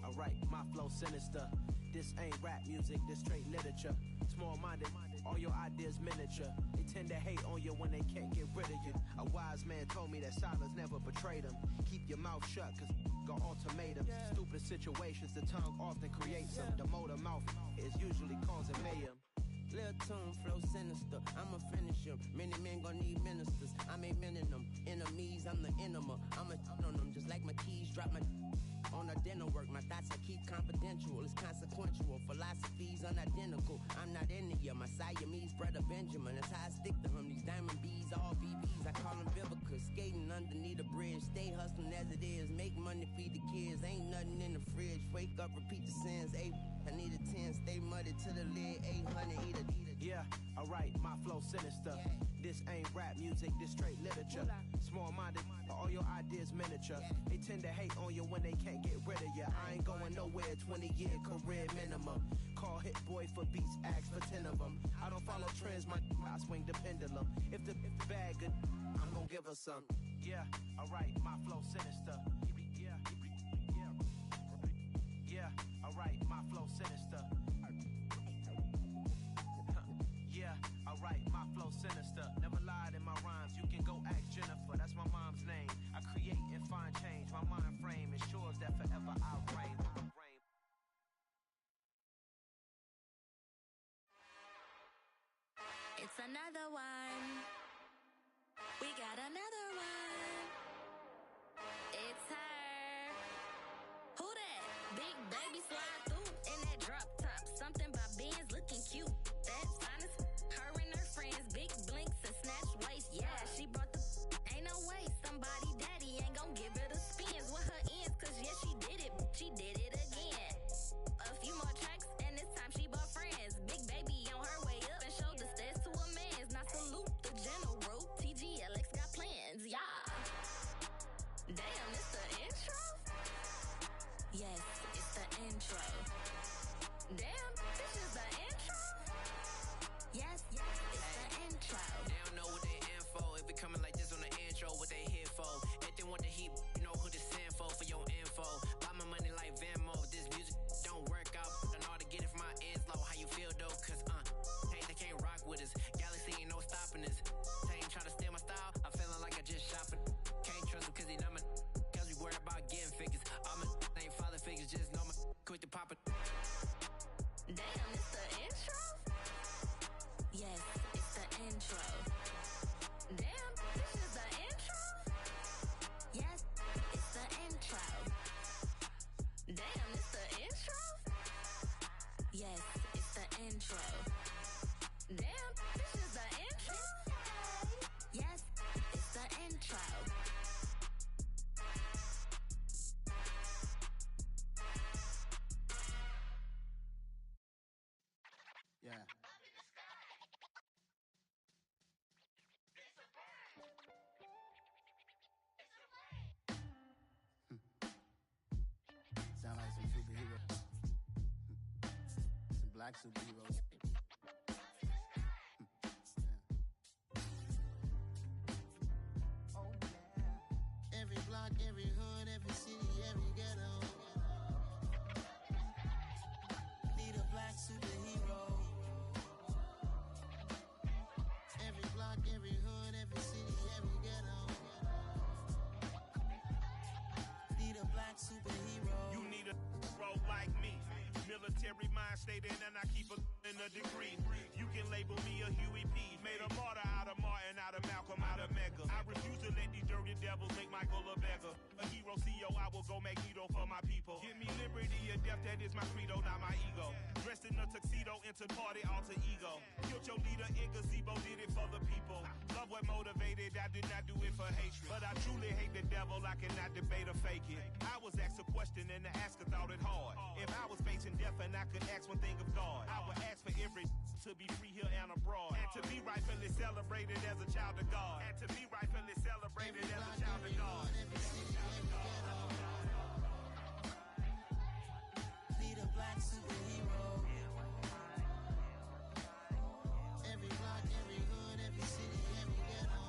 Speaker 16: Alright, my flow sinister. This ain't rap music, this straight literature. Small-minded, all your ideas miniature. They tend to hate on you when they can't get rid of you. A wise man told me that silence never betrayed him. Keep your mouth shut, cause got ultimatums. Stupid situations, the tongue often creates them. The motor mouth is usually causing mayhem.
Speaker 8: Lil' tune, flow sinister, I'ma finish him. Many men gon' need ministers, I'm aiming them. Enemies, I'm the enema. I'ma on them, just like my keys, drop my on a dinner work. My thoughts I keep confidential, it's consequential. Philosophies unidentical, I'm not into ya. My Siamese brother Benjamin, that's how I stick to him. These diamond bees, all BBs, I call them Vivica. Skating underneath a bridge, stay hustling as it is. Make money, feed the kids, ain't nothing in the fridge. Wake up, repeat the sins, I need a 10, stay muddy to the lid, 800, eat a.
Speaker 16: Yeah, alright, my flow sinister. This ain't rap music, this straight literature. Small-minded, all your ideas miniature. They tend to hate on you when they can't get rid of you. I ain't going nowhere, 20-year career minimum. Call Hit Boy for beats, ask for 10 of them. I don't follow trends, I swing the pendulum. If the bag good, I'm gon' give her some. Yeah, alright, my flow sinister. Yeah, alright, my flow sinister. Yeah, alright, my flow sinister. Never lied in my rhymes, you can go ask Jennifer, that's my mom's name. I create and find change, my mind frame ensures that forever I'll reign.
Speaker 7: It's another one. We got another one. It's her. Who that? Big baby slide through in that drop top. Something by Benz looking cute. That's fine as her and her friends. Big blinks and snatch waist. Yeah, she brought the. Ain't no way somebody daddy ain't gon' give her the spins with her ends. Cause yeah, she did it. She did it again. A few more tracks and this time she bought friends. Big baby on her way up and showed the stairs to a man's. Now salute the general. TGLX got plans. Yeah. Damn, it's the intro? Yes, it's the intro. Damn, this is the intro? Yes, it's the intro.
Speaker 17: They don't know what they in for. It be coming like this on the intro, what they here for. If they want the heat, you know who to send for your info. Buy my money like Venmo. This music don't work out. I know how to get it from my ends low. How you feel though? Cause hey, they can't rock with us. Galaxy ain't no stopping us. They ain't trying to steal my style. I'm feeling like I just shopping. Can't trust them cause they know my. Cause we worried about getting figures. All my ain't father figures. Just know my quick to pop it.
Speaker 7: Damn, it's the intro? Yes, it's the intro. Damn, this is the intro? Yes, it's the intro. Damn, it's the intro? Yes, it's the intro. Damn, this is the intro? Yes, it's the intro.
Speaker 16: Yeah. Sound like some superheroes. Some black superheroes. Oh yeah. Every block, every hood, every city, every ghetto. Need a black superhero. Every block, every hood, every city, every ghetto. Need a black superhero.
Speaker 18: You need a hero like me. Military mind stated, and I keep in a degree. You can label me a Huey P. Made a martyr out of Martin, out of Malcolm, out of Mega. I Pride is my credo, not my ego. Dressed in a tuxedo, entered party, alter ego. Killed your leader in gazebo, did it for the people. Love what motivated, I did not do it for hatred. But I truly hate the devil, I cannot debate or fake it. I was asked a question and the asker thought it hard. If I was facing death and I could ask one thing of God, I would ask for every to be free here and abroad. And to be rightfully celebrated as a child of God. And to be rightfully celebrated as a child of God.
Speaker 3: Be the black superhero. Every block, every hood, every city, every ghetto.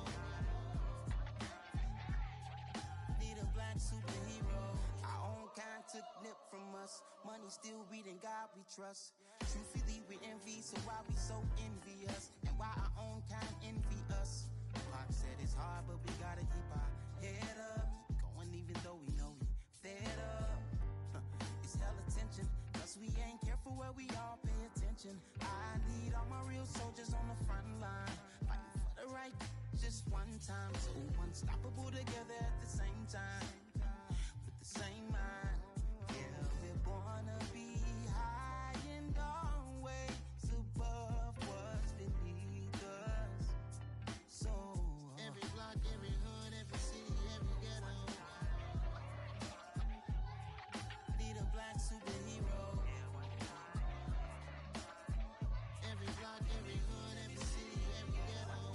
Speaker 3: Be the black superhero. Our own kind took nip from us. Money still reading God we trust. Truthfully we envy, so why we so envious? And why our own kind envy us? Pac said it's hard, but we gotta keep our head up. Going even though we know we fed up. It's hella tension, cause we ain't careful where we all pay attention. I need all my real soldiers on the front line, fighting for the right just one time. So unstoppable together at the same time, with the same mind. Yeah, we're born to be high and always above what's beneath us. So every block, every hood, every city, every ghetto. Be the black superhero. Every block, every hood, every city, every ghetto.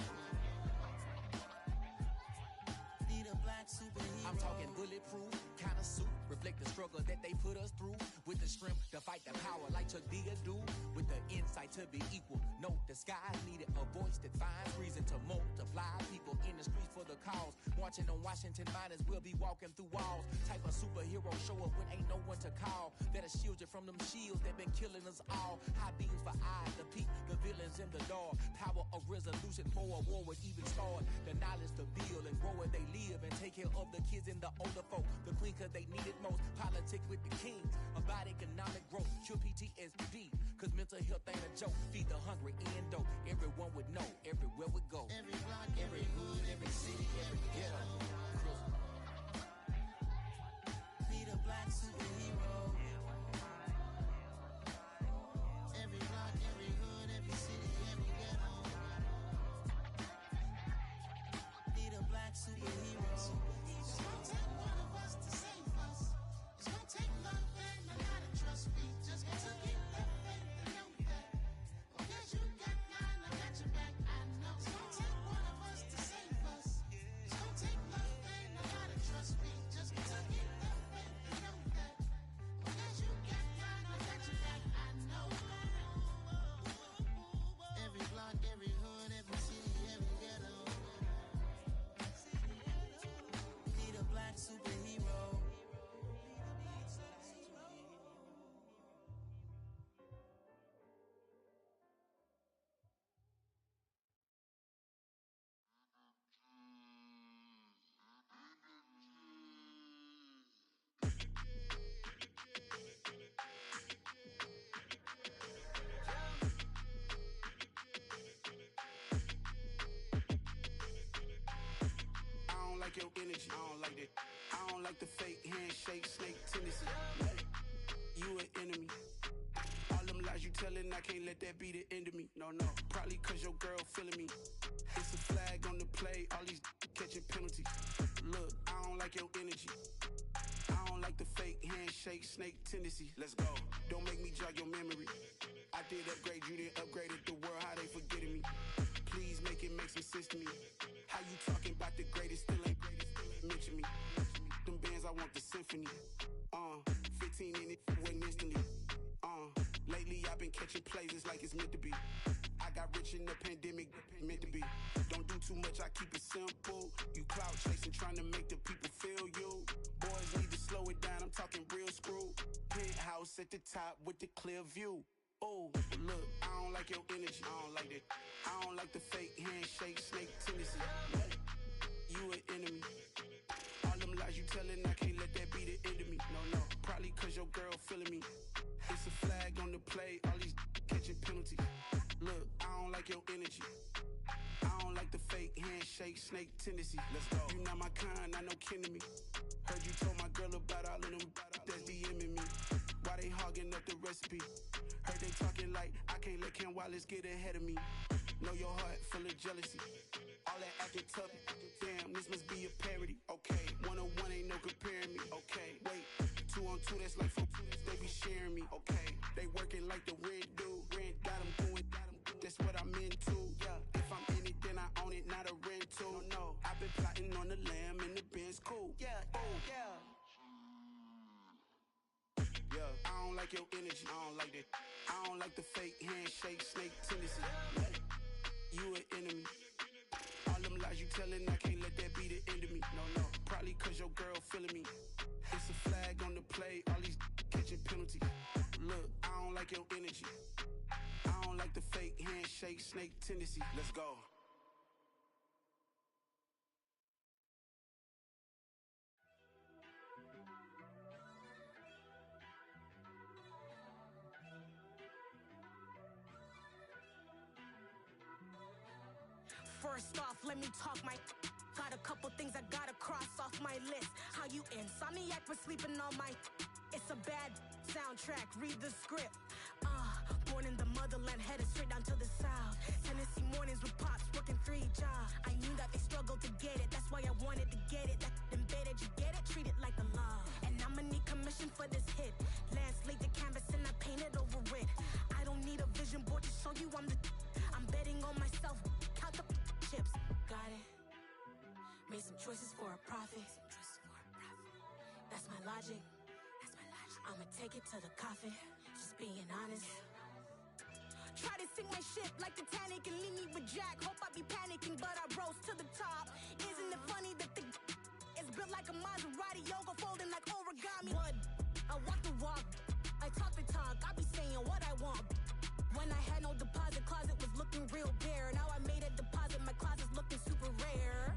Speaker 3: Be the black superhero.
Speaker 19: I'm talking bulletproof kind of suit, reflect the struggle that they put us through. With the strength to fight the power like Chuck D do. With the insight to be equal. Note the skies needed a voice that finds reason to multiply. People in the streets for the cause. Marching on Washington miners will be walking through walls. Type of superhero show up when ain't no one to call. That'll shield you from them shields that been killing us all. High beams for eyes to peek the villains in the dark. Power of resolution for a war would even start. The knowledge to build and grow where they live and take care of the kids and the older folk. The queen cause they need it most. Politic with the kings. About economic growth. Cure PTSD. Cause mental health ain't a joke. Feed the hungry and dope. Everyone would know. Everywhere we go.
Speaker 3: Every block, every hood, every city, every ghetto. Be the black superhero. Every block, every hood, every city, every ghetto. Be the black superhero. It's gonna take one of us to save us. It's gonna take love and a lot of trust. We just gotta get that faith and know that. Because you got mine, I got your back. I know. It's gonna take one of us to save us. It's gonna take love and a lot of trust. We just gotta get that faith and know that. Because you got mine, I got your back. I know. Every block, every hood, every city, every ghetto. Be the black superhero.
Speaker 14: I don't like your energy. I don't like that. I don't like the fake handshake, snake tendency. You an enemy. All them lies you telling, I can't let that be the end of me. No, no. Probably cause your girl feeling me. It's a flag on the play, all these catching penalties. Look, I don't like your energy. I don't like the fake handshake, snake tendency. Let's go. Don't make me jog your memory. I did upgrade, you didn't upgrade it. The world, how they forgetting me. Please make it make some sense to me. How you talking about the greatest, still ain't greatest, mention me. Them bands, I want the symphony. 15 in it, went instantly. Lately I've been catching plays, it's like it's meant to be. I got rich in the pandemic, meant to be. Don't do too much, I keep it simple. You clout chasing, trying to make the people feel you. Boys need to slow it down, I'm talking real screw. Penthouse at the top with the clear view. Oh, look, I don't like your energy. I don't like that. I don't like the fake handshake, snake tendency. You an enemy. All them lies you telling, I can't let that be the end of me. No, no, probably cause your girl feeling me. It's a flag on the play, all these catching penalties. Look, I don't like your energy. I don't like the fake handshake, snake tendency. Let's go. You not my kind, I know kin to me. Heard you told my girl about all of them that's DMing me. Why Why they hogging up the recipe? Heard they talking like I can't let Ken Wallace get ahead of me. Know your heart full of jealousy. All that acting tough. Damn, this must be a parody. Okay, 1-on-1 ain't no comparing me. Okay, wait, 2-on-2 that's like 4. They be sharing me. Okay, they working like the rent dude. Rent got them going. That's what I'm into. Yeah, if I'm in it, then I own it, not a rental. No, I've been plotting on the lamb and the Benz cool. Yeah, yeah. Yeah, I don't like your energy. I don't like that. I don't like the fake handshake, snake tendency. You an enemy. All them lies you telling, I can't let that be the end of me. No, probably cause your girl feeling me. It's a flag on the play, all these catching penalties. Look, I don't like your energy. I don't like the fake handshake, snake tendency. Let's go.
Speaker 20: First off, let me talk my. Got a couple things I gotta cross off my list. How you insomniac for sleeping on my. It's a bad soundtrack, read the script. Born in the motherland, headed straight down to the south. Tennessee mornings with pops, working 3 jobs. I knew that they struggled to get it, that's why I wanted to get it. That embedded, you get it, treat it like a love. And I'ma need commission for this hit. Lance laid the canvas and I painted over it. I don't need a vision board to show you I'm the. I'm betting on myself, count the chips. Got it. Made some choices for a profit. That's my logic. I'ma take it to the coffin. Just being honest. Try to sink my ship like Titanic and leave me with Jack. Hope I be panicking, but I rose to the top. Isn't it funny that the is built like a Maserati, yoga folding like origami? What? I walk the walk, I talk the talk. I be saying what I want. When I had no deposit, closet was looking real bare. Now I made a deposit, my closet's looking super rare.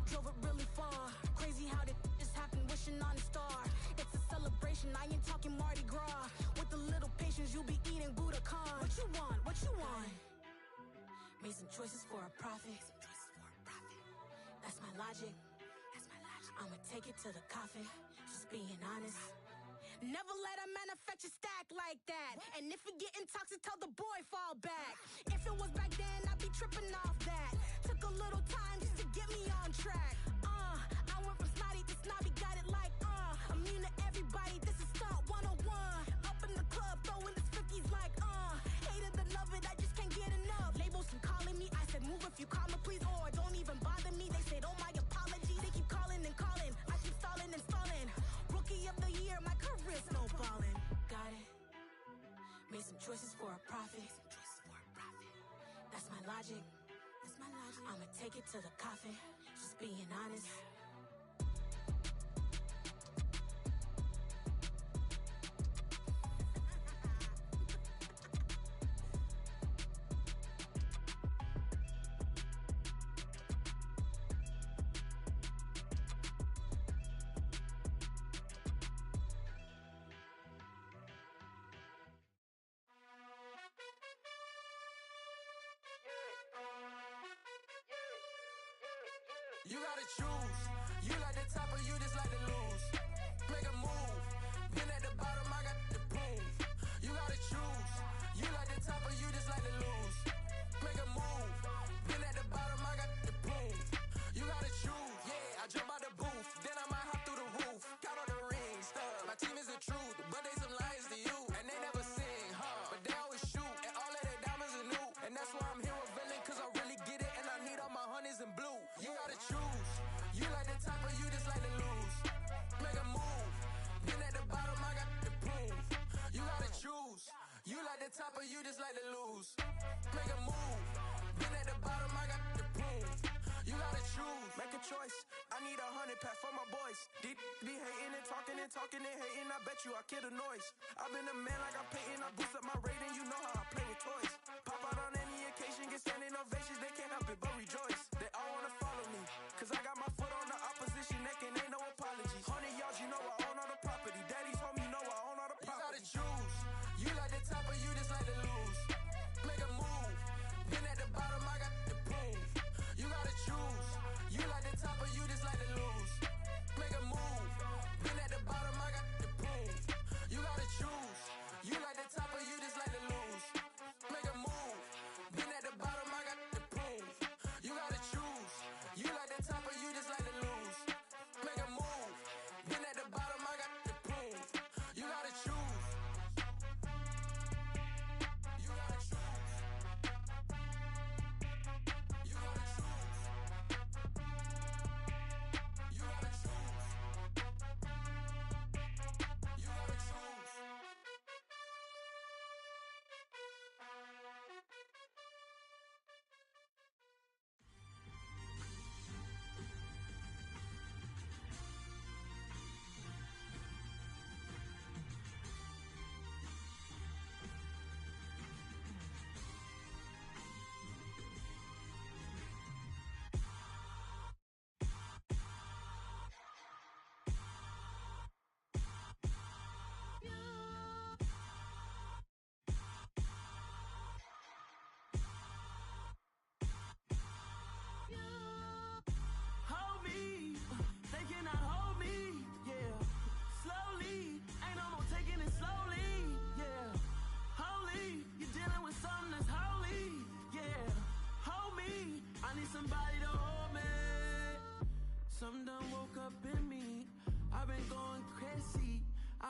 Speaker 20: Drove it really far. Crazy how did just happen, wishing on a star. It's a celebration, I ain't talking Mardi Gras. With a little patience, you'll be eating Budokan. What you want? What you want? Made some choices for a profit. That's my logic. I'ma take it to the coffin. Just being honest. Never let a manufacture stack like that. And if it getting toxic, tell the boy fall back. If it was back then, I'd be tripping off that. Took a little time just to get me on track. I went from snotty to snobby, got it like immune to everybody, this is stunt 101. Up in the club, throwing this 50s like hated the love it, I just can't get enough. Labels keep calling me, I said move if you call me please, or don't even bother me. They said oh my apology, they keep calling and calling. I keep stalling and stalling. Rookie of the year, my career snowballing. Got it. Made some choices for a profit. That's my logic. I'ma take it to the coffin. Just being honest.
Speaker 11: You gotta choose. You like the top or you just like to lose. Make a move. Been at the bottom, I got the proof. You gotta choose. You like the top or you just like to lose. Make a move. Been at the bottom, I got the proof. You gotta choose. Yeah, I jump out the booth, then I might hop through the roof. Count all the rings, stuff. My team is the truth, but they some liars to you. And they never sing, but they always shoot. And all of their diamonds are new. And that's why I'm here with villain, cause I really get it. And I need all my honeys in blue. You gotta choose. You like the top or you just like to lose. Make a move. Been at the bottom, I got the proof. You gotta choose. You like the top or you just like to lose. Make a move. Been at the bottom, I got the proof. You gotta choose.
Speaker 16: Make a choice. I need 100 pack for my boys. Be hating and talking and hating. I bet you I kill the noise. I've been a man like I'm Peyton. I boost up my rating. You know how I play with toys. Pop out on any occasion, get standing ovations. They can't help it but rejoice. They all wanna follow me, cause I got my foot on the opposition neck and ain't no apologies. 100 yards, you know I own all the property. Daddy's home, you know I own all the property.
Speaker 11: You gotta choose. You like the top or you just like to lose. Make a move. Been at the bottom, I got the proof. You gotta choose. You like the top or you just like to lose. Make a move. Been at the bottom, I got the proof. You gotta choose.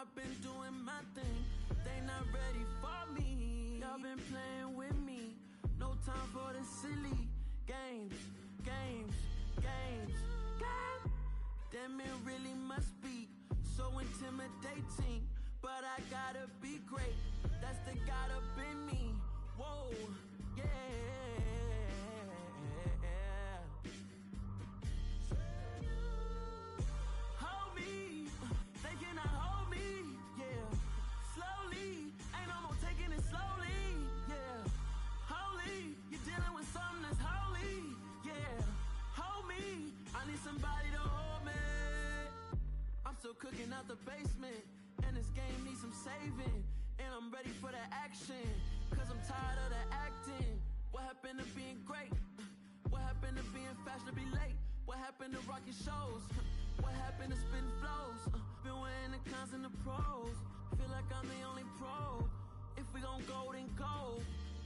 Speaker 3: I've been doing my thing, they not ready for me. Y'all been playing with me, no time for the silly games. Damn, it really must be so intimidating, but I gotta be great, that's the God up in me. Whoa, yeah. Hold me, they cannot hold me, yeah. Slowly, ain't no more taking it slowly, yeah. Holy, you're dealing with something that's holy, yeah. Hold me, I need somebody to hold me. I'm still cooking out the basement, and this game needs some saving. And I'm ready for the action, cause I'm tired of the acting. What happened to being great? What happened to being fashionably late? What happened to rocking shows? What happened to spitting flows? Been weighing the cons and the pros. Feel like I'm the only pro. If we gon' go, then go.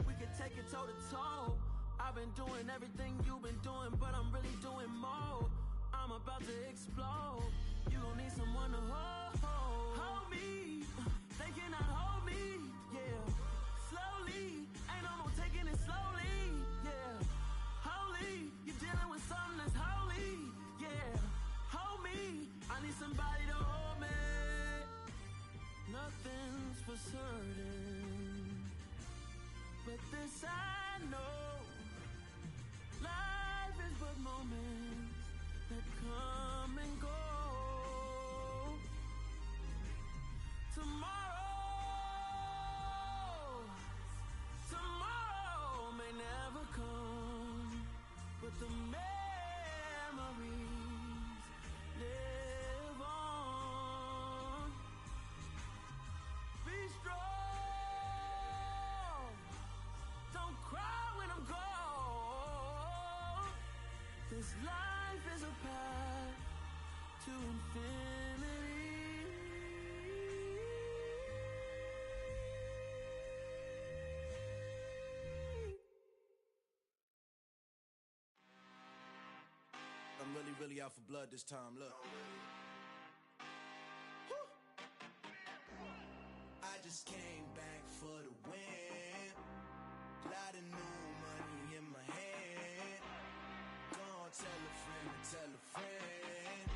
Speaker 3: We can take it toe to toe. I've been doing everything you've been doing, but I'm really doing more. I'm about to explode. You gon' need someone to hold. Hold me, they cannot hold me, yeah. Slowly, ain't no more taking it slowly, yeah. Holy, you're dealing with something that's holy, yeah. Hold me, I need somebody to hold me. Nothing's for certain, but this I know. Life is but moments that come and go. Tomorrow may never come, but the memories live on. Be strong, don't cry when I'm gone. This life is a path to infinity.
Speaker 16: I'm really out for blood this time, look. I just came back for the win. Lot of new money in my hand. Gonna tell a friend to tell a friend.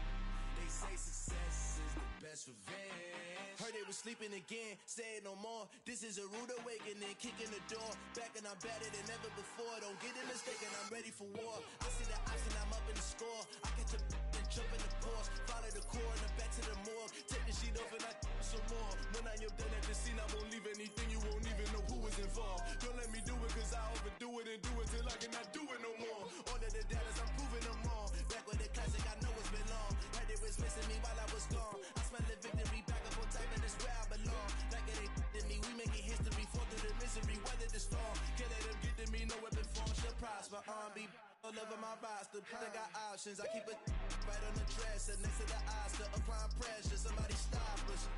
Speaker 16: They say success is the best revenge. Heard they was sleeping again, say it no more. This is a rude awakening, kicking the door. Back and I'm better than ever before. Don't get it mistaken, I'm ready for war. I see the option, I'm up in the score. I catch a and jump in the Porsche. Follow the core and then back to the morgue. Take the sheet off and I some more. When I am done at the scene, I won't leave anything. You won't even know who was involved. Don't let me do it cause I overdo it and do it till I cannot do it no more. All of the Dallas, I'm proving them wrong. Back with the classic, I know it's been long. Heard they was missing me while I was gone. I smell the victory, back up on time and it's where I belong. Like it ain't to me, we making history. Fall through the misery, weather the storm. Can't let them get to me, no weapon form shall prosper. R&B all over my roster, I got options. I keep it right on the dresser, next to the Oscar. Applying pressure, somebody stop us.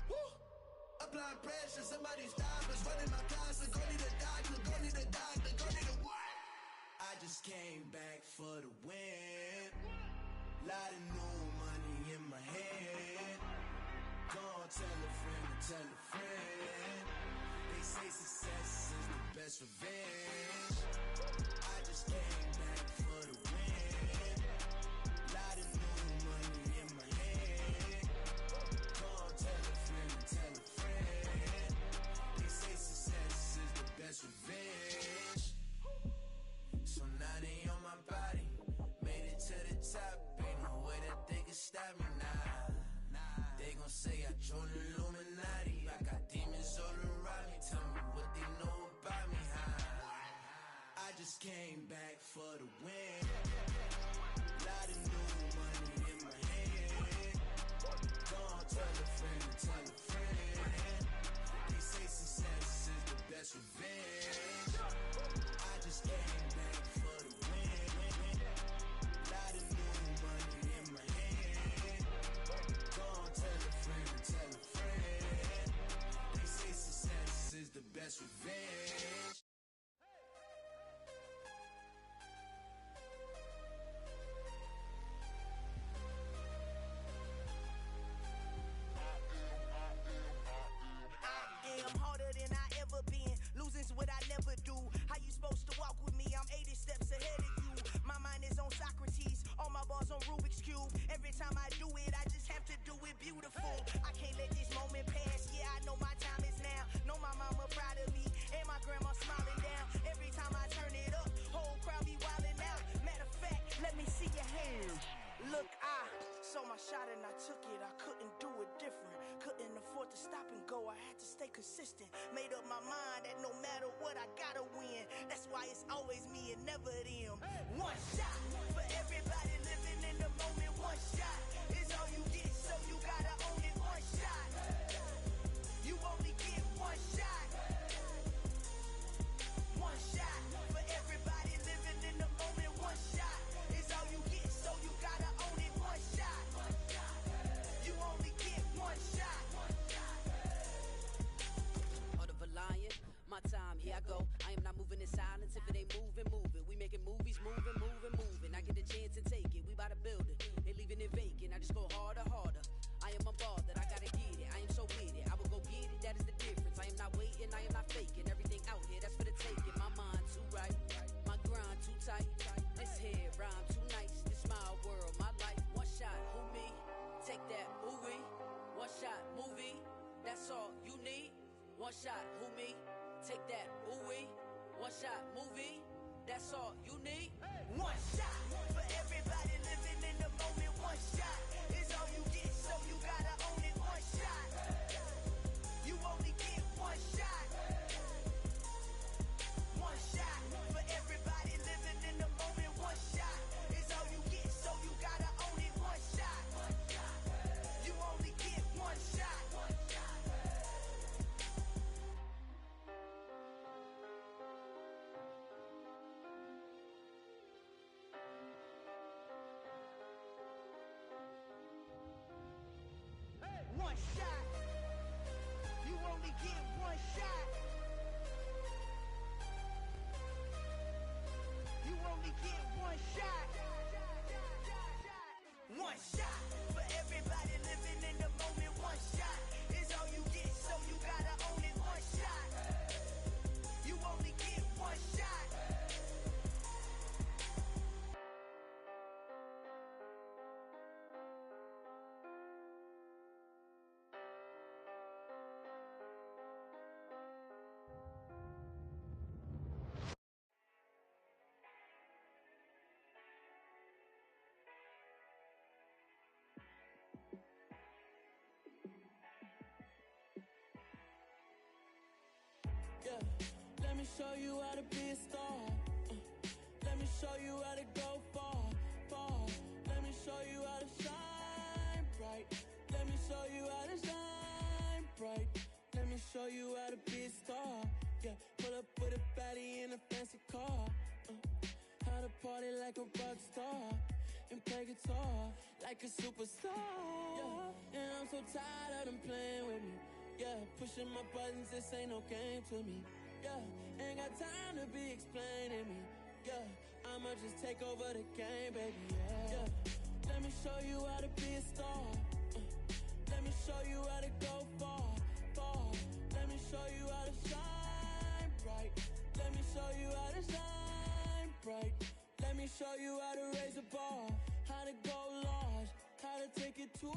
Speaker 16: Woo! Applying pressure, somebody stop us. Running my closet, go need a doctor, go need a doctor, go need a what? I just came back for the win. Lot of new money in my hand. Gonna tell a friend to tell a friend. They say success is the best revenge. I just came back for the win. Lot of new money in my hand. Gonna tell a friend to tell a friend. They say success is the best revenge. So now they on my body. Made it to the top. Ain't no way that they can stop me now. They gon' say I joined the Illuminati. I got demons all around me. Tell me what they know about me, huh? I just came back for the win. Lot of new money in my hand. Gonna tell a friend to tell a friend. They say success is the best revenge. I just came back for the win. Lot of new money in my hand. Gonna tell a friend to tell a friend. They say success is the best revenge.
Speaker 3: but I gotta win. That's why it's always me and never them. One shot for everybody living in the moment. One shot is all you get, so you gotta own it. One shot. You only get one shot. One shot for everybody living in the moment. One shot is all you get, so you gotta own it. One shot. You only get one shot.
Speaker 8: Heart of a lion, my time, here I go. I am not moving in silence. If it ain't moving, move it. We making movies, moving, moving, moving. I get a chance and take it. We bout to build it. They leaving it vacant. I just go harder, harder. I am a ball that I gotta get it. I am so with it. I will go get it. That is the difference. I am not waiting. I am not faking. Everything out here, that's for the taking. My mind too right. My grind too tight. This head rhyme too nice. This my world, my life. One shot, who me? Take that, ooh wee. One shot, movie. That's all you need. One shot, who me? Take that, ooh wee. One shot, movie. That's all you need.
Speaker 3: One shot for everybody living in the moment. One shot is all you get, so you gotta own it. One shot. You only get one shot. One shot for everybody living in the moment. One shot is all you get, so you gotta own it. One shot. You only get one shot. One shot. You only get one shot. You only get one shot. One shot for everybody living in the moment. One shot is all you get, so you gotta own it. One shot. You only get one shot.
Speaker 21: Yeah, let me show you how to be a star. Let me show you how to go far, far. Let me show you how to shine bright. Let me show you how to shine bright. Let me show you how to be a star. Yeah, pull up with a baddie in a fancy car. How to party like a rock star and play guitar like a superstar. Yeah, and I'm so tired of them playing with me. Yeah, pushing my buttons, this ain't no game to me. Yeah, ain't got time to be explaining me. Yeah, I'ma just take over the game, baby. Yeah, let me show you how to be a star. Let me show you how to go far, far. Let me show you how to shine bright. Let me show you how to shine bright. Let me show you how to raise a bar, how to go large, how to take it too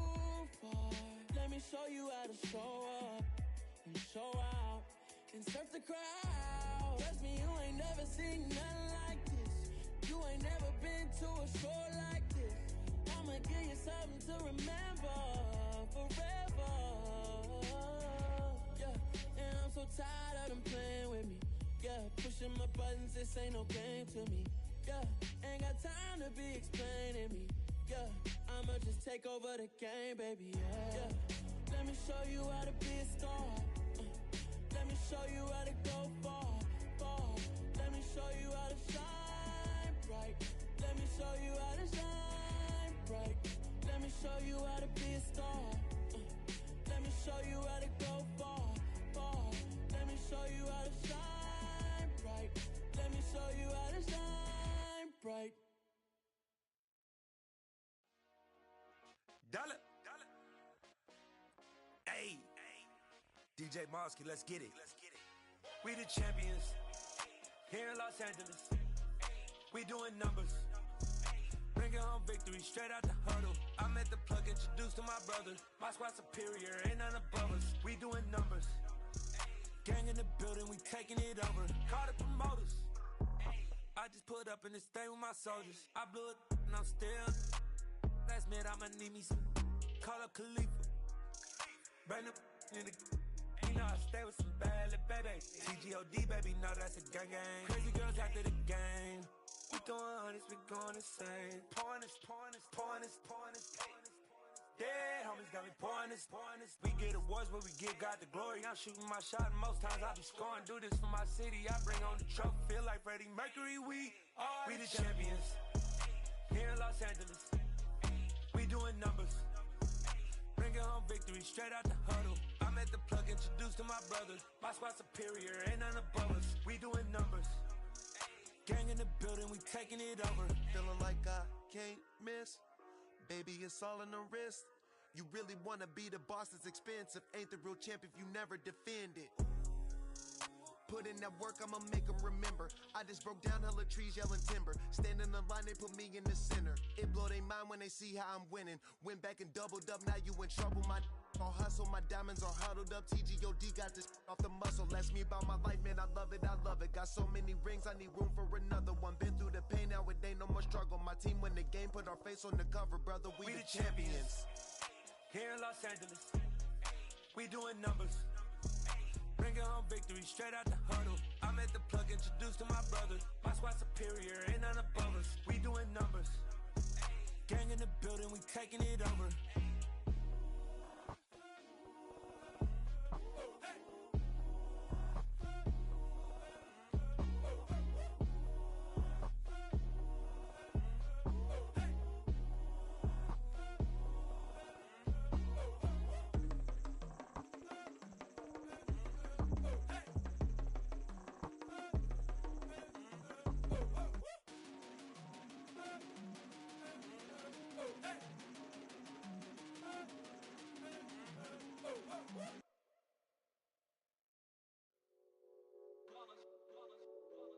Speaker 21: far. Let me show you how to show up and show out and surf the crowd. Trust me, you ain't never seen nothing like this. You ain't never been to a show like this. I'ma give you something to remember forever. Yeah, and I'm so tired of them playing with me. Yeah, pushing my buttons, this ain't no game to me. Yeah, ain't got time to be explaining me. Yeah, I'ma just take over the game, baby. Yeah, let me show you how to be a star. Let me show you how to go far, far. Let me show you how to shine bright. Let me show you how to shine bright. Let me show you how to be a star. Let me show you how to go far, far. Let me show you how to shine bright. Let me show you how to shine bright.
Speaker 22: Dollar. Hey, DJ Mosky, let's get it. We the champions here in Los Angeles. We doing numbers, bringing home victory straight out the huddle. I'm at the plug, introduced to my brother. My squad superior, ain't none above us. We doing numbers, gang in the building, we taking it over. Call the promoters. I just put up in this thing with my soldiers. I blew it and I'm still. Last minute I'ma need me some. Call up Khalifa. Bring the in the. He know know I stay with some bad little baby. TGOD, baby, know that's a gang gang. Crazy girls after the game. We throwing hundreds, we going insane. Pouring this. Dead homies got me pouring this. We get awards, but we give God the glory. I'm shooting my shot, and most times I be scoring. Do this for my city, I bring on the trophy. Feel like Freddie Mercury, we the champions. Here in Los Angeles, we doing numbers. Bringing home victory straight out the huddle. I'm at the plug, introduced to my brothers. My squad superior, ain't none above us. We doing numbers. Gang in the building, we taking it over.
Speaker 4: Feeling like I can't miss. Baby, it's all in the wrist. You really wanna be the boss, it's expensive. Ain't the real champ if you never defend it. Put in that work, I'ma make them remember. I just broke down hella trees, yelling timber. Stand in the line, they put me in the center. It blow their mind when they see how I'm winning. Went back and doubled up, now you in trouble. My all hustle, my diamonds are huddled up. TGOD got this off the muscle. Ask me about my life, man, I love it. Got so many rings, I need room for another one. Been through the pain, now it ain't no more struggle. My team win the game, put our face on the cover, brother. We the champions.
Speaker 22: Here in Los Angeles, we doing numbers. Bringing home victory straight out the huddle. I'm at the plug, introduced to my brothers. My squad superior, ain't none above us. We doing numbers. Gang in the building, we taking it over.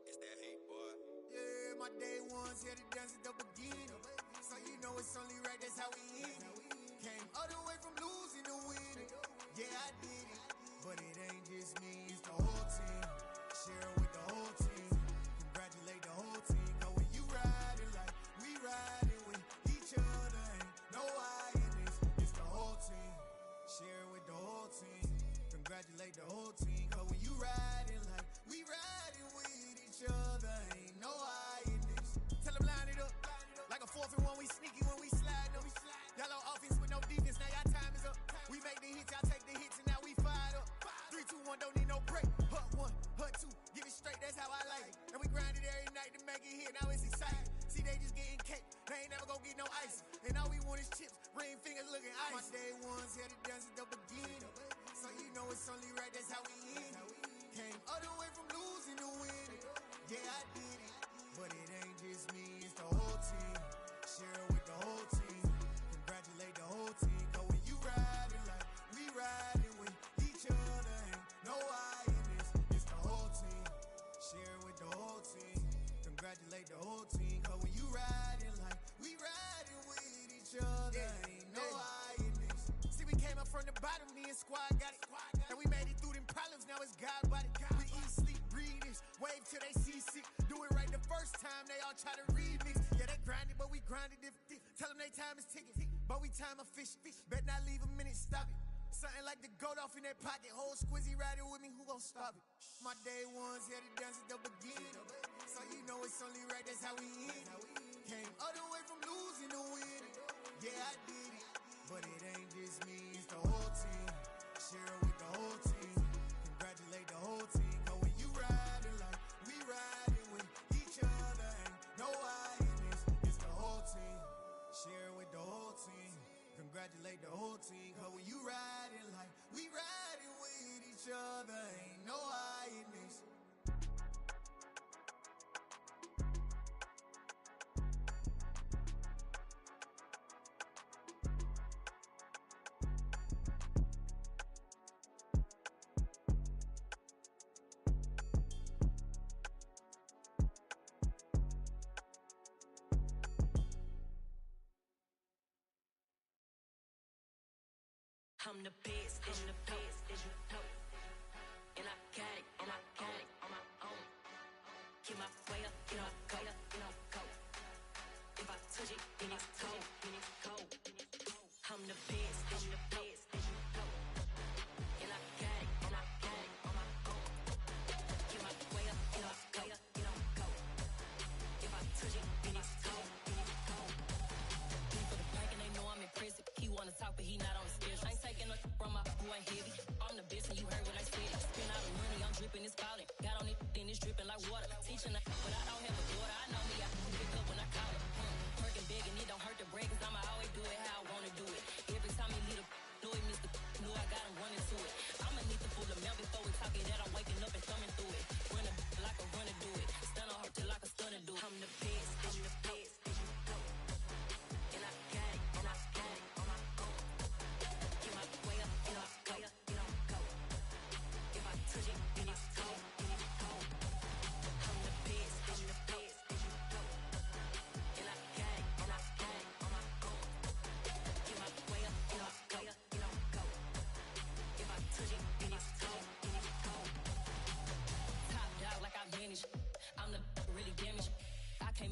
Speaker 6: It's that hate, boy.
Speaker 15: Yeah, my day ones here to dance at the beginning. So you know it's only right, that's how we end it. Came all the way from losing to winning. Yeah, I did it. But it ain't just me, it's the whole team. Share it with the whole team. Congratulate the whole team. Cause when you riding like we riding with each other, ain't no I in this. It's the whole team. Share it with the whole team. Congratulate the whole team. Cause when you riding like we riding with each other, ain't no I in this. Tell them line it up. Like a 4th and 1, we sneaky when we slide them. Y'all on offense with no defense, now y'all time is up. We make the hits, y'all take the hits, and now we fired up. 3, 2, 1, don't need no break. Hut 1, hut 2, give it straight, that's how I like it. And we grind it every night to make it hit, now it's exciting. See, they just getting cake, they ain't never gonna get no ice. And all we want is chips, ring fingers looking ice. My day ones here to dance at the beginning. So you know it's only right, that's how we end it. Came all the way from losing to winning. Yeah, I did it. But it ain't just me, it's the whole team. Share it with the whole team. Congratulate the whole team. Cause when you riding like we riding with each other, ain't no I in this. It's the whole team. Share it with the whole team. Congratulate the whole team. Cause when you riding like we riding with each other, ain't no I in this. See, we came up from the bottom, me and squad got it. And we made it through them problems, now it's God body. We eat, sleep, breathe this. Wave till they see sick. Do it right the first time, they all try to remix. Yeah, they grinded, but we grinded if tell them they time is ticking. But we time a fish. Bet not leave a minute, stop it. Something like the goat off in that pocket. Whole squizzy riding with me, who gon' stop it? My day ones here to dance at the beginning. So you know it's only right, that's how we end it. Came all the way from losing to winning. Yeah, I did it. But it ain't just me, it's the whole team. Share it with the whole team. Congratulate the whole team. Cause when you riding like we riding with each other, ain't no I in this. It's the whole team. Share it with the whole team. Congratulate the whole team. Cause when you riding like we riding with each other, ain't no I in this.
Speaker 23: I'm the best, and you know. And I got it, on my own. Get my way up, go. If I touch it, then it's cold. I'm the best, and you know. And I got it, on my own.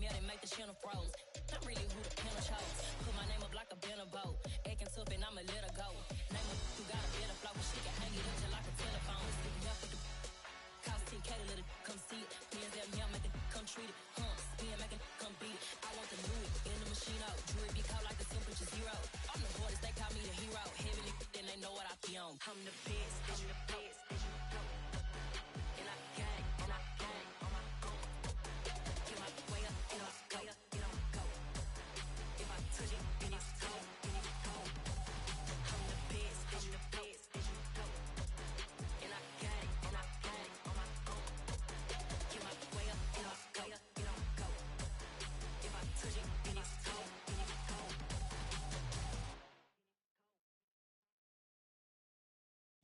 Speaker 23: yeah, they make the channel froze. I'm really who the panel chose. Put my name up like a banner boat. Acting tough and I'ma let her go. Name her who got a better flow, but she can hang it up just like a telephone. Stick me up with the cost 10K to let it come see it. Hands at me, I make it come treat it. Spin, make it come beat it. I want the Louis in the machine out. Jewelry be caught like the temperature zero. I'm the boys, they call me the hero. Heavily, then they know what I be on. I'm the best, I'm the best, and you know. And I got it, and I got it on my own. Get my way up, get up, go, get on, go. If I touch it, then it's cold, then it's cold. I'm the best, I'm the best, and you know. And I got it, and I got it on my own. Get my way up, get up, go, get on, go. If I touch it, then it's cold, then it's cold.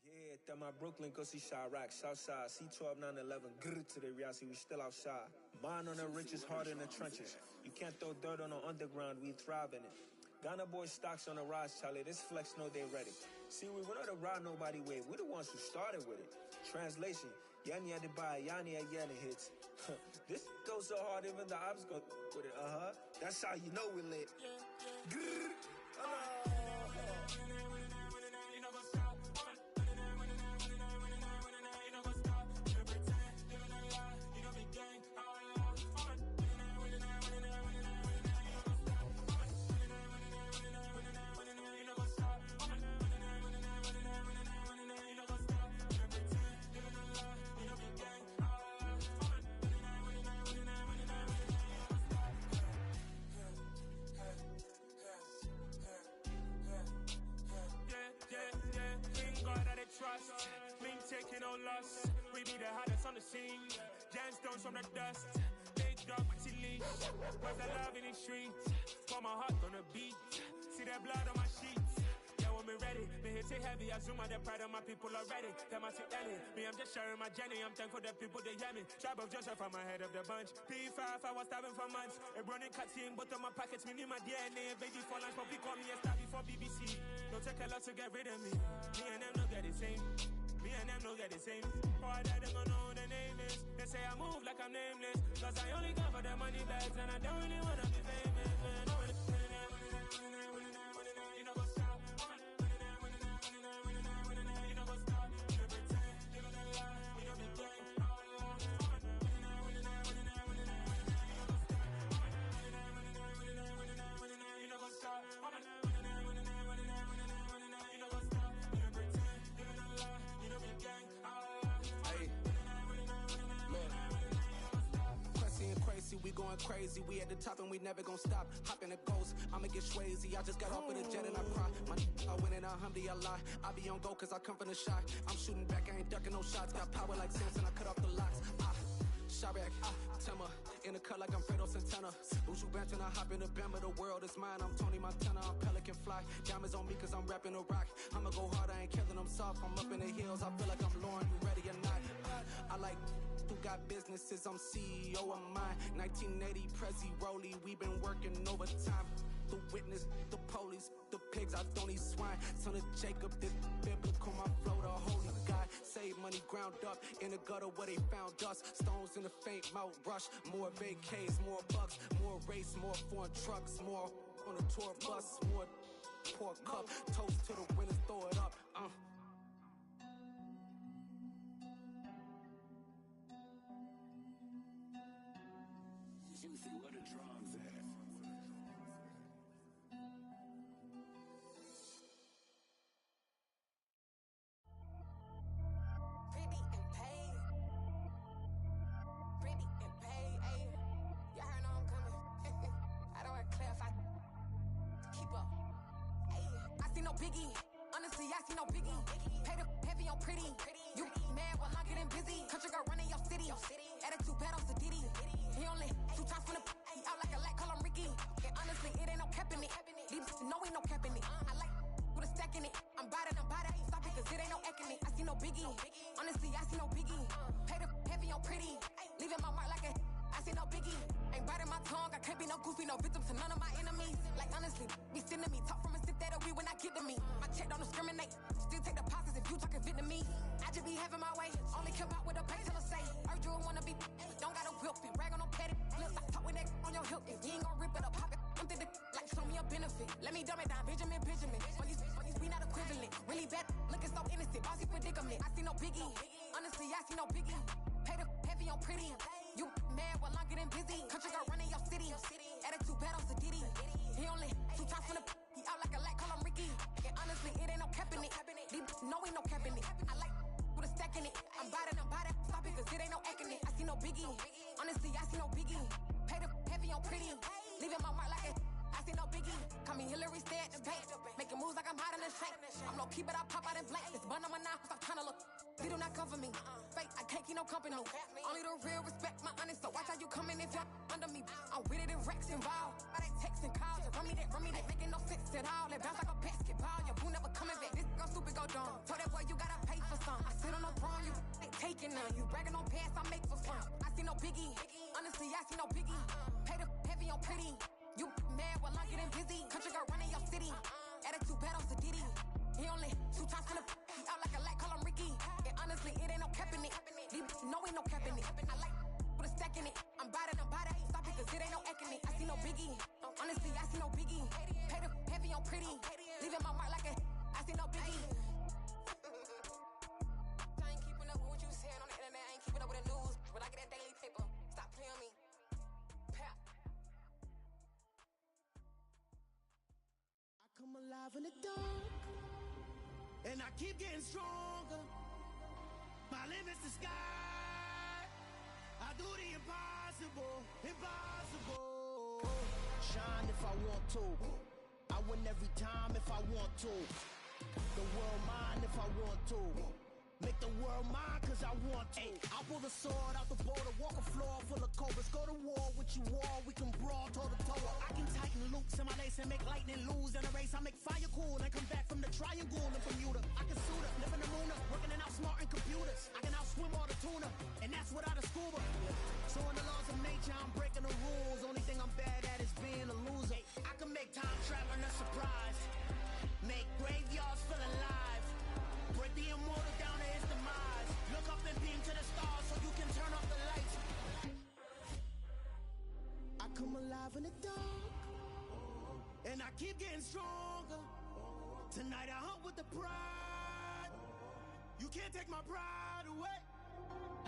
Speaker 11: Yeah, that my Brooklyn, go see Chirac, Southside, C12, 911, grrr to the reality, we still outside. Mine on the richest, heart in the trenches. You can't throw dirt on the underground, we thrive in it. Ghana boys stocks on the rise, Charlie, this flex know they ready. See, we were not to ride nobody way, we the ones who started with it. Translation, Yani had to buy, Yani had Yanni hits. This goes so hard, even the ops go with it, That's how you know we lit. Grrr,
Speaker 18: trust, mean taking no loss. We be the hottest on the scene. Gemstones from the dust. Big dog with your leash. Where's the love in the streets? Pour my heart on the beat. See that blood on my sheets. Yeah, when me ready, me hit it heavy. I zoom out the pride of my people already. Them I see Ellie. Me, I'm just sharing my journey. I'm thankful that people they hear me. Tribe of Joseph, I'm ahead of the bunch. P5, I was starving for months. A running cutscene, but on my pockets, me need my DNA. Baby for lunch, but we call me a star before BBC. Don't take a lot to get rid of me. Me and them don't get the same. Me and them don't get the same. Boy, that they don't know who the name is. They say I move like I'm nameless. Cause I only come for the money bags and I don't really wanna be famous. You know what's up? You know what's up? You know pretend, you know the lie, you know the game. You know what's up?
Speaker 16: We going crazy, we at the top and we never gon' stop. Hop in a ghost, I'ma get swayzy. I just got off of the jet and I cry. I win in a Humvee, I lie. I be on go cause I come from the shot. I'm shooting back, I ain't ducking no shots. Got power like Samson, I cut off the locks. Chirac, Tema, in the cut like I'm Fredo Santana. Uju Banton, I hop in the Bama, the world is mine. I'm Tony Montana, I'm Pelican Fly. Diamonds on me cause I'm rapping a rock. I'ma go hard, I ain't killing them soft. I'm up in the hills, I feel like I'm Lauren, you ready or not? I like who got businesses, I'm CEO of mine. 1980 Prezi Rolly, we been working overtime. The witness, the police, the pigs, I don't eat swine. Son of Jacob, this biblical, my flow, the holy God. Save money ground up in the gutter where they found us. Stones in the faint Mount Rush. More vacays, more bucks, more race, more foreign trucks, more on a tour bus, more pour cup. Toast to the winners, throw it up.
Speaker 2: Juicy, where the drums at?
Speaker 20: Pretty and paid. Pretty and paid, ayy. Y'all heard I'm coming. I don't want to clarify. Keep up. Ayy. I see no biggie. Honestly, I see no biggie. Pay the heavy on pretty. You mad while I'm getting busy. Country girl running your city. Attitude bad on Sadiddy. He only 2 times from the out like a light, call him Ricky. And honestly, it ain't no cap in it. These know ain't no cap in it. I like with a stack in it. I'm bad, I ain't stop it cause it ain't no eck in it. I see no biggie. Honestly, I see no biggie. Pay the heavy on pretty. Leaving my mark like a I
Speaker 1: see no biggie. Ain't biting my tongue, I can't be no goofy, no victim to none of my enemies. Like honestly, be sending me, talk from a stick that'll be when I get to me. My check don't discriminate, still take deposits if you talking Vietnamese. I just be having my way, only care about what the pay tell her say. Heard you wanna be, don't got a whip, brag on no petty. Look, I talk with that on your hip, if you ain't gon' rip it up, pop it. I'm thinking like show me a benefit. Let me dumb it down, Benjamin. For you, we not equivalent. Really bad, looking so innocent, bossy predicament. I see no biggie, honestly, I see no biggie. Pay the heavy on pretty. You mad while I'm getting busy. Country girl running your city. Attitude bad on Sadiddy. He only 2 times from the he out like a light, call him Ricky. And honestly, it ain't no cap in it. No, ain't no cap in it. I like with a stack in it. I'm biting, stop it, cause it ain't no acting it. I see no biggie. Honestly, I see no biggie. Pay the heavy on pretty. Leaving my mark like it. I see no biggie. Call me Hillary, stay at the bank. Making moves like I'm hiding the shank. I'm low key, but I pop out in blank. This bun on my knife, stop trying to look. They do not come for me. Fake, I can't keep no company. Only the real respect my honest. So watch how you coming if you're under me. I'm with it and Rex involved. I they text and calls. Run me that, making no sense at all. They bounce like a basketball. Your boo never coming back. This go stupid, go dumb. Told that boy you gotta pay for some. I sit on the throne, you ain't taking none. You bragging on past, I make for fun. I see no biggie. Honestly, I see no biggie. Pay the heavy on pretty. You mad while I'm getting busy. Country girl running your city. Attitude bad on Sadiddy. He only 2 times from the he out like a light, call him Ricky. And honestly, it ain't no cap in it. No, ain't no cap in it. I like with a stack in it. I'm biting, stop it, cause it ain't no acting it. I see no biggie. Honestly, I see no biggie. Pay the heavy on pretty. Leaving my mark like a I see no biggie. I ain't keeping up with what you saying on the internet. I ain't keeping up with the news. But I get that daily paper. Stop playing on me. Pap.
Speaker 21: I come alive in the dark, and I keep getting stronger. My limit's the sky. I do the impossible.
Speaker 16: Shine if I want to. I win every time if I want to. The world mine if I want to. Make the world mine cause I want to. I'll pull the sword out the border, walk a floor full of cobras. Go to war with you all, we can brawl toe to toe. I can tighten loops in my lace and make lightning lose in a race. I make fire cool and come back from the triangle in Bermuda. I can suit up, live in the moon up, working and outsmarting computers. I can outswim all the tuna, and that's without a scuba. So in the laws of nature, I'm breaking the rules. Only thing I'm bad at is being a loser. I can make time traveling a surprise. Make graveyards feel alive. Break the immortal down to his demise. Look up and beam to the stars so you can turn off the lights.
Speaker 21: I come alive in the dark, and I keep getting stronger. Tonight I hunt with the pride. You can't take my pride away.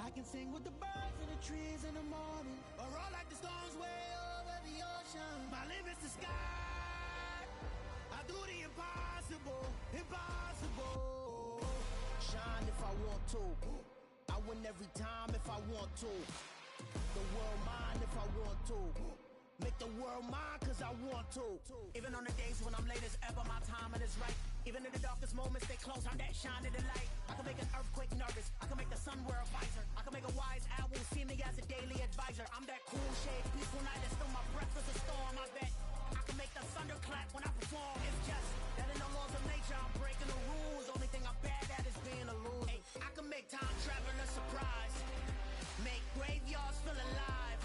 Speaker 21: I can sing with the birds and the trees in the morning, or roll like the storms way over the ocean. My limit's the sky. I do the impossible.
Speaker 16: Shine if I want to. I win every time if I want to. The world mine if I want to. Make the world mine cause I want to.
Speaker 21: Even on the days when I'm late as ever, my timing is right. Even in the darkest moments, stay close, I'm that shining the light. I can make an earthquake nervous, I can make the sun wear a visor. I can make a wise owl see me as a daily advisor. I'm that cool shade, peaceful night, and still my breath is a storm, I bet. I can make the thunder clap when I perform. It's just that in the laws of nature, I'm breaking the rules. Only thing I'm bad at is being a loser. I can make time traveling a surprise. Make graveyards feel alive.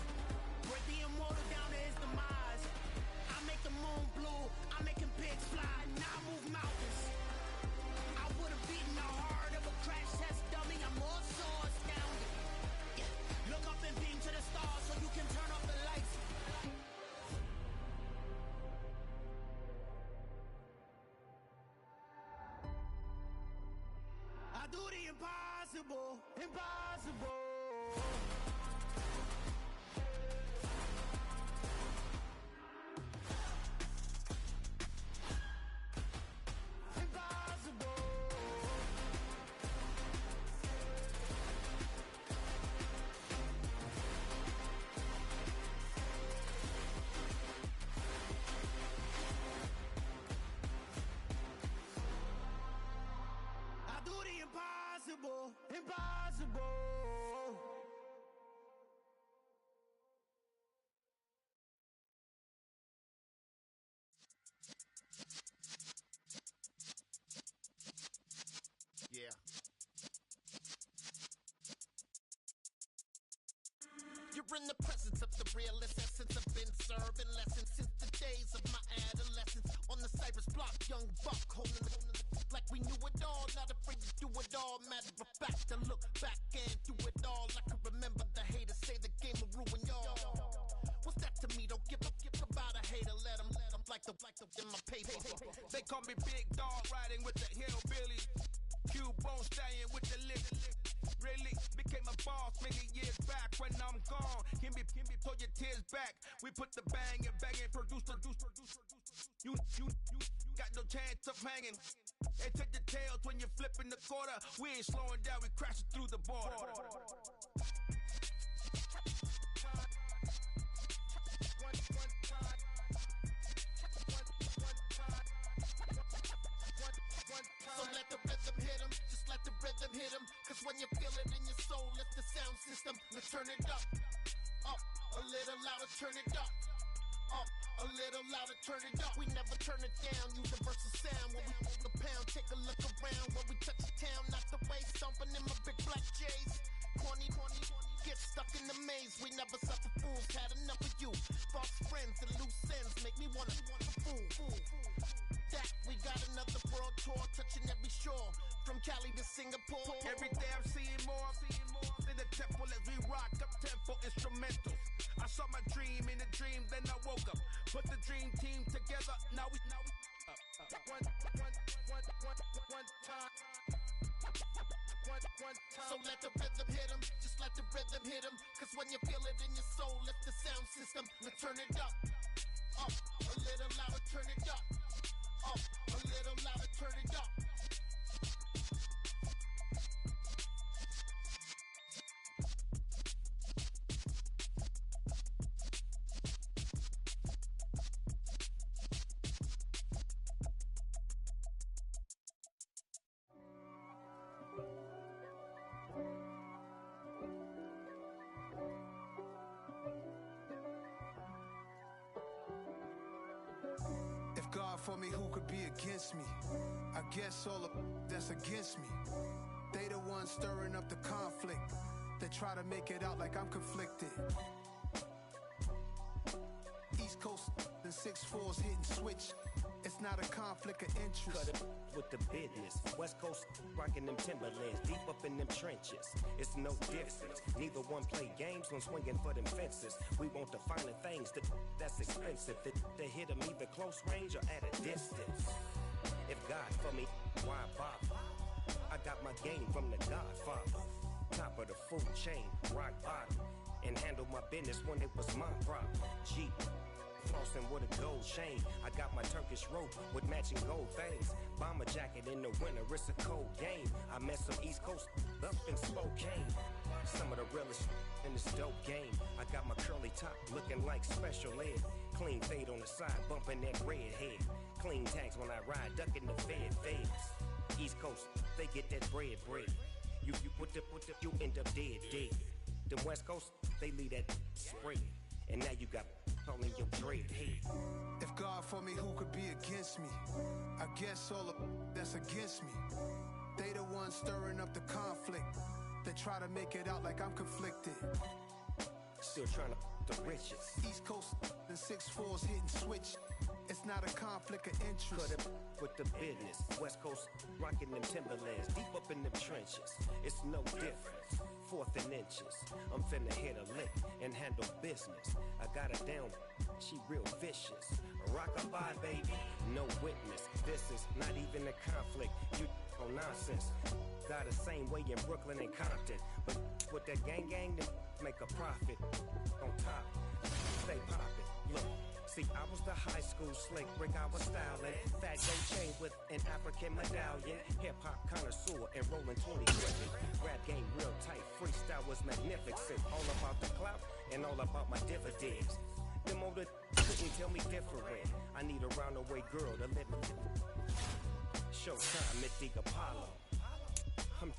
Speaker 21: Break the immortal down to his demise. I make the moon blue. I'm making pigs fly. Now I move mountains. I would have beaten the heart of a crash test dummy. I'm more so astounded. Yeah. Look up and beam to the stars so you can turn off the lights. I do the impossible. Impossible.
Speaker 5: in my paper. They call me Big Dog, riding with the hillbillies. Cubone staying with the lick. Really became a boss many years back. When I'm gone, can be pull your tears back. We put the bang and bang and produce. You got no chance of hanging. They take the tails when you're flipping the quarter. We ain't slowing down, we crashing through the border. So let the rhythm hit 'em, just let the rhythm hit 'em. Cause when you feel it in your soul, lift the sound system. Let's turn it up, a little louder, turn it up. A little louder, turn it up. We never turn it down. Universal sound when we pull the pound. Take a look around when we touch the town. Not the way stomping in my big black J's. Corny, get stuck in the maze. We never suffer fools. Had enough of you. False friends and loose ends make me wanna fool. That we got another world tour touching every shore. From Cali to Singapore. Every day I'm seeing more. In the temple as we rock up tempo instrumentals. I saw my dream in a dream, then I woke up. Put the dream team together. Now we one time. So let the rhythm hit 'em, just let the rhythm hit 'em. Cause when you feel it in your soul, lift the sound system. Let's turn it up, a little louder, turn it up, a little louder, turn it up.
Speaker 15: For me, who could be against me? I guess all of that's against me. They the ones stirring up the conflict. They try to make it out like I'm conflicted. East Coast and 6'4's hitting switch. It's not a conflict of interest.
Speaker 6: Cut it with the business. West Coast rocking them Timberlands, deep up in them trenches. It's no difference. Neither one play games when swinging for them fences. We want the finer things that's expensive. That hit them either close range or at a distance. If God for me, why bother? I got my game from the Godfather. Top of the food chain, rock bottom. And handle my business when it was my problem. Jeep. Flossing with a gold chain. I got my Turkish rope with matching gold things. Bomber jacket in the winter, it's a cold game. I met some East Coast up in Spokane. Some of the realest in this dope game. I got my curly top looking like special ed. Clean fade on the side, bumping that red head. Clean tags when I ride, ducking the feds. East Coast, they get that bread. You put the, you end up dead. The West Coast, they leave that spread. And now you got all in your dread head.
Speaker 15: If God for me, who could be against me? I guess all of that's against me. They the ones stirring up the conflict. They try to make it out like I'm conflicted.
Speaker 6: Still trying to the riches.
Speaker 15: East Coast and 6'4's hitting switch. It's not a conflict of interest.
Speaker 6: Cut it with the business. West Coast rocking them Timberlands, deep up in them trenches. It's no difference. 4th and inches. I'm finna hit a lick and handle business. I got her down, she real vicious. Rock-a-bye, baby, no witness. This is not even a conflict. You on nonsense. Got the same way in Brooklyn and Compton. But with that gang, then make a profit. On top, stay poppin'. Look. See, I was the high school slick brick, I was styling. Fat gold chain with an African medallion. Hip-hop connoisseur and rolling 20 griffin. Rap game real tight, freestyle was magnificent. All about the clout and all about my dividends. Them older couldn't tell me different. I need a roundaway girl to let me Showtime, Mythic Apollo. I'm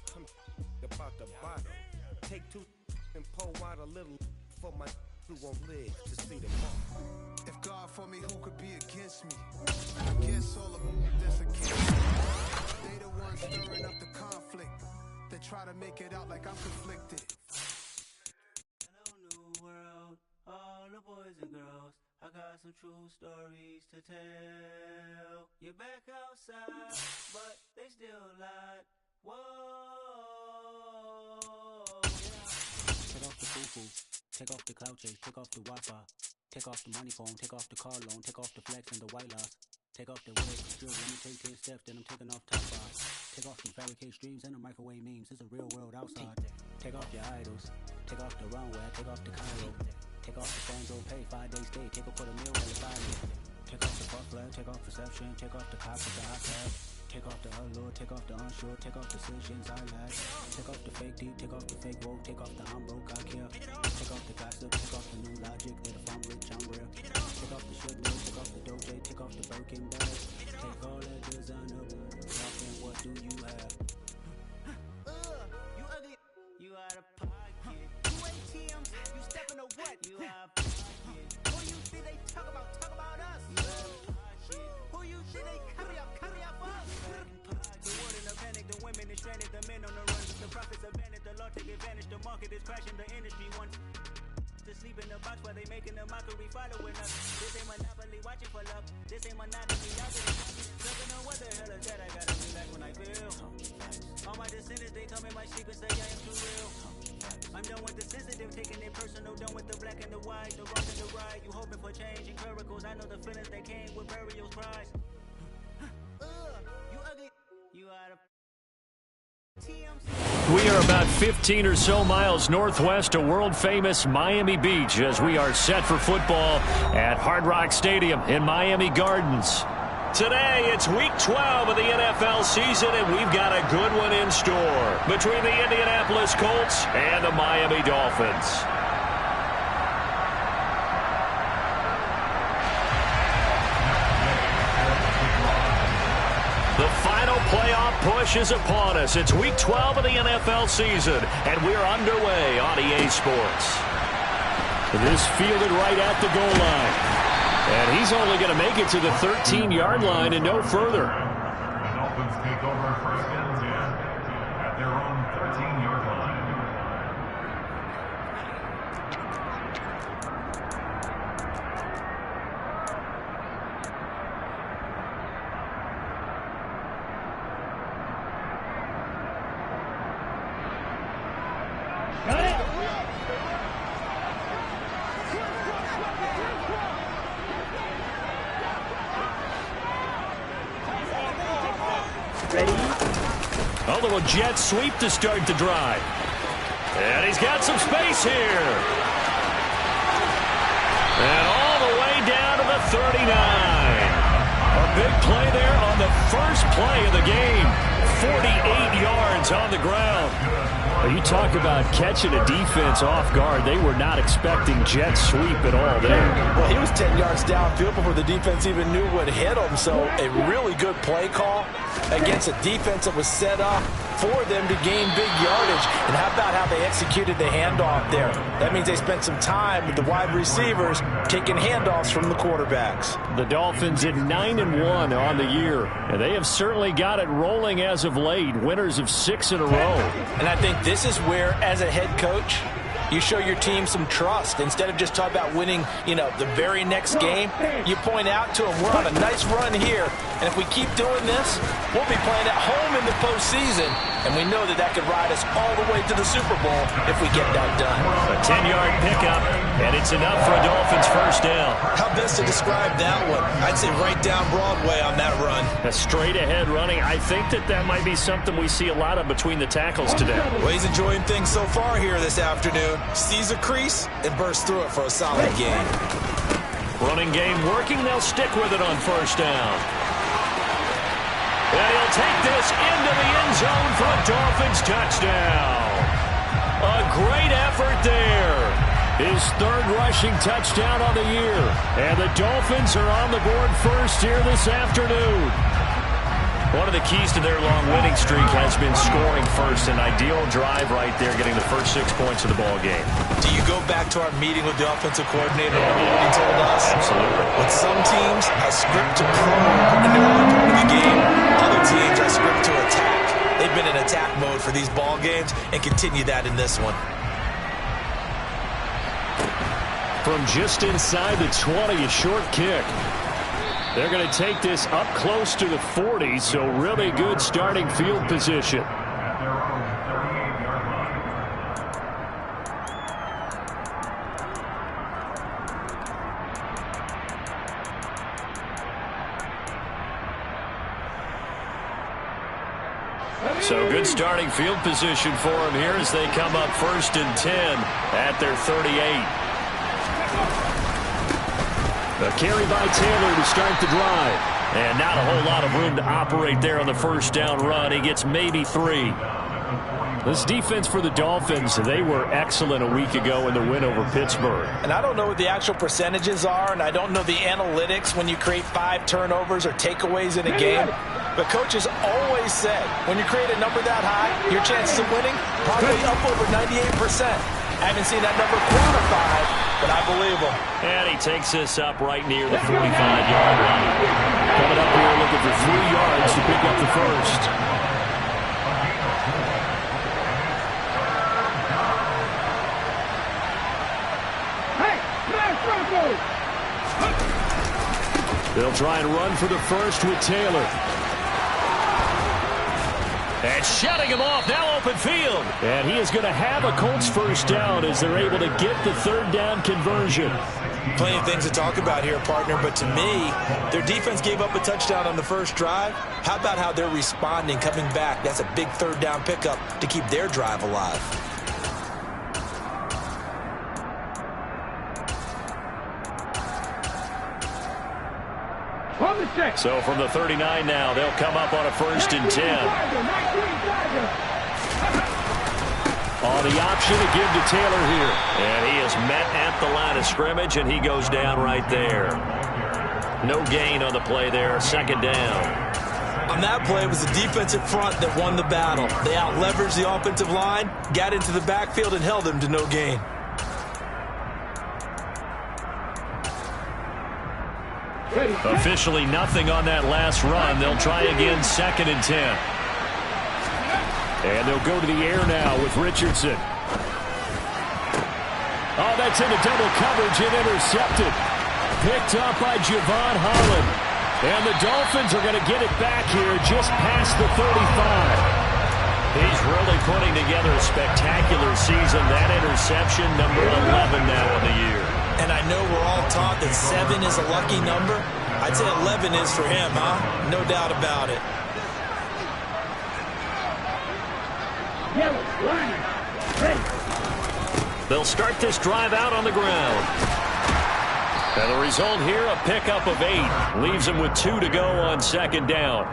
Speaker 6: about the bottom. Take 2 and pour out a little for my who won't live to see tomorrow.
Speaker 15: If God for me, who could be against me? I guess all of that's against me. They the ones stirring up the conflict. They try to make it out like I'm conflicted.
Speaker 21: Hello, new world, all the boys and girls. I got some true stories to tell. You're back outside, but they still lied. Whoa, yeah.
Speaker 9: Take off the foo-foo. Take off the cloud chase, take off the Wi-Fi. Take off the money phone, take off the car loan, take off the flex and the white loss. Take off the wig, strip, let me take 10 steps, then I'm taking off top off. Take off some fabricated streams and the microwave memes, it's a real world outside. Take off your idols, take off the runway, take off the Cairo. Take off the Sandro pay, 5 days stay, take a $250,000 while it's buying. Take off the fuck flag, take off perception, take off the cop with the iPad. Take off the allure, take off the unsure, take off decisions I lack. Take off the fake deep, take off the fake woke, take off the I'm broke, I care. Take off the gossip, take off the new logic that if I'm rich, I'm real. Take off the shit news, take off the doje, take off the Birkin bag. Take all that designer, and what do you have?
Speaker 21: You ugly, you out of pocket. You ATMs, you stepping to what? You out of pocket. Who you think they talk about us? You out of pocket. Who you think they carry up for us? The world in a panic, the women is stranded, the men on the run. The profits abandoned, the law take advantage, the market is crashing, the industry wants to sleep in the box while they making a mockery following us. This ain't Monopoly, watching for love. This ain't monogamy, y'all never know what the hell is that. I gotta relax when I feel. All my descendants, they come in my sleep and say I am too real. I'm done with the sensitive, taking it personal, done with the black and the white, the wrong and the right. You hoping for change and miracles, I know the feelings that came with burial cries. You ugly, you out of
Speaker 10: We are about 15 or so miles northwest of world-famous Miami Beach as we are set for football at Hard Rock Stadium in Miami Gardens. Today, it's Week 12 of the NFL season, and we've got a good one in store between the Indianapolis Colts and the Miami Dolphins. The final playoff push is upon us. It's Week 12 of the NFL season, and we're underway on EA Sports. This fielded right at the goal line. And he's only going to make it to the 13-yard line and no further.
Speaker 12: The Dolphins take over first and 10 at their own 13-yard line.
Speaker 10: A little jet sweep to start the drive. And he's got some space here. And all the way down to the 39. A big play there on the first play of the game. 48 yards on the ground. Well, you talk about catching a defense off guard. They were not expecting jet sweep at all there.
Speaker 24: Well, he was 10 yards downfield before the defense even knew what hit him. So a really good play call against a defense that was set up for them to gain big yardage. And how about how they executed the handoff there? That means they spent some time with the wide receivers taking handoffs from the quarterbacks.
Speaker 10: The Dolphins at 9-1 on the year, and they have certainly got it rolling as of late. Winners of 6 in a row.
Speaker 24: And I think this is where, as a head coach, you show your team some trust. Instead of just talking about winning, the very next game, you point out to them, we're on a nice run here, and if we keep doing this, we'll be playing at home in the postseason, and we know that could ride us all the way to the Super Bowl if we get that done.
Speaker 10: A 10-yard pickup, and it's enough for a Dolphins first down.
Speaker 24: How best to describe that one? I'd say right down Broadway on that run.
Speaker 10: A straight-ahead running. I think that might be something we see a lot of between the tackles today.
Speaker 24: Well, he's enjoying things so far here this afternoon. Sees a crease and bursts through it for a solid gain.
Speaker 10: Running game working. They'll stick with it on first down. And he'll take this into the end zone for a Dolphins touchdown. A great effort there. His third rushing touchdown on the year. And the Dolphins are on the board first here this afternoon. One of the keys to their long winning streak has been scoring first. An ideal drive right there, getting the first 6 points of the ball game.
Speaker 24: Do you go back to our meeting with the offensive coordinator? What he told us?
Speaker 10: Absolutely.
Speaker 24: With some teams, a script to probe in their own part of the game. Other teams, a script to attack. They've been in attack mode for these ball games and continue that in this one.
Speaker 10: From just inside the 20, a short kick. They're going to take this up close to the 40, so really good starting field position. So good starting field position for him here as they come up 1st and 10 at their 38. A carry by Taylor to start the drive. And not a whole lot of room to operate there on the first down run. He gets maybe 3. This defense for the Dolphins, they were excellent a week ago in the win over Pittsburgh.
Speaker 24: And I don't know what the actual percentages are, and I don't know the analytics when you create 5 turnovers or takeaways in a game. But coaches always said, when you create a number that high, your chances of winning probably up over 98%. I haven't seen that number quantified, but I believe him.
Speaker 10: And he takes this up right near the 45-yard line. Coming up here looking for 3 yards to pick up the first. They'll try and run for the first with Taylor. And shutting him off, now open field. And he is going to have a Colts first down as they're able to get the 3rd down conversion.
Speaker 24: Plenty of things to talk about here, partner, but to me, their defense gave up a touchdown on the first drive. How about how they're responding, coming back? That's a big 3rd down pickup to keep their drive alive.
Speaker 10: So from the 39 now, they'll come up on a 1st and 10. On the option to give to Taylor here. And he is met at the line of scrimmage, and he goes down right there. No gain on the play there, 2nd down.
Speaker 24: On that play, it was the defensive front that won the battle. They out-leveraged the offensive line, got into the backfield, and held them to no gain.
Speaker 10: Officially nothing on that last run. They'll try again, 2nd and 10. And they'll go to the air now with Richardson. Oh, that's into double coverage and intercepted. Picked up by Javon Holland. And the Dolphins are going to get it back here just past the 35. He's really putting together a spectacular season. That interception, number 11 now on the year.
Speaker 24: And I know we're all taught that 7 is a lucky number. I'd say 11 is for him, huh? No doubt about it.
Speaker 10: They'll start this drive out on the ground. And the result here, a pickup of 8. Leaves them with 2 to go on 2nd down.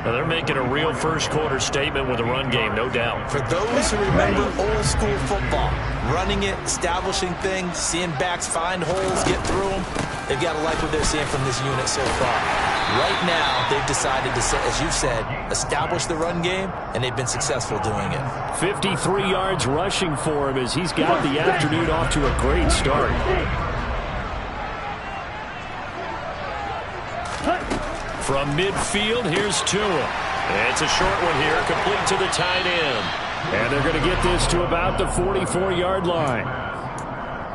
Speaker 10: Now they're making a real first-quarter statement with a run game, no doubt.
Speaker 24: For those who remember old-school football, running it, establishing things, seeing backs find holes, get through them, they've got to like what they're seeing from this unit so far. Right now, they've decided to, as you said, establish the run game, and they've been successful doing it.
Speaker 10: 53 yards rushing for him as he's got the afternoon off to a great start. From midfield, here's Tua. And it's a short one here, complete to the tight end. And they're going to get this to about the 44-yard line.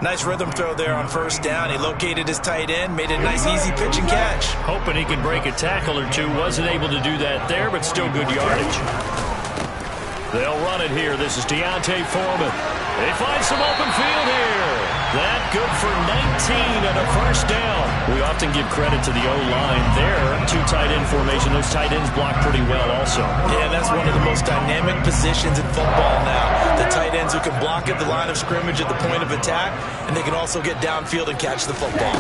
Speaker 24: Nice rhythm throw there on 1st down. He located his tight end, made a nice easy pitch and catch.
Speaker 10: Hoping he can break a tackle or 2. Wasn't able to do that there, but still good yardage. They'll run it here. This is Deontay Foreman. They find some open field here. That good for 19 and a 1st down. We often give credit to the O-line there. 2 tight end formation. Those tight ends block pretty well also.
Speaker 24: Yeah, that's one of the most dynamic positions in football now. The tight ends who can block at the line of scrimmage at the point of attack, and they can also get downfield and catch the football.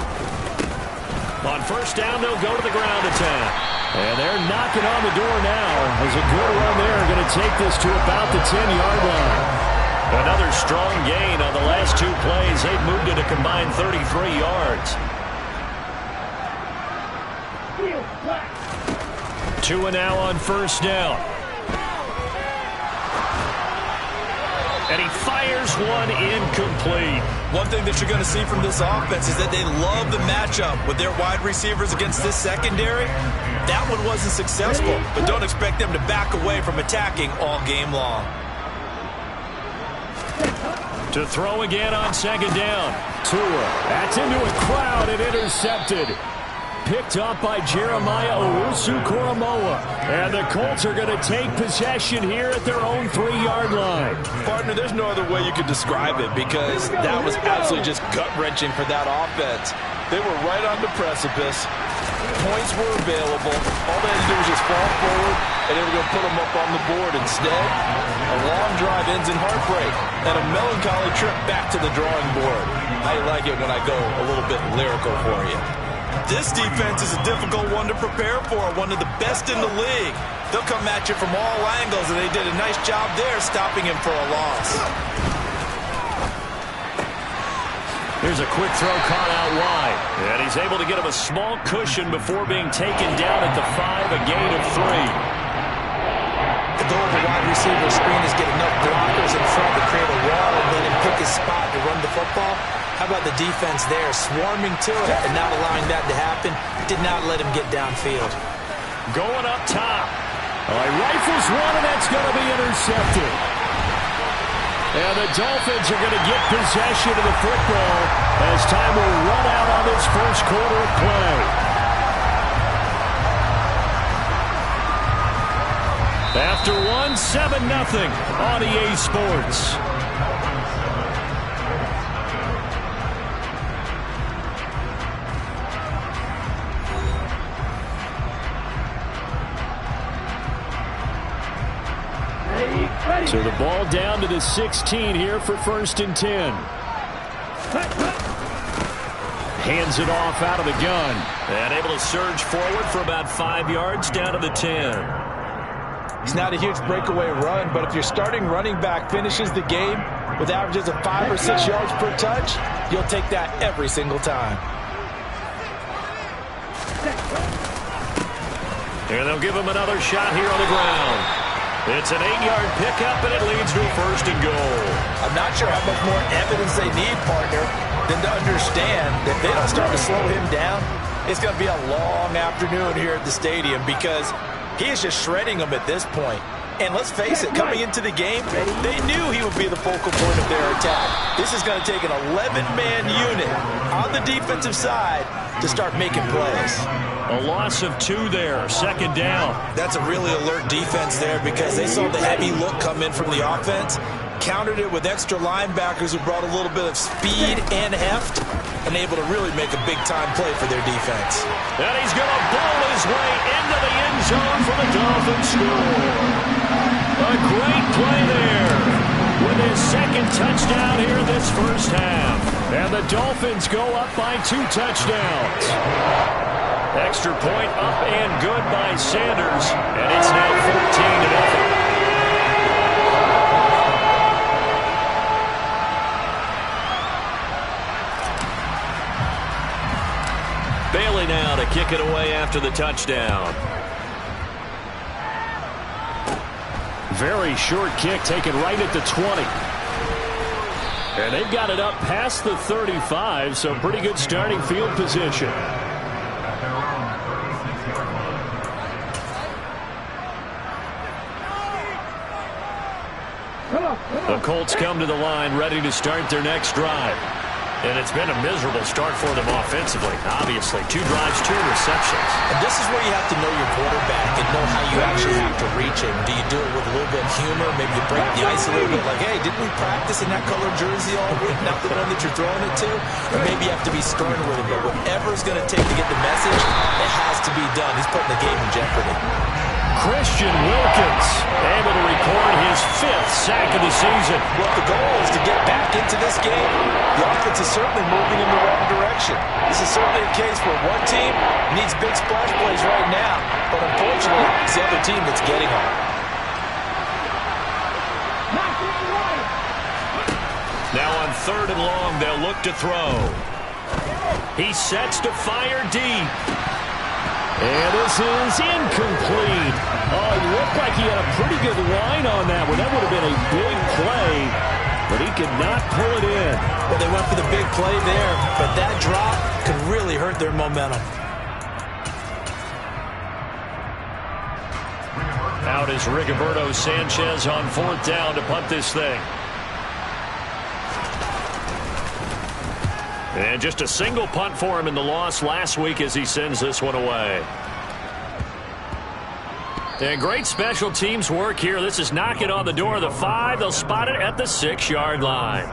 Speaker 10: On 1st down, they'll go to the ground attack. And they're knocking on the door now. There's a good run there. Going to take this to about the 10-yard line. Another strong gain on the last 2 plays. They've moved it a combined 33 yards. Tua now on 1st down. And he fires one incomplete.
Speaker 24: One thing that you're going to see from this offense is that they love the matchup with their wide receivers against this secondary. That one wasn't successful, but don't expect them to back away from attacking all game long.
Speaker 10: To throw again on 2nd down. Tua, that's into a crowd and intercepted. Picked up by Jeremiah Owusu-Koramoah. And the Colts are going to take possession here at their own 3-yard line.
Speaker 24: Partner, there's no other way you could describe it because that was absolutely just gut-wrenching for that offense. They were right on the precipice. Points were available. All they had to do was just fall forward and they were going to put them up on the board. Instead, a long drive ends in heartbreak and a melancholy trip back to the drawing board. I like it when I go a little bit lyrical for you. This defense is a difficult one to prepare for, one of the best in the league. They'll come at you from all angles, and they did a nice job there stopping him for a loss.
Speaker 10: Here's a quick throw caught out wide. And he's able to get him a small cushion before being taken down at the 5, a gain of 3.
Speaker 24: The goal of the wide receiver screen is get enough blockers in front to create a wall and let him pick his spot to run the football. How about the defense there, swarming to it and not allowing that to happen? Did not let him get downfield.
Speaker 10: Going up top. He rifles one, and that's going to be intercepted. And the Dolphins are going to get possession of the football as time will run out on this first quarter of play. After 1, 7-0 on EA Sports. So the ball down to the 16 here for 1st and 10. Hands it off out of the gun. And able to surge forward for about 5 yards down to the 10.
Speaker 24: It's not a huge breakaway run, but if your starting running back finishes the game with averages of 5 or 6 yards per touch, you'll take that every single time.
Speaker 10: And they'll give him another shot here on the ground. It's an 8-yard pickup, and it leads to a 1st and goal.
Speaker 24: I'm not sure how much more evidence they need, partner, than to understand that if they don't start to slow him down, it's going to be a long afternoon here at the stadium because he is just shredding them at this point. And let's face it, coming into the game, they knew he would be the focal point of their attack. This is going to take an 11-man unit on the defensive side to start making plays.
Speaker 10: A loss of 2 there, 2nd down.
Speaker 24: That's a really alert defense there because they saw the heavy look come in from the offense, countered it with extra linebackers who brought a little bit of speed and heft, and able to really make a big-time play for their defense.
Speaker 10: And he's going to bowl his way into the end zone for the Dolphins score. A great play there with his 2nd touchdown here this first half. And the Dolphins go up by 2 touchdowns. Extra point up and good by Sanders, and it's now 14-0. Bailey now to kick it away after the touchdown. Very short kick taken right at the 20. And they've got it up past the 35, so pretty good starting field position. The Colts come to the line ready to start their next drive. And it's been a miserable start for them offensively. Obviously, 2 drives, 2 receptions.
Speaker 24: And this is where you have to know your quarterback and know how you actually have to reach him. Do you do it with a little bit of humor? Maybe you break the ice a little bit like, hey, didn't we practice in that color jersey all week? Not the one that you're throwing it to? Or maybe you have to be stern with him. But whatever it's going to take to get the message, it has to be done. He's putting the game in jeopardy.
Speaker 10: Christian Wilkins able to record his 5th sack of the season.
Speaker 24: Well, the goal is to get back into this game. The offense is certainly moving in the right direction. This is certainly a case where one team needs big splash plays right now, but unfortunately, it's the other team that's getting them.
Speaker 10: Now on 3rd and long, they'll look to throw. He sets to fire deep. And this is incomplete. Oh, it looked like he had a pretty good line on that one. That would have been a big play, but he could not pull it in.
Speaker 24: Well, they went for the big play there, but that drop could really hurt their momentum.
Speaker 10: Out is Rigoberto Sanchez on 4th down to punt this thing. And just a single punt for him in the loss last week as he sends this one away. And great special teams work here. This is knocking on the door of the 5. They'll spot it at the 6-yard line.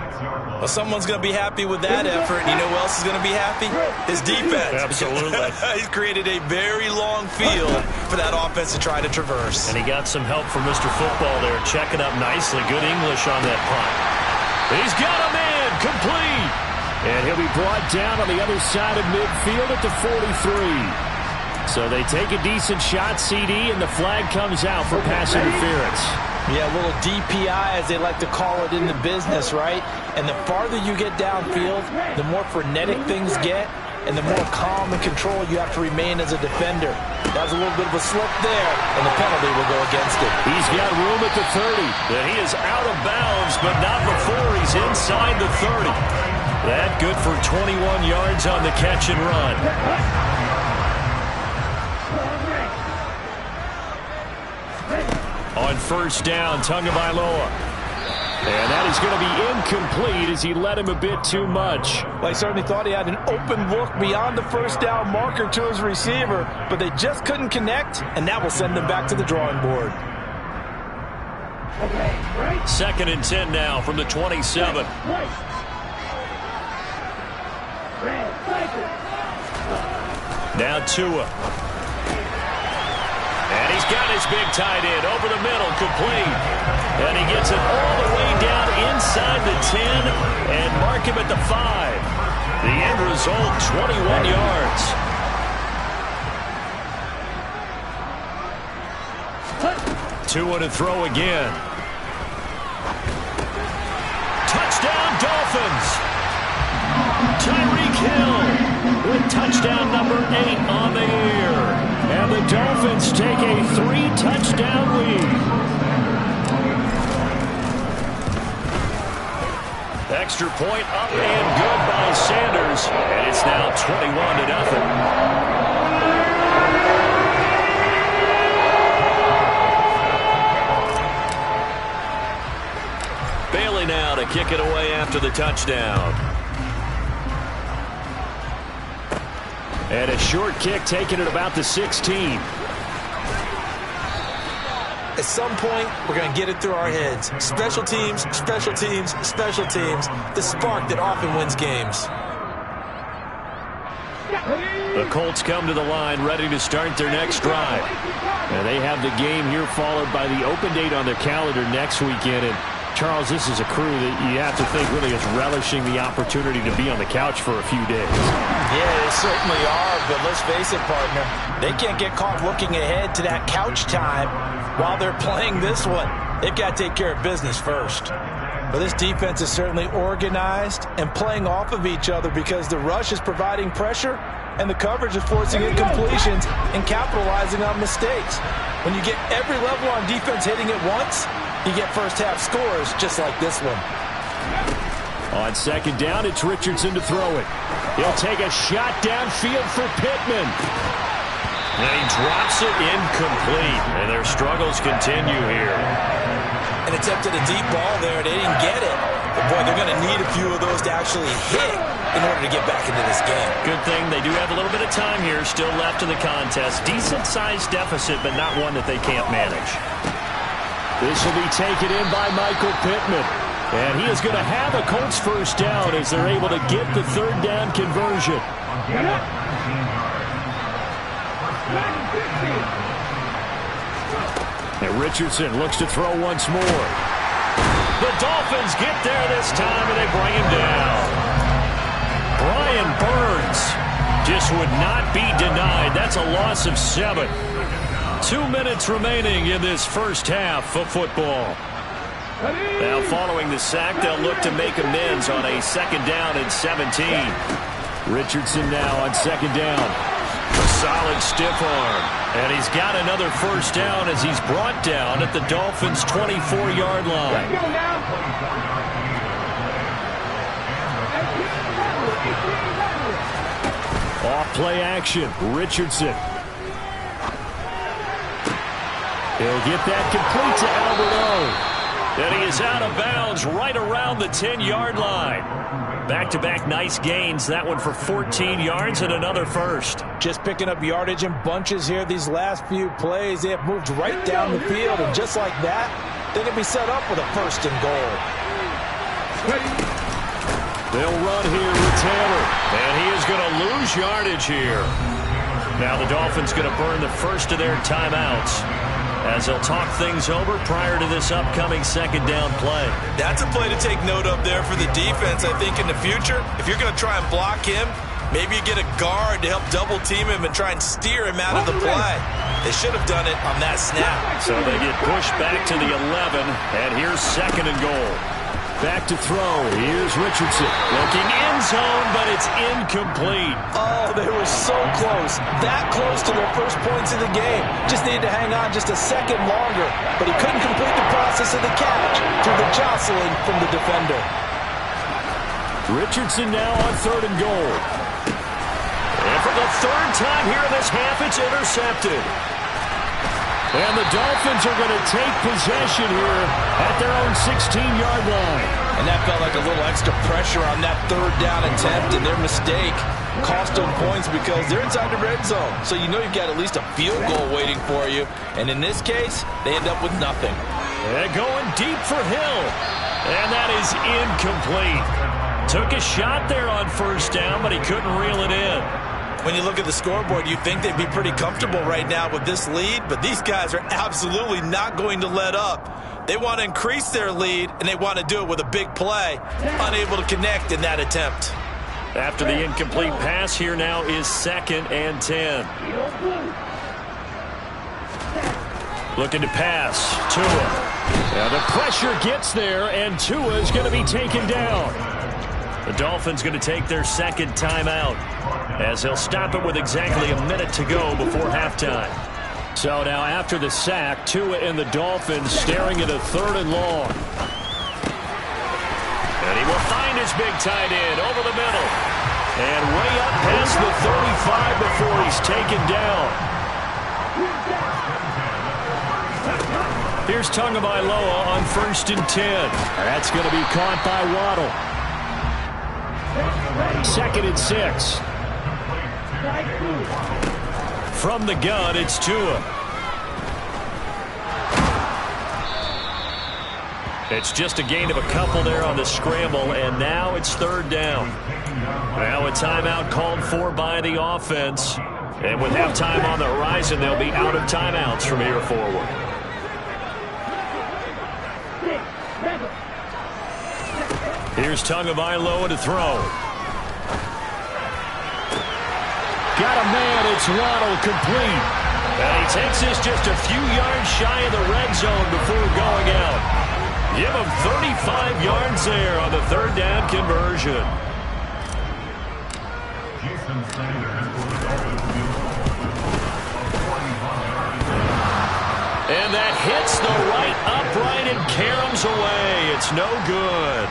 Speaker 24: Well, someone's going to be happy with that effort. You know who else is going to be happy? His defense.
Speaker 10: Absolutely.
Speaker 24: He's created a very long field for that offense to try to traverse.
Speaker 10: And he got some help from Mr. Football there, checking up nicely. Good English on that punt. He's got him in, complete. And he'll be brought down on the other side of midfield at the 43. So they take a decent shot, CD, and the flag comes out for pass interference.
Speaker 24: Yeah, a little DPI, as they like to call it in the business, right? And the farther you get downfield, the more frenetic things get, and the more calm and control you have to remain as a defender. That was a little bit of a slip there, and the penalty will go against it.
Speaker 10: He's got room at the 30. And he is out of bounds, but not before he's inside the 30. That good for 21 yards on the catch and run. On first down, Tagovailoa. And that is going to be incomplete as he led him a bit too much.
Speaker 24: Well, he certainly thought he had an open look beyond the first down marker to his receiver, but they just couldn't connect, and that will send them back to the drawing board.
Speaker 10: 2nd and 10 now from the 27. Now Tua. And he's got his big tight end over the middle, complete. And he gets it all the way down inside the 10 and mark him at the 5. The end result, 21 yards. Tua to throw again. Touchdown, Dolphins. Tyreek Hill with touchdown number 8 on the year. And the Dolphins take a 3-touchdown lead. Extra point up and good by Sanders. And it's now 21-0. Bailey now to kick it away after the touchdown. And a short kick taken at about the 16.
Speaker 24: At some point, we're going to get it through our heads. Special teams, special teams, special teams. The spark that often wins games.
Speaker 10: The Colts come to the line ready to start their next drive. And they have the game here followed by the open date on their calendar next weekend. And Charles, this is a crew that you have to think really is relishing the opportunity to be on the couch for a few days.
Speaker 24: Yeah, they certainly are, but let's face it, partner. They can't get caught looking ahead to that couch time while they're playing this one. They've got to take care of business first. But this defense is certainly organized and playing off of each other because the rush is providing pressure and the coverage is forcing incompletions and capitalizing on mistakes. When you get every level on defense hitting at once, you get first-half scores just like this one.
Speaker 10: On second down, it's Richardson to throw it. He'll take a shot downfield for Pittman. And he drops it incomplete. And their struggles continue here.
Speaker 24: An attempt at a deep ball there. They didn't get it. But, boy, they're going to need a few of those to actually hit in order to get back into this game.
Speaker 10: Good thing they do have a little bit of time here still left in the contest. Decent-sized deficit, but not one that they can't manage. This will be taken in by Michael Pittman. And he is going to have a Colts first down as they're able to get the third down conversion. And Richardson looks to throw once more. The Dolphins get there this time and they bring him down. Brian Burns just would not be denied. That's a loss of 7. 2 minutes remaining in this first half of football. Now following the sack, they'll look to make amends on a second down and 17. Richardson now on second down. A solid stiff arm. And he's got another first down as he's brought down at the Dolphins' 24-yard line. Off play action. Richardson. He'll get that complete to Albert O. And he is out of bounds right around the 10-yard line. Back-to-back nice gains. That one for 14 yards and another first.
Speaker 24: Just picking up yardage in bunches here these last few plays. They have moved right down the field, and just like that, they can be set up with a first and goal.
Speaker 10: They'll run here with Taylor, and he is going to lose yardage here. Now the Dolphins going to burn the first of their timeouts as they'll talk things over prior to this upcoming second down play.
Speaker 24: That's a play to take note of there for the defense, I think, in the future. If you're going to try and block him, maybe you get a guard to help double team him and try and steer him out of the play. They should have done it on that snap.
Speaker 10: So they get pushed back to the 11, and here's second and goal. Back to throw. Here's Richardson. Looking end zone, but it's incomplete.
Speaker 24: Oh, they were so close. That close to their first points of the game. Just needed to hang on just a second longer. But he couldn't complete the process of the catch through the jostling from the defender.
Speaker 10: Richardson now on third and goal. And for the third time here in this half, it's intercepted. And the Dolphins are going to take possession here at their own 16-yard line.
Speaker 24: And that felt like a little extra pressure on that third down attempt, and their mistake cost them points because they're inside the red zone. So you know you've got at least a field goal waiting for you. And in this case, they end up with nothing.
Speaker 10: And going deep for Hill. And that is incomplete. Took a shot there on first down, but he couldn't reel it in.
Speaker 24: When you look at the scoreboard, you think they'd be pretty comfortable right now with this lead, but these guys are absolutely not going to let up. They want to increase their lead, and they want to do it with a big play. Unable to connect in that attempt.
Speaker 10: After the incomplete pass, here now is 2nd and 10. Looking to pass. Tua. Now the pressure gets there, and Tua is going to be taken down. The Dolphins going to take their second timeout as they'll stop it with exactly a minute to go before halftime. So now after the sack, Tua and the Dolphins staring at a third and long. And he will find his big tight end over the middle. And way up past the 35 before he's taken down. Here's Tagovailoa on 1st and 10. That's going to be caught by Waddle. 2nd and 6. From the gun, it's Tua. It's just a gain of a couple there on the scramble, and now it's third down. Now a timeout called for by the offense. And with halftime on the horizon, they'll be out of timeouts from here forward. Here's Tagovailoa to throw. Got a man, it's Waddle, complete. And he takes this just a few yards shy of the red zone before going out. Give him 35 yards there on the third down conversion. And that hits the right upright and caroms away. It's no good.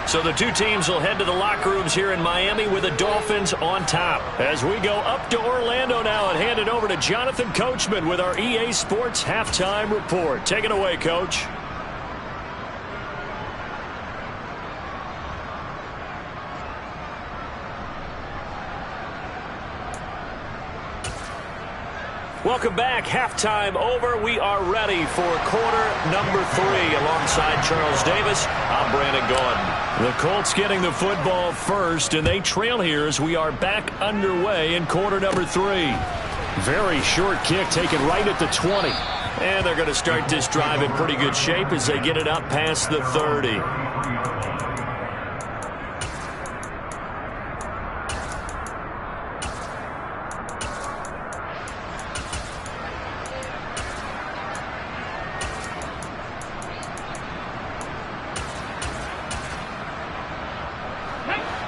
Speaker 10: So the two teams will head to the locker rooms here in Miami with the Dolphins on top. As we go up to Orlando now and hand it over to Jonathan Coachman with our EA Sports Halftime Report. Take it away, Coach. Welcome back. Halftime over. We are ready for quarter number 3. Alongside Charles Davis, I'm Brandon Gaudin. The Colts getting the football first, and they trail here as we are back underway in quarter number 3. Very short kick taken right at the 20. And they're going to start this drive in pretty good shape as they get it up past the 30.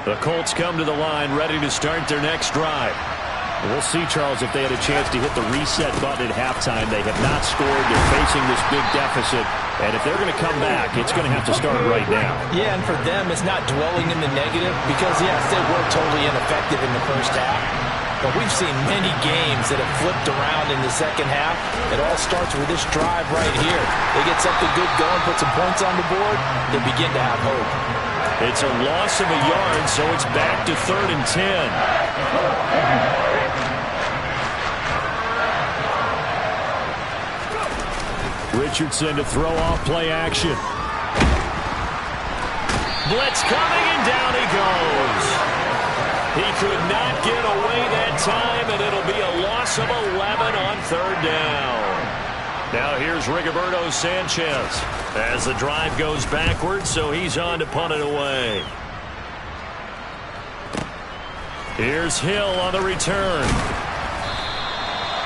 Speaker 10: The Colts come to the line ready to start their next drive. We'll see, Charles, if they had a chance to hit the reset button at halftime. They have not scored. They're facing this big deficit. And if they're going to come back, it's going to have to start right now.
Speaker 24: Yeah, and for them, it's not dwelling in the negative because, yes, they were totally ineffective in the first half. But we've seen many games that have flipped around in the second half. It all starts with this drive right here. They get something good going, put some points on the board, they begin to have hope.
Speaker 10: It's a loss of a yard, so it's back to 3rd and 10. Richardson to throw off play action. Blitz coming, and down he goes. He could not get away that time, and it'll be a loss of 11 on 3rd down. Now here's Rigoberto Sanchez as the drive goes backwards, so he's on to punt it away. Here's Hill on the return.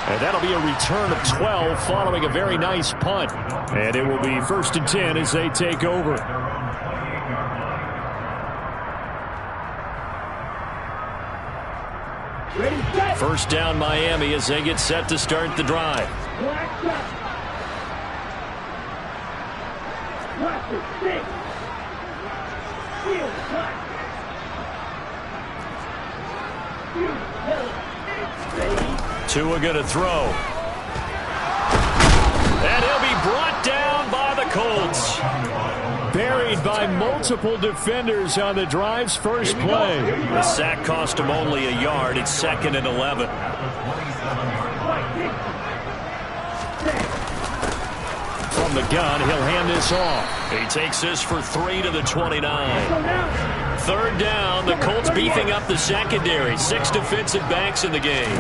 Speaker 10: And that'll be a return of 12 following a very nice punt. And it will be 1st and 10 as they take over. First down Miami as they get set to start the drive. Tua going to throw. And he'll be brought down by the Colts. Buried by multiple defenders on the drive's first play. The sack cost him only a yard. It's 2nd and 11. From the gun, he'll hand this off. He takes this for 3 to the 29. 3rd down, the Colts beefing up the secondary. 6 defensive backs in the game.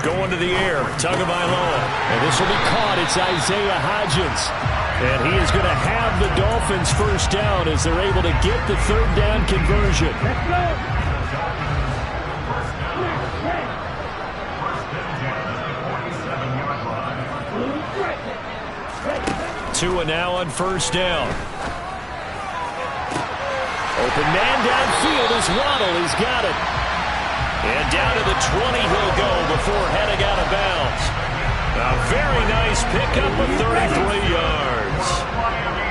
Speaker 10: Going to the air, Tagovailoa. And this will be caught. It's Isaiah Hodgins. And he is going to have the Dolphins first down as they're able to get the 3rd down conversion. Tua now on 1st down. Open man downfield is Waddle. He's got it. And down to the 20 he'll go before heading out of bounds. A very nice pickup of 33 yards.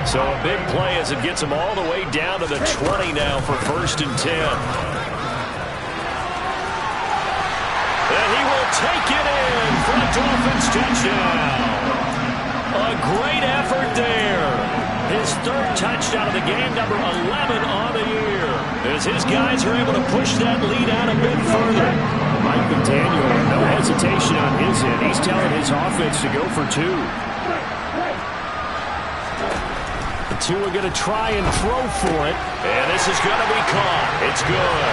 Speaker 10: So a big play as it gets him all the way down to the 20 now for 1st and 10. And he will take it in for a Dolphins touchdown. A great effort there. His 3rd touchdown of the game, number 11 on the year. As his guys are able to push that lead out a bit further. Mike McDaniel, no hesitation on his end. He's telling his offense to go for 2. The Tua going to try and throw for it. And this is going to be caught. It's good.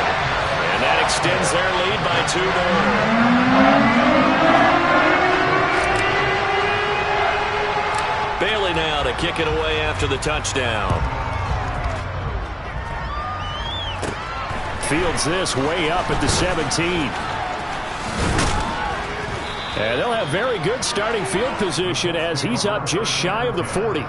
Speaker 10: And that extends their lead by 2 more. Bailey now to kick it away after the touchdown. Fields this way up at the 17. And they'll have very good starting field position as he's up just shy of the 40.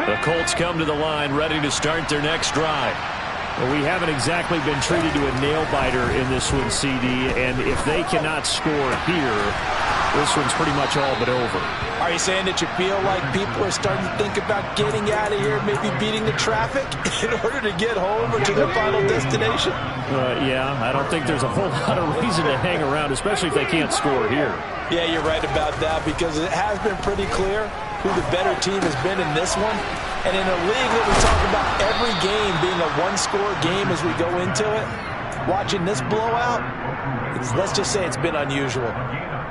Speaker 10: The Colts come to the line ready to start their next drive. Well, we haven't exactly been treated to a nail-biter in this one, CD, and if they cannot score here, this one's pretty much all but over.
Speaker 24: Are you saying that you feel like people are starting to think about getting out of here, maybe beating the traffic in order to get home or to their final destination?
Speaker 10: Yeah, I don't think there's a whole lot of reason to hang around, especially if they can't score here.
Speaker 24: Yeah, you're right about that because it has been pretty clear who the better team has been in this one. And in a league that we talk about every game being a one-score game as we go into it, watching this blowout, let's just say it's been unusual.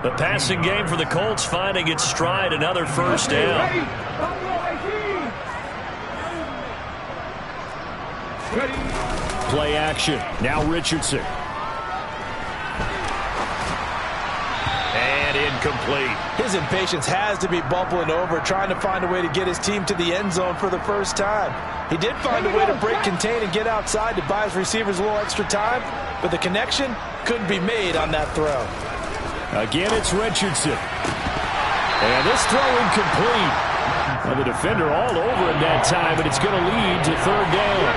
Speaker 10: The passing game for the Colts finding its stride, another 1st down. Play action. Now Richardson. And incomplete.
Speaker 24: His impatience has to be bubbling over, trying to find a way to get his team to the end zone for the first time. He did find a way to break contain and get outside to buy his receivers a little extra time, but the connection couldn't be made on that throw.
Speaker 10: Again, it's Richardson. And this throw incomplete. Well, the defender all over him that time, but it's going to lead to 3rd down.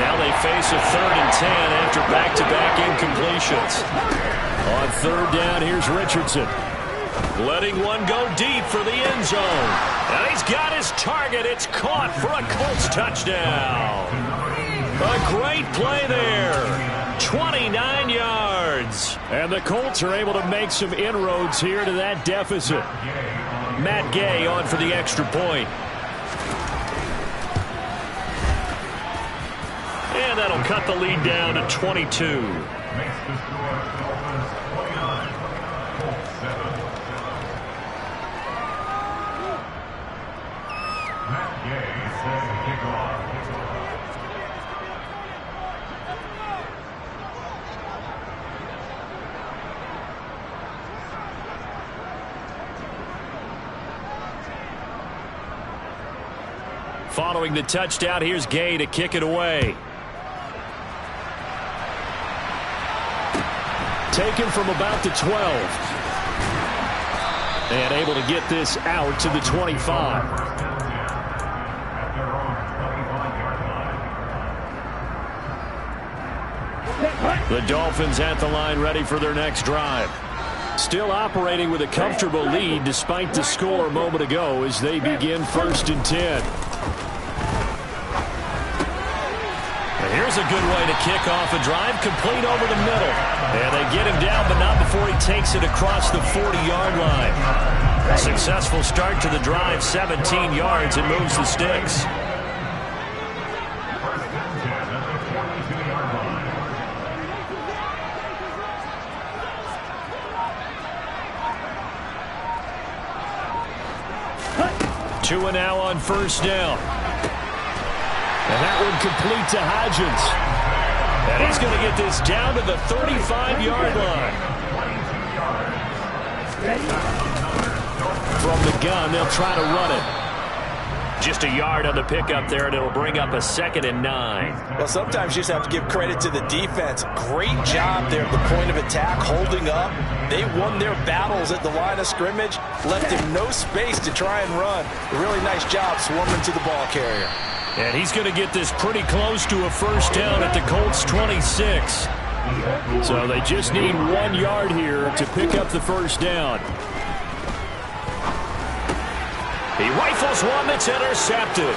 Speaker 10: Now they face a 3rd and 10 after back-to-back incompletions. On 3rd down, here's Richardson. Letting one go deep for the end zone. And he's got his target. It's caught for a Colts touchdown. A great play there. 29 yards. And the Colts are able to make some inroads here to that deficit. Matt Gay on for the extra point. And that'll cut the lead down to 22.
Speaker 12: Makes the score Dolphins 29, Colts 7. Matt Gay set to kick off.
Speaker 10: Following the touchdown, here's Gay to kick it away. Taken from about the 12. And able to get this out to the 25. The Dolphins at the line, ready for their next drive. Still operating with a comfortable lead despite the score a moment ago as they begin 1st and 10. Here's a good way to kick off a drive, complete over the middle. And they get him down, but not before he takes it across the 40-yard line. A successful start to the drive, 17 yards, and moves the sticks. Two and now on 1st down. And that one complete to Hodgins. And he's going to get this down to the 35-yard line. From the gun, they'll try to run it. Just a yard on the pickup there, and it'll bring up a 2nd and 9.
Speaker 24: Well, sometimes you just have to give credit to the defense. Great job there at the point of attack, holding up. They won their battles at the line of scrimmage, left him no space to try and run. A really nice job swarming to the ball carrier.
Speaker 10: And he's going to get this pretty close to a 1st down at the Colts 26. So they just need 1 yard here to pick up the 1st down. He rifles one that's intercepted.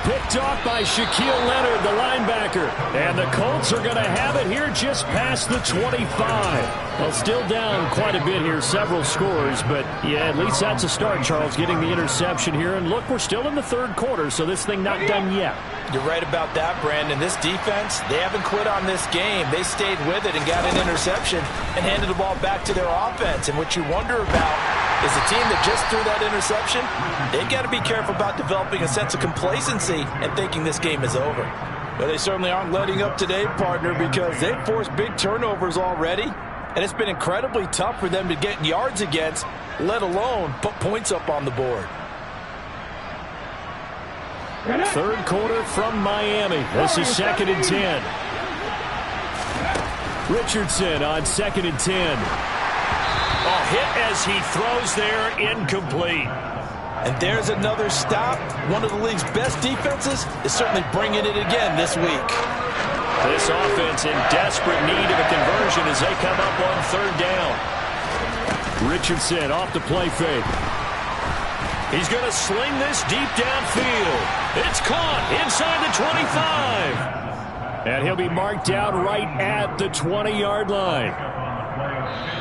Speaker 10: Picked off by Shaquille Leonard, the linebacker. And the Colts are going to have it here just past the 25. Well, still down quite a bit here, several scores. But, yeah, at least that's a start, Charles, getting the interception here. And, look, we're still in the 3rd quarter, so this thing not done yet.
Speaker 24: You're right about that, Brandon. This defense, they haven't quit on this game. They stayed with it and got an interception and handed the ball back to their offense. And what you wonder about is the team that just threw that interception, they've got to be careful about developing a sense of complacency and thinking this game is over. But they certainly aren't letting up today, partner, because they've forced big turnovers already, and it's been incredibly tough for them to get yards against, let alone put points up on the board.
Speaker 10: 3rd quarter from Miami. This is 2nd and 10. Richardson on 2nd and 10. A hit as he throws there, incomplete.
Speaker 24: And there's another stop. One of the league's best defenses is certainly bringing it again this week.
Speaker 10: This offense in desperate need of a conversion as they come up on 3rd down. Richardson off the play fake. He's going to sling this deep downfield. It's caught inside the 25. And he'll be marked out right at the 20-yard line.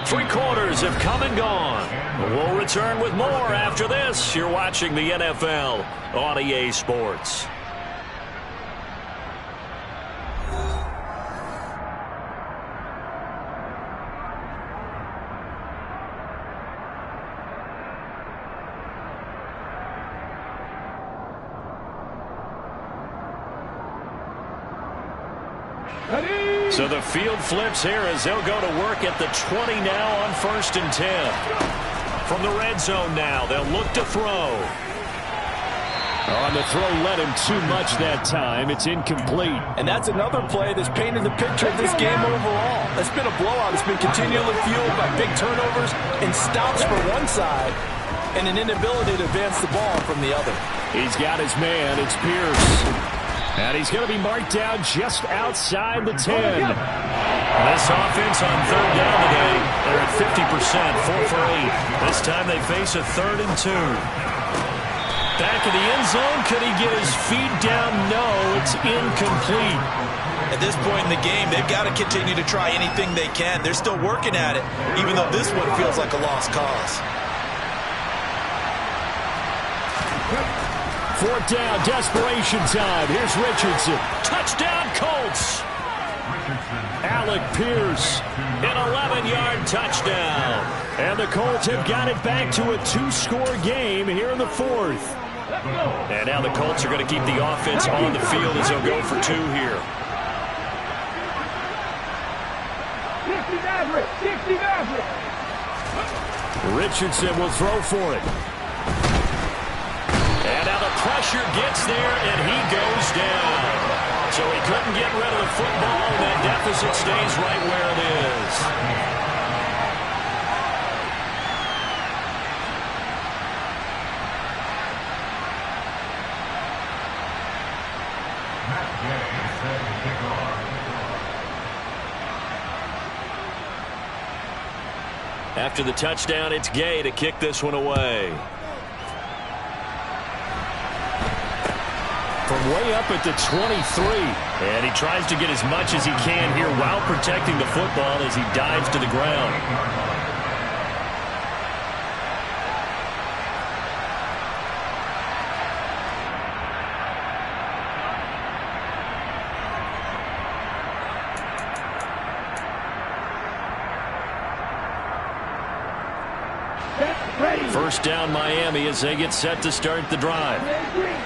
Speaker 10: 3 quarters have come and gone. We'll return with more after this. You're watching the NFL on EA Sports. So the field flips here as they'll go to work at the 20 now on 1st and 10. From the red zone now, they'll look to throw. On the throw, led him too much that time. It's incomplete.
Speaker 24: And that's another play that's painted the picture of this game overall. It's been a blowout. It's been continually fueled by big turnovers and stops for one side and an inability to advance the ball from the other.
Speaker 10: He's got his man. It's Pierce. And he's going to be marked down just outside the 10. This offense on 3rd down today, they're at 50%, 4 for 8. This time they face a 3rd and 2. Back of the end zone, could he get his feet down? No, it's incomplete.
Speaker 24: At this point in the game, they've got to continue to try anything they can. They're still working at it, even though this one feels like a lost cause.
Speaker 10: Fourth down, desperation time. Here's Richardson. Touchdown, Colts. Alec Pierce, an 11-yard touchdown. And the Colts have got it back to a 2-score game here in the fourth. And now the Colts are going to keep the offense on the field as they'll go for 2 here. Richardson will throw for it. And now the pressure gets there, and he goes down. So he couldn't get rid of the football, and that deficit stays right where it is. After the touchdown, it's Gay to kick this one away. From way up at the 23. And he tries to get as much as he can here while protecting the football as he dives to the ground. First down Miami as they get set to start the drive.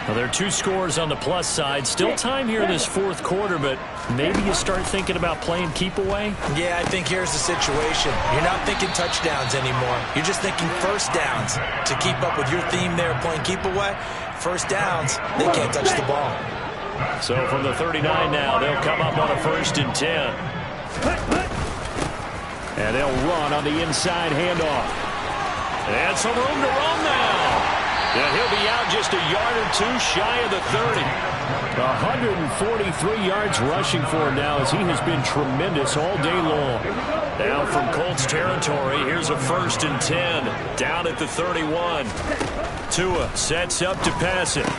Speaker 10: Well, there are 2 scores on the plus side. Still time here in this fourth quarter, but maybe you start thinking about playing keep away?
Speaker 24: Yeah, I think here's the situation. You're not thinking touchdowns anymore. You're just thinking first downs. To keep up with your theme there, playing keep away, first downs, they can't touch the ball.
Speaker 10: So from the 39 now, they'll come up on a 1st and 10. And they'll run on the inside handoff. And some room to run now. And he'll be out just a yard or 2 shy of the 30. 143 yards rushing for him now as he has been tremendous all day long. Now from Colts territory, here's a 1st and 10. Down at the 31. Tua sets up to pass it.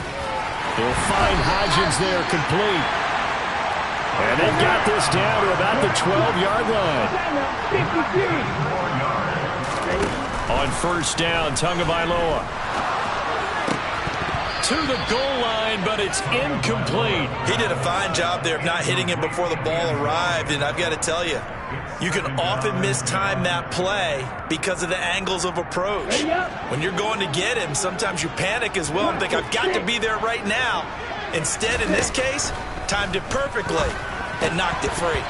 Speaker 10: He'll find Hodgins there complete. And they've got this down to about the 12-yard line. On 1st down, Tagovailoa to the goal line, but it's incomplete.
Speaker 24: He did a fine job there of not hitting him before the ball arrived, and I've got to tell you, you can often mistime that play because of the angles of approach. When you're going to get him, sometimes you panic as well and think, I've got to be there right now. Instead, in this case, timed it perfectly and knocked it free.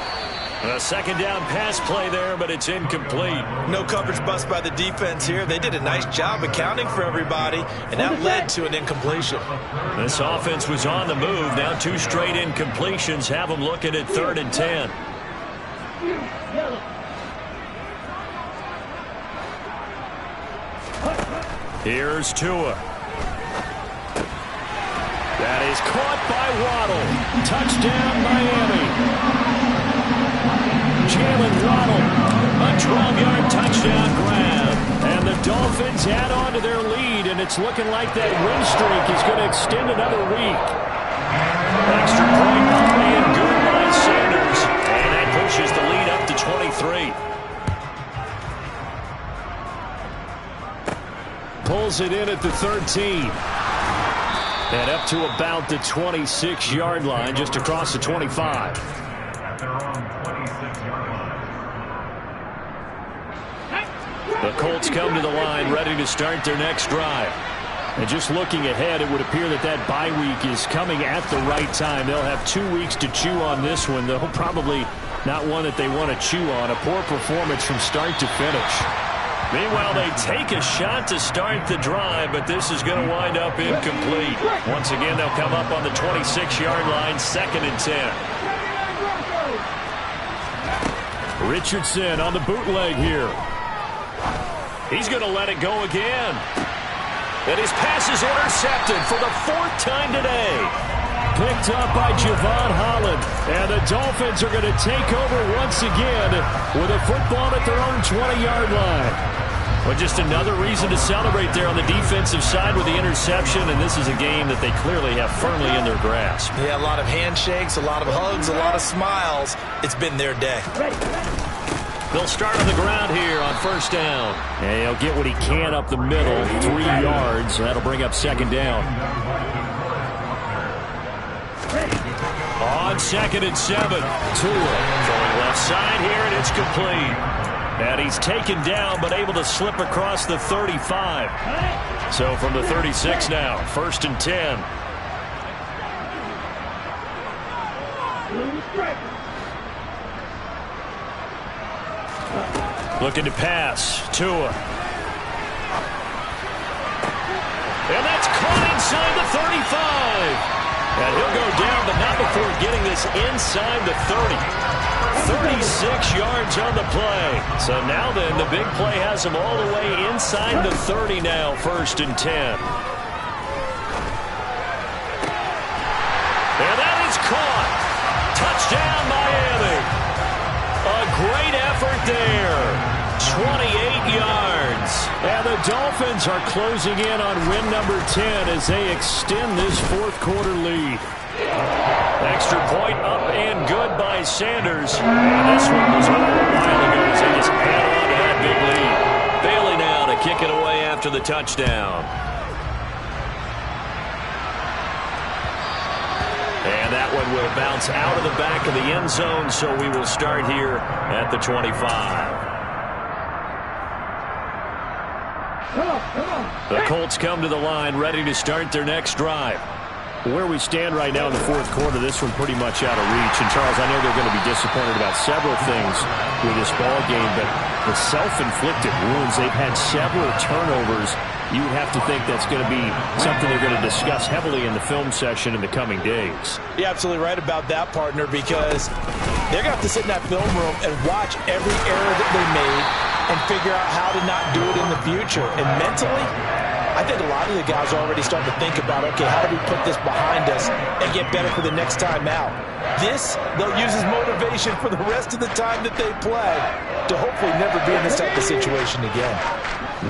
Speaker 10: A 2nd down pass play there, but it's incomplete.
Speaker 24: No coverage bust by the defense here. They did a nice job accounting for everybody, and that led to an incompletion.
Speaker 10: This offense was on the move. Now 2 straight incompletions have them looking at 3rd and 10. Here's Tua. That is caught by Waddle. Touchdown, Miami. Jalen Waddle, a 12-yard touchdown grab. And the Dolphins add on to their lead, and it's looking like that win streak is going to extend another week. Extra point being good by Sanders, and that pushes the lead up to 23. Pulls it in at the 13. And up to about the 26-yard line, just across the 25. The Colts come to the line ready to start their next drive. And just looking ahead, it would appear that that bye week is coming at the right time. They'll have 2 weeks to chew on this one, though probably not one that they want to chew on. A poor performance from start to finish. Meanwhile, they take a shot to start the drive, but this is going to wind up incomplete. Once again, they'll come up on the 26-yard line, 2nd and 10. Richardson on the bootleg here. He's going to let it go again. And his pass is intercepted for the 4th time today. Picked up by Javon Holland. And the Dolphins are going to take over once again with a football at their own 20-yard line. Well, just another reason to celebrate there on the defensive side with the interception, and this is a game that they clearly have firmly in their grasp.
Speaker 24: Yeah, a lot of handshakes, a lot of hugs, a lot of smiles. It's been their day.
Speaker 10: They'll start on the ground here on first down. And he'll get what he can up the middle, 3 yards. That'll bring up second down. On 2nd and 7, Tua going left side here, and it's complete. And he's taken down, but able to slip across the 35. So from the 36 now, 1st and 10. Looking to pass, Tua. And that's caught inside the 35. And he'll go down, but not before getting this inside the 30. 36 yards on the play. So now then, the big play has him all the way inside the 30 now, 1st and 10. And that is caught. Touchdown, Miami. A great effort there. 28 yards. And the Dolphins are closing in on win number 10 as they extend this 4th quarter lead. Extra point up and good by Sanders. And this one was over a while ago as they just add on to that big lead. Bailey now to kick it away after the touchdown. And that one will bounce out of the back of the end zone, so we will start here at the 25. The Colts come to the line, ready to start their next drive. Where we stand right now in the 4th quarter, this one pretty much out of reach. And, Charles, I know they're going to be disappointed about several things with this ball game, but the self-inflicted wounds, they've had several turnovers. You would have to think that's going to be something they're going to discuss heavily in the film session in the coming days.
Speaker 24: You're absolutely right about that, partner, because they're going to have to sit in that film room and watch every error that they made and figure out how to not do it in the future. And mentally, I think a lot of the guys are already starting to think about, okay, how do we put this behind us and get better for the next time out? This, they'll use as motivation for the rest of the time that they play to hopefully never be in this type of situation again.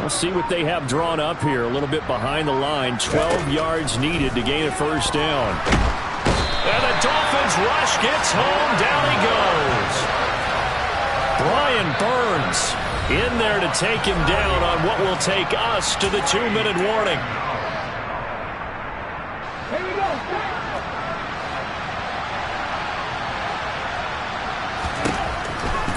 Speaker 10: We'll see what they have drawn up here. A little bit behind the line. 12 yards needed to gain a first down. And the Dolphins rush gets home. Down he goes. Brian Burns in there to take him down on what will take us to the 2-minute warning.
Speaker 3: Here we go.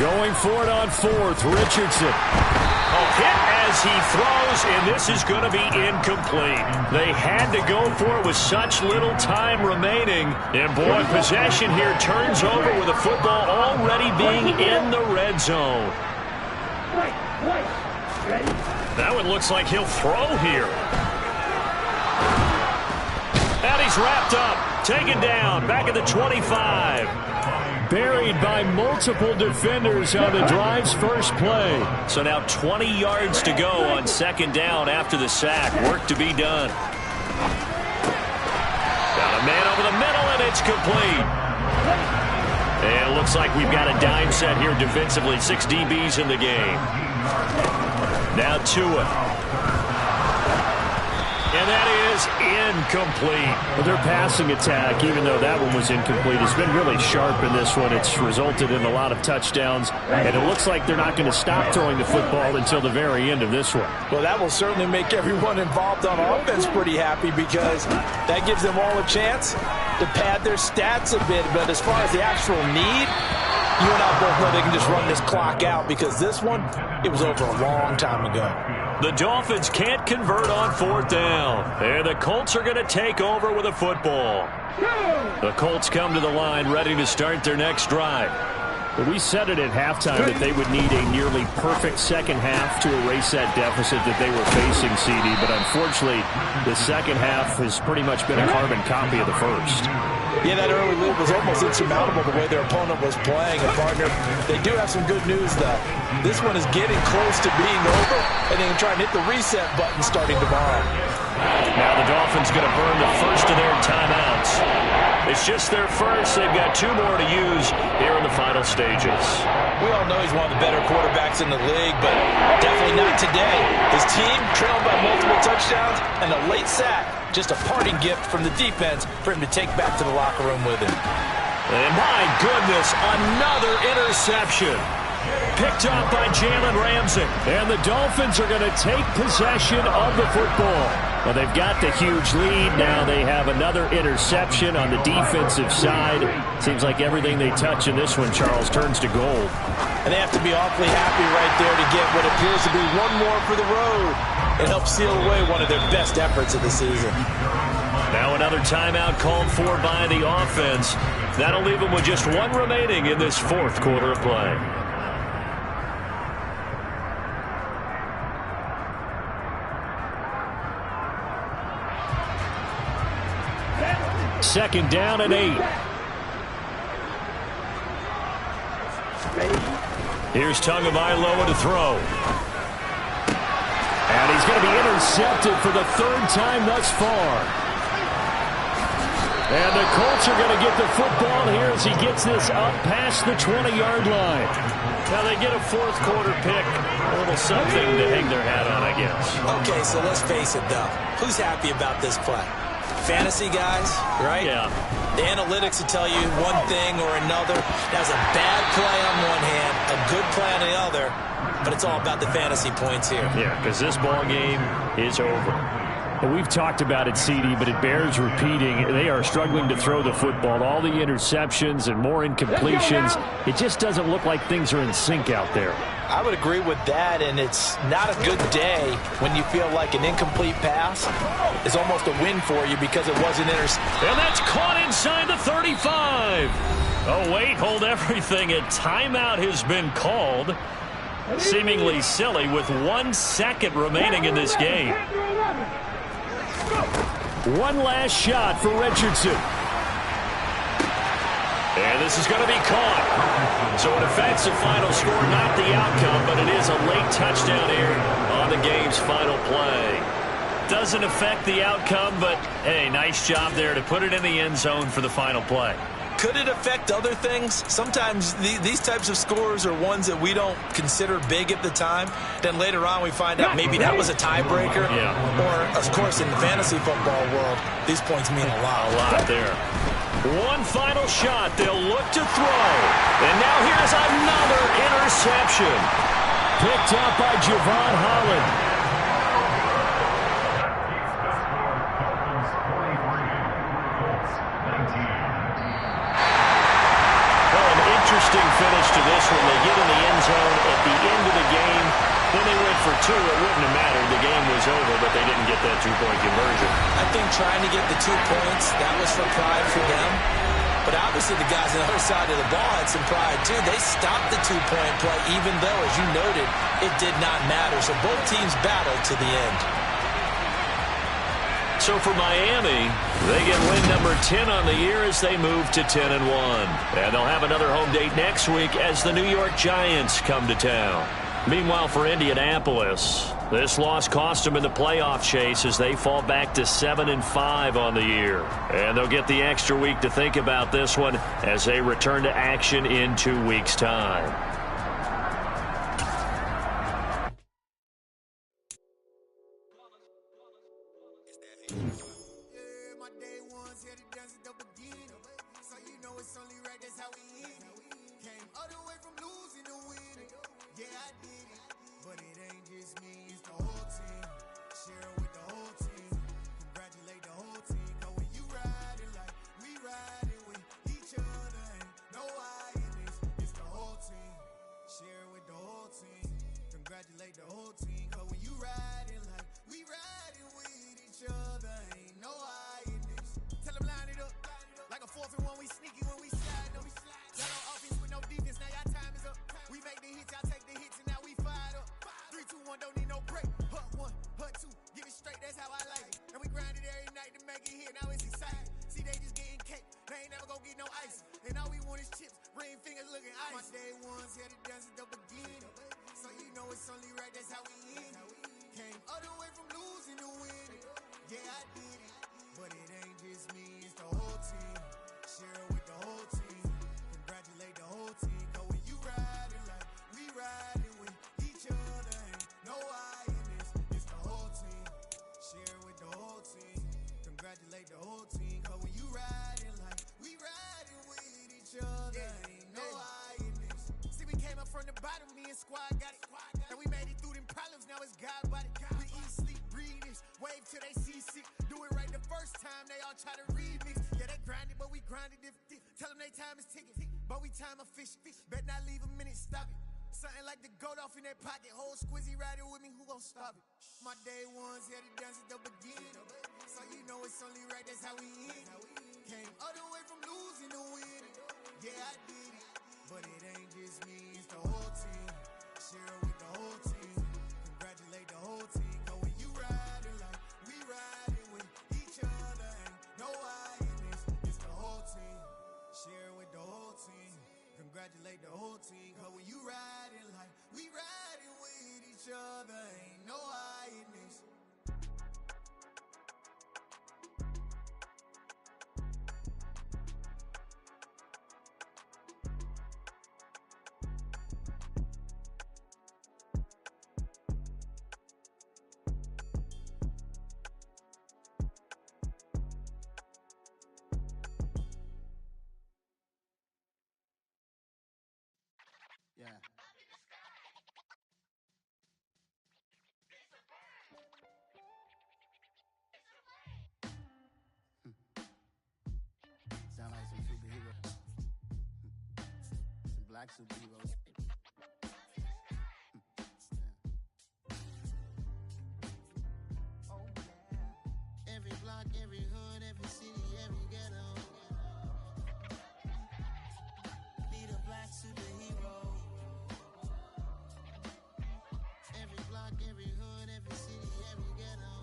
Speaker 10: Going for it on 4th, Richardson. A hit as he throws, and this is going to be incomplete. They had to go for it with such little time remaining. And, boy, possession here turns over with the football already being in the red zone. That one looks like he'll throw here. And he's wrapped up, taken down, back at the 25. Buried by multiple defenders on the drive's first play. So now 20 yards to go on 2nd down after the sack. Work to be done. Got a man over the middle, and it's complete. And it looks like we've got a dime set here defensively. 6 DBs in the game. Now Tua. And that is incomplete. Well, their passing attack, even though that one was incomplete, has been really sharp in this one. It's resulted in a lot of touchdowns, and it looks like they're not going to stop throwing the football until the very end of this one.
Speaker 24: Well, that will certainly make everyone involved on offense pretty happy because that gives them all a chance to pad their stats a bit. But as far as the actual need, you and I both know they can just run this clock out because this one, it was over a long time ago.
Speaker 10: The Dolphins can't convert on 4th down. And the Colts are going to take over with a football. The Colts come to the line ready to start their next drive. We said it at halftime that they would need a nearly perfect second half to erase that deficit that they were facing, CD. But unfortunately, the second half has pretty much been a carbon copy of the first.
Speaker 24: Yeah, that early lead was almost insurmountable the way their opponent was playing. And, partner, they do have some good news, though. This one is getting close to being over, and they can try and hit the reset button starting tomorrow.
Speaker 10: Now the Dolphins going to burn the first of their timeouts. It's just their first. They've got 2 more to use here in the final stages.
Speaker 24: We all know he's one of the better quarterbacks in the league, but definitely not today. His team trailed by multiple touchdowns, and a late sack, just a parting gift from the defense for him to take back to the locker room with him.
Speaker 10: And my goodness, another interception. Picked up by Jalen Ramsey. And the Dolphins are going to take possession of the football. Well, they've got the huge lead. Now they have another interception on the defensive side. Seems like everything they touch in this one, Charles, turns to gold.
Speaker 24: And they have to be awfully happy right there to get what appears to be one more for the road. It helps seal away one of their best efforts of the season.
Speaker 10: Now another timeout called for by the offense. That'll leave them with just 1 remaining in this 4th quarter of play. Second down and 8. Here's Tagovailoa to throw. And he's going to be intercepted for the 3rd time thus far. And the Colts are going to get the football here as he gets this up past the 20-yard line. Now they get a 4th quarter pick. A little something to hang their hat on, I guess.
Speaker 24: Okay, so let's face it, though. Who's happy about this play? Fantasy guys, right?
Speaker 10: Yeah.
Speaker 24: The analytics will tell you one thing or another. That's a bad play on one hand, a good play on the other, but it's all about the fantasy points here.
Speaker 10: Yeah, because this ball game is over. And we've talked about it, CD, but it bears repeating. They are struggling to throw the football. All the interceptions and more incompletions. It just doesn't look like things are in sync out there.
Speaker 24: I would agree with that, and it's not a good day when you feel like an incomplete pass is almost a win for you because it wasn't intercepted.
Speaker 10: And that's caught inside the 35. Oh, wait, hold everything. A timeout has been called. Seemingly silly with 1 second remaining in this game. One last shot for Richardson. And this is going to be caught. So it affects the final score, not the outcome, but it is a late touchdown here on the game's final play. Doesn't affect the outcome, but, hey, nice job there to put it in the end zone for the final play.
Speaker 24: Could it affect other things? Sometimes these types of scores are ones that we don't consider big at the time. Then later on we find out maybe that was a tiebreaker.
Speaker 10: Yeah.
Speaker 24: Or, of course, in the fantasy football world, these points mean a lot.
Speaker 10: A lot there. One final shot. They'll look to throw. And now here's another interception. Picked up by Javon Holland. Interesting finish to this one. They get in the end zone at the end of the game. Then they went for 2. It wouldn't have mattered. The game was over, but they didn't get that 2-point conversion.
Speaker 24: I think trying to get the 2 points, that was for pride for them. But obviously the guys on the other side of the ball had some pride too. They stopped the 2-point play, even though, as you noted, it did not matter. So both teams battled to the end.
Speaker 10: So for Miami, they get win number 10 on the year as they move to 10-1. And they'll have another home date next week as the New York Giants come to town. Meanwhile, for Indianapolis, this loss cost them in the playoff chase as they fall back to 7-5 on the year. And they'll get the extra week to think about this one as they return to action in 2 weeks' time.
Speaker 7: Yeah, I did it, but it ain't just me, it's the whole team. Share it with the whole team. Congratulate the whole team. Cause when you riding like we riding with each other, ain't no I in this, it's the whole team. Share it with the whole team. Congratulate the whole team. Cause when you riding like we riding with each other, ain't no I in this. See, we came up from the bottom, me and squad got it. And we made it through them problems, now it's God body. We eat, sleep, breathe this, wave till they see sick. Do it right the first time, they all try to remix. Yeah, they grinded, but we grinded if tell them they time is ticking. But we time a fish. Bet not leave a minute, stop it. Something like the goat off in their pocket. Whole squizzy riding with me, who gon' stop it? My day ones had to dance at the beginning. So you know it's only right, that's how we end. Came all the way from losing to winning. Yeah, I did it, but it ain't just me, it's the whole team. Share it with the whole team. Congratulate the whole team. Cause when you riding like we riding with each other, ain't no I in this, it's the whole team. Share it with the whole team. Congratulate the whole team. Cause when you riding like we riding with each other, ain't no I in this.
Speaker 13: Yeah. Sound like some superheroes. Some black superheroes. Oh yeah. Every block, every hood, every city, every ghetto. Need a black superhero. Every block, every hood, every city, every ghetto.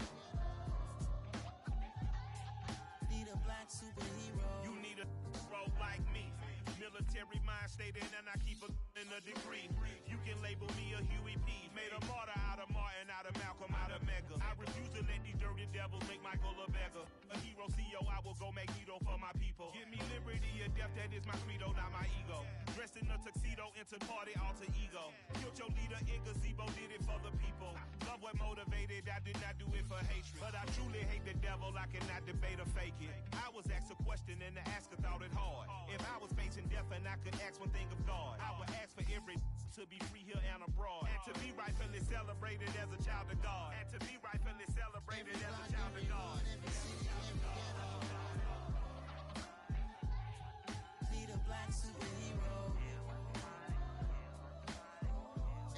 Speaker 13: Need a black superhero.
Speaker 18: You need a hero like me. Military mind stated, and I keep in a degree. You can label me a Huey P. Made a martyr out of Martin, out of Malcolm, out of Mega. I refuse to let these dirty devils make Michael a beggar. A hero CEO, I will go Magneto for my people. Give me liberty or death, that is my credo, not my ego. Dressed in a tuxedo, enter party, alter ego. Killed your leader, in gazebo, did it for the people. Love what motivated, I did not do it for hatred. But I truly hate the devil, I cannot debate or fake it. I was asked a question and the asker thought it hard. If I was facing death and I could ask one thing of God, I would ask for every to be free here and abroad. And to be rightfully celebrated as a child of God. And to be rightfully celebrated as a child of God.
Speaker 13: Need a black superhero.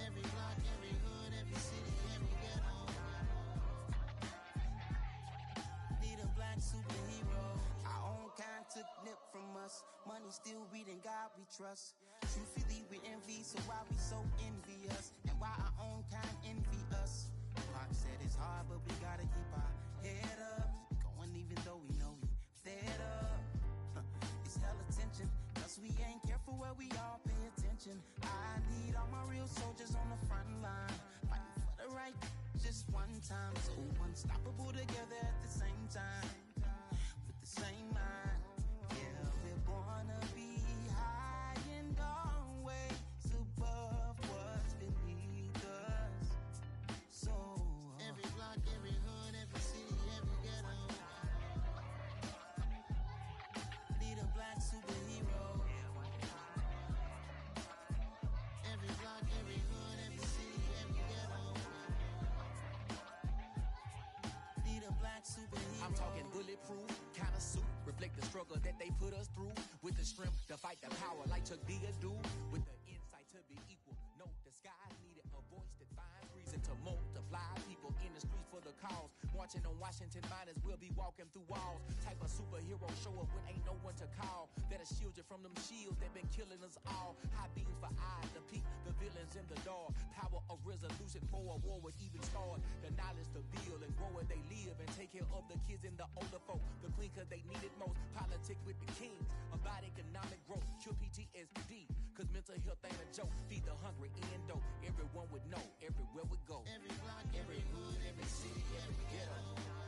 Speaker 13: Every block, every hood, every city, every ghetto. Need a black superhero. Our own kind took nip from us. Money still reading God we trust. Truthfully we envy, so why we so envious? And why our own kind envy us? Pac said it's hard, but we gotta keep our head up. Going even though we know we fed up. It's hell attention, cause we ain't careful where we all pay attention. I need all my real soldiers on the front line, fighting for the right just one time. So unstoppable together at the same time, with the same mind. Yeah, we're born to be high and always above what's beneath us. So every block, every hood, every city, every ghetto. Need a black superhero. Every block, every hood, every city, every ghetto. Need a black superhero.
Speaker 17: I'm talking bulletproof, kind of suit, reflect the struggle that they put us through. With the strength to fight the power like Chuck D do. With the insight to be equal, no disguise needed. A voice that finds reason to multiply. People in the streets for the cause. Marching on Washington, might as well be walking through walls. Type of superhero show up when ain't no one to call. That'll shield you from them shields that been killing us all. High beams for eyes to peek the villains in the dark. Power of resolution for a war would even start. The knowledge to build and grow where they live and take care of the kids and the older folk. The queen cause they need it most. Politic with the kings about economic growth. Cure PTSD cause mental health ain't a joke. Feed the hungry and dope. Everyone would know everywhere we go.
Speaker 13: Every block, every hood, every city, every ghetto.